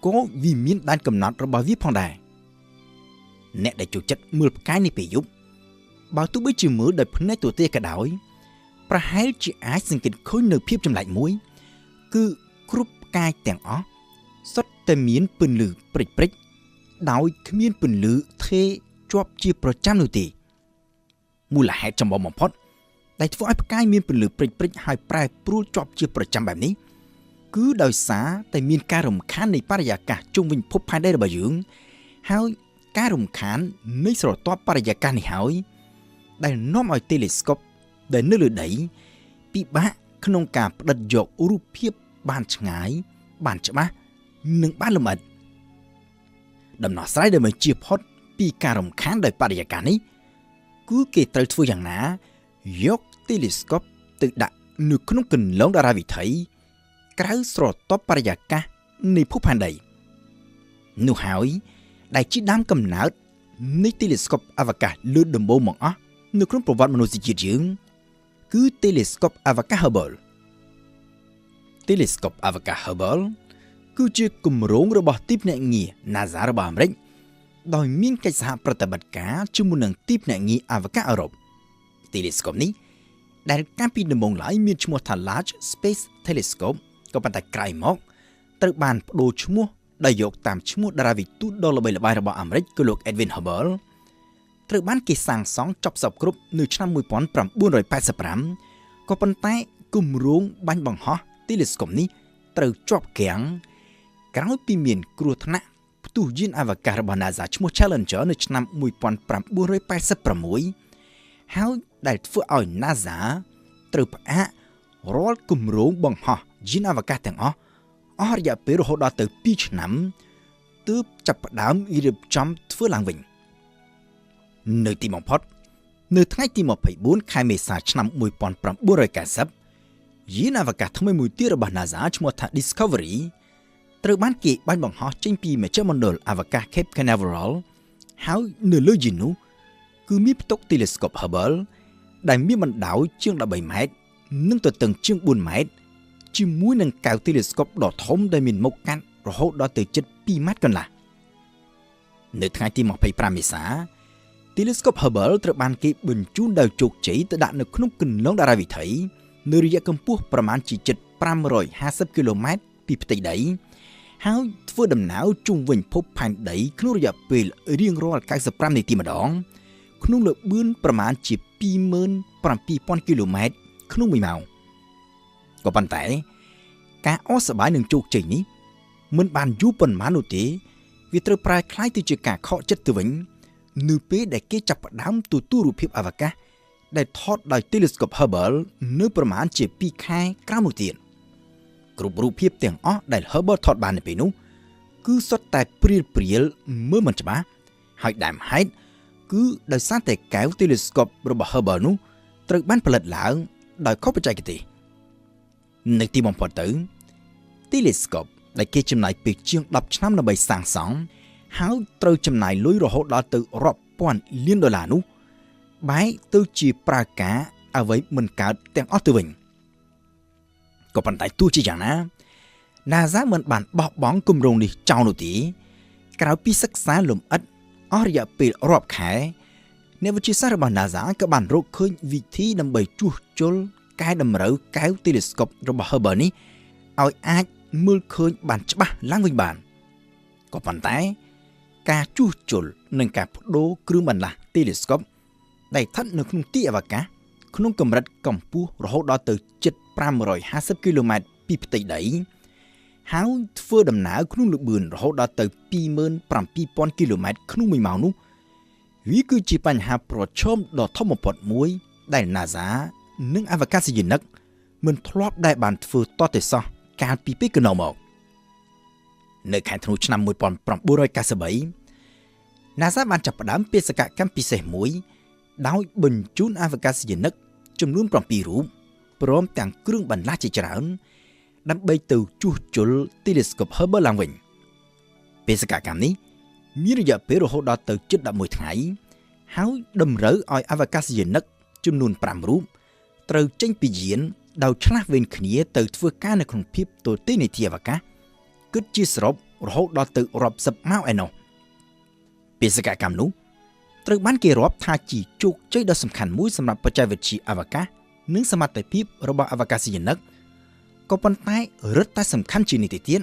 ក៏វាមានដែនកំណត់របស់វាផងដែរអ្នកដែលចូលចិត្តមើលផ្កាយនាពេលយប់បើទោះបីជាមើលដោយភ្នែកទទេក៏ដោយប្រហែលជាអាចសង្កេតឃើញនៅភាពចម្លែកមួយគឺគ្រប់ផ្កាយទាំងអស់សុទ្ធតែមានពន្លឺព្រិចដោយគ្មានពន្លឺថេរជាប់ជាប្រចាំនោះទេមូលហេតុចម្បងបំផុតដែលធ្វើឲ្យផ្កាយមានពន្លឺព្រិចហើយប្រែប្រួលជាប់ជាប្រចាំបែបនេះគឺដោយសារតែមានការរំខាននៃបរិយាកាសជុំវិញភពផែនដីរបស់យើងហើយការរំខាននៃស្រទាប់បរិយាកាសនេះហើយដែលនាំឲ្យ telescope ដែលនៅលើដីពិបាកក្នុងការផ្ដិតយករូបភាពបានឆ្ងាយបានច្បាស់និងបានលម្អិតដំណោះស្រាយដើម្បីជៀសផុតពីការរំខានដោយបរិយាកាសនេះគឺគេត្រូវធ្វើយ៉ាងណាយក telescope ទៅដាក់នៅក្នុងគន្លងតារាវិថីក្រៅស្រទាប់បរិយាកាសនៃភពផែនដីនោះហើយដែលជាដើមកំណើតនៃ telescope អវកាសលើដំបូងបង្អស់នៅក្នុងប្រវត្តិមនុស្សជាតិយើងគឺ telescope អវកាស Hubble telescope អវកាស Hubble គឺជាគម្រោងរបស់ទីភ្នាក់ងារ NASA របស់អាមេរិកដោយមានកិច្ចសហប្រតិបត្តិការជាមួយនឹងទីភ្នាក់ងារអវកាសអឺរ៉ុប telescope នេះដែលកាលពីដំបូងឡើយមានឈ្មោះថា Large Space Telescope ក៏ប៉ុន្តែក្រោយមកត្រូវបានប្ដូរឈ្មោះដោយយកតាមឈ្មោះតារាវិទូតដ៏ល្បីល្បាញរបស់អាមេរិកគឺលោក Edwin Hubble ត្រូវបានគេសាងសង់ចប់សពគ្រប់នៅឆ្នាំ1985ក៏ប៉ុន្តែគម្រោងបាញ់បង្ហោះ telescope នេះត្រូវជាប់គាំងក្រោយពីមានគ្រោះថ្នាក់ផ្ទុះយានអវកាសរបស់ NASA ឈ្មោះ Challenger នៅឆ្នាំ1986ហើយដែលធ្វើឲ្យ NASA ត្រូវផ្អាករាល់គម្រោងបង្ហោះយានអវកាសទាំងអស់រយៈពេលរហូតដល់ទៅ2ឆ្នាំទើបចាប់ផ្ដើមរៀបចំធ្វើឡើងវិញនៅទីបំផុតនៅថ្ងៃទី24ខែមេសាឆ្នាំ1990យានអវកាសថ្មីមួយទៀតរបស់ NASA ឈ្មោះថា Discovery ត្រូវបានគេបាញ់បង្ហោះចេញពីមជ្ឈមណ្ឌលអវកាស Cape Canaveral ហើយនៅលើយាននោះគឺមានផ្ទុក telescope Hubble ដែលមានបណ្ដោយជាង13ម៉ែត្រនិងទទឹងជាង4ម៉ែត្រជាមួយនឹងកែវ telescope ដ៏ធំដែលមានមុខកាត់រហូតដល់ទៅជិត2ម៉ែត្រកន្លះនៅថ្ងៃទី25មេសា telescope Hubble ត្រូវបានគេបញ្ជូនដោយជោគជ័យទៅដាក់នៅក្នុងគន្លងតារាវិថីនៅរយៈកម្ពស់ប្រមាណជាជិត550គីឡូម៉ែត្រពីផ្ទៃដីហើយធ្វើដំណើរជុំវិញភពផែនដីក្នុងរយៈពេលរៀងរាល់95នាទីម្ដងក្នុងល្បឿនប្រមាណជា 27,000 គីឡូម៉ែត្រក្នុង1ម៉ោងក៏ប៉ុន្តែការអស់សប្បាយនឹងជោគជ័យនេះមិនបានយូរប៉ុន្មាននោះទេវាត្រូវប្រែក្លាយទៅជាការខកចិត្តទៅវិញនៅពេលដែលគេចាប់ផ្ដើមទទួលរូបភាពអវកាសដែលថតដោយ telescope Hubble នៅប្រមាណជា2ខែក្រោយមកទៀតគ្រប់រូបភាពទាំងអស់ដែល Hubble ថតបាននៅពេលនោះគឺសុទ្ធតែព្រាលមើលមិនច្បាស់ហើយដើមហេតុគឺដោយសារតែកែវ telescope របស់ Hubble នោះត្រូវបានផលិតឡើងដោយខុសបច្ចេកទេសនៅទីបំផុតទៅ telescope ដែលគេចំណាយពេលជាង10ឆ្នាំដើម្បីសាងសង់ហើយត្រូវចំណាយលុយរហូតដល់ទៅរាប់ពាន់លានដុល្លារនោះបែរទៅជាប្រើការអ្វីមិនកើតទាំងអស់ទៅវិញក៏ប៉ុន្តែទោះជាយ៉ាងណា NASA មិនបានបោះបង់គម្រោងនេះចោលនោះទេក្រៅពីសិក្សាលម្អិតអស់រយៈពេលរាប់ខែអ្នកវិទ្យាសាស្ត្ររបស់ NASA ក៏បានរកឃើញវិធីដើម្បីជួសជុលកែតម្រូវកែវ telescope របស់ Hubble នេះឲ្យអាចមើលឃើញបានច្បាស់ឡើងវិញបានក៏ប៉ុន្តែ ការជួសជុលនិងការបដូរគ្រឿងបន្លាស់ telescope ដែលស្ថិតនៅក្នុងទីអវកាសក្នុងកម្រិតកម្ពស់រហូតដល់ទៅជិត550គីឡូម៉ែត្រពីផ្ទៃដីហើយធ្វើដំណើរក្នុងល្បឿនរហូតដល់ទៅ27000គីឡូម៉ែត្រក្នុង1ម៉ោងនោះវាគឺជាបញ្ហាប្រឈមដ៏ធំបំផុតមួយដែល NASA និងអវកាសយានិកមិនធ្លាប់ដែលបានធ្វើតតែសោះកាលពីពេលកន្លងមកនៅខែធ្នូឆ្នាំ1993 NASA បានចាប់ផ្ដើមបេសកកម្មពិសេសមួយដោយបញ្ជូនអវកាសយានិកចំនួន7រូបព្រមទាំងគ្រឿងបន្លាស់ជាច្រើនដើម្បីទៅជួសជុល Telescope Hubble ឡើងវិញបេសកកម្មនេះមានរយៈពេលរហូតដល់ទៅជិត11ថ្ងៃហើយតម្រូវឲ្យអវកាសយានិកចំនួន5រូបត្រូវចេញពីយានដោយឆ្លាស់វេនគ្នាទៅធ្វើការនៅក្នុងភាពទទេនៃទីអវកាសគិតជាសរុបរហូតដល់ទៅរាប់សិបម៉ោងឯណោះបេសកកម្មនោះត្រូវបានគេរាប់ថាជាជោគជ័យដ៏សំខាន់មួយសម្រាប់បច្ចេកវិទ្យាអវកាសនិងសមត្ថភាពរបស់អវកាសយានិកក៏ប៉ុន្តែរឹតតែសំខាន់ជាងនេះទៅទៀត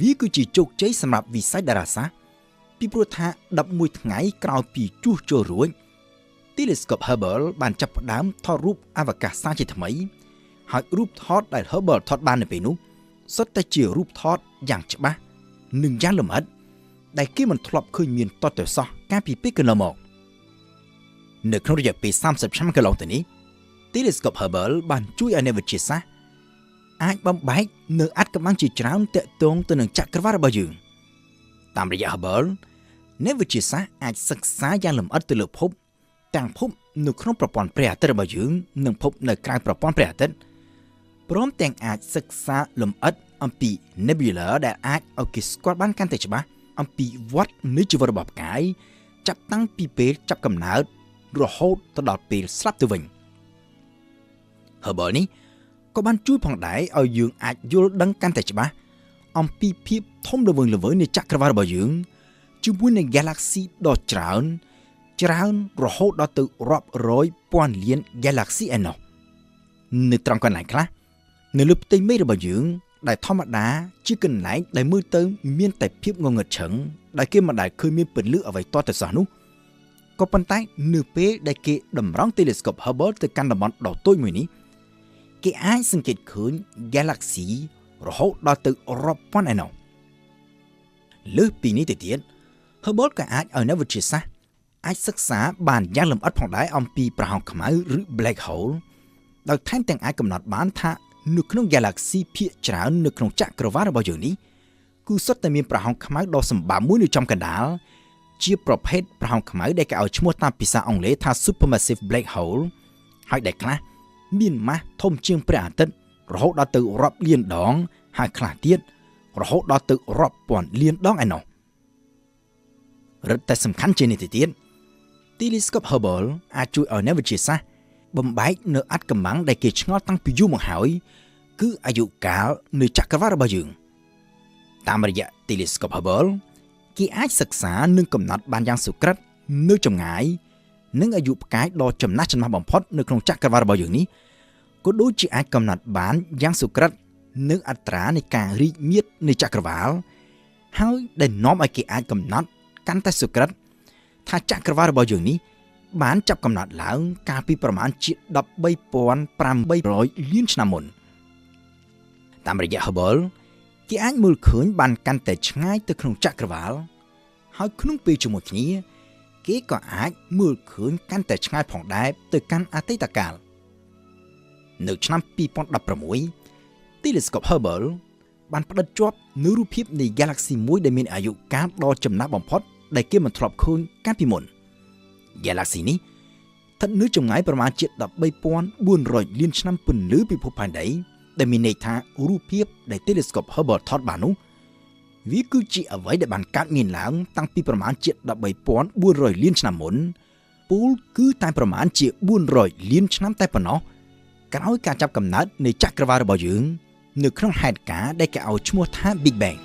វាគឺជាជោគជ័យសម្រាប់វិស័យតារាសាស្ត្រពីព្រោះថា11ថ្ងៃក្រោយពីជួសជុលរួច Telescope Hubble បានចាប់ផ្ដើមថតរូបអវកាសសាជាថ្មីហើយរូបថតដែល Hubble ថតបាននៅពេលនោះសុទ្ធតែជារូបថតយ៉ាងច្បាស់និងយ៉ាងលម្អិតដែលគេមិនធ្លាប់ឃើញមានតទៅសោះកាលពីពេលកន្លងមកនៅក្នុងរយៈពេល30ឆ្នាំកន្លងទៅនេះ Telescope Hubble បានជួយឲ្យអ្នកវិទ្យាសាស្ត្រអាចបំបែកនៅអាថ៌កំបាំងជាច្រើនទាក់ទងទៅនឹងចក្រវាឡរបស់យើងតាមរយៈ Hubble អ្នកវិទ្យាសាស្ត្រអាចសិក្សាយ៉ាងលម្អិតទៅលើភពទាំងភពនៅក្នុងប្រព័ន្ធព្រះអាទិត្យរបស់យើងនិងភពនៅក្រៅប្រព័ន្ធព្រះអាទិត្យព្រមទាំងអាចសិក្សាលម្អិតអំពី nebula ដែលអាចឲ្យគេស្គាល់បានកាន់តែច្បាស់អំពីវដ្តនៃជីវិតរបស់ផ្កាយចាប់តាំងពីពេលចាប់កំណើតរហូតទៅដល់ពេលស្លាប់ទៅវិញ Hubble នេះក៏បានជួយផងដែរឲ្យយើងអាចយល់ដឹងកាន់តែច្បាស់អំពីភាពធំល្វឹងល្វើយនៃចក្រវាឡរបស់យើងជាមួយនឹង Galaxy ដ៏ច្រើនរហូតដល់ទៅរាប់រយពាន់លាន Galaxy ឯណោះនៅត្រង់កន្លែងខ្លះនៅលើផ្ទៃមេឃរបស់យើងដែលធម្មតាជាកន្លែងដែលមើលទៅមានតែភាពងងឹតឈឹងដែលគេមិនដែលឃើញមានពន្លឺអ្វីតទៅសោះនោះក៏ប៉ុន្តែនៅពេលដែលគេតម្រង់ Telescope Hubble ទៅកាន់តំបន់ដ៏តូចមួយនេះគេអាចសង្កេតឃើញ Galaxy រហូតដល់ទៅរាប់ពាន់ឯណោះលើសពីនេះទៅទៀត Hubble ក៏អាចឲ្យអ្នកវិទ្យាសាស្ត្រអាចសិក្សាបានយ៉ាងលម្អិតផងដែរអំពីប្រហោងខ្មៅឬ Black Hole ដោយថែមទាំងអាចកំណត់បានថានៅក្នុង Galaxy ភាគច្រើននៅក្នុងចក្រវាឡរបស់យើងនេះគឺសុទ្ធតែមានប្រហោងខ្មៅដ៏សម្បើមមួយនៅចំកណ្ដាលជាប្រភេទប្រហោងខ្មៅដែលគេឲ្យឈ្មោះតាមភាសាអង់គ្លេសថា Supermassive Black Hole ហើយដែលខ្លះមានម៉ាស់ធំជាងព្រះអាទិត្យរហូតដល់ទៅរាប់លានដងហើយខ្លះទៀតរហូតដល់ទៅរាប់ពាន់លានដងឯណោះរឹតតែសំខាន់ជាងនេះទៅទៀត Telescope Hubble អាចជួយឲ្យអ្នកវិទ្យាសាស្ត្របំបែកនៅអាថ៌កំបាំងដែលគេឆ្ងល់តាំងពីយូរមកហើយគឺអាយុកាលនៃចក្រវាឡរបស់យើងតាមរយៈ Telescope Hubble គេអាចសិក្សានិងកំណត់បានយ៉ាងសុក្រិតនៅចម្ងាយនិងអាយុផ្កាយដ៏ចំណាស់បំផុតនៅក្នុងចក្រវាឡរបស់យើងនេះក៏ដូចជាអាចកំណត់បានយ៉ាងសុក្រិតនៅអត្រានៃការរីកញៀតនៃចក្រវាឡហើយដែលនាំឲ្យគេអាចកំណត់កាន់តែសុក្រិតថាចក្រវាឡរបស់យើងនេះបានចាប់កំណត់ឡើងកាលពីប្រមាណជា13,500លានឆ្នាំមុនតាមរយៈ Hubble គេអាចមើលឃើញបានកាន់តែឆ្ងាយទៅក្នុងចក្រវាឡហើយក្នុងពេលជាមួយគ្នាគេក៏អាចមើលឃើញកាន់តែឆ្ងាយផងដែរទៅកាន់អតីតកាលនៅឆ្នាំ2016 Telescope Hubble បានផ្ដិតជាប់នូវរូបភាពនៃ Galaxy មួយដែលមានអាយុកាលដ៏ចំណាស់បំផុតដែលគេមិនធ្លាប់ឃើញកាលពីមុន Galaxy នេះស្ថិតនៅចម្ងាយប្រមាណជា13,400លានឆ្នាំពន្លឺពីភពផែនដីដែលមានន័យថារូបភាពដែល Telescope Hubble ថតបាននោះវាគឺជាអ្វីដែលបានកើតមានឡើងតាំងពីប្រមាណជា13,400លានឆ្នាំមុនពូលគឺតែប្រមាណជា400លានឆ្នាំតែប៉ុណ្ណោះក្រោយការចាប់កំណើតនៃចក្រវាឡរបស់យើងនៅក្នុងហេតុការណ៍ដែលគេឲ្យឈ្មោះថា Big Bang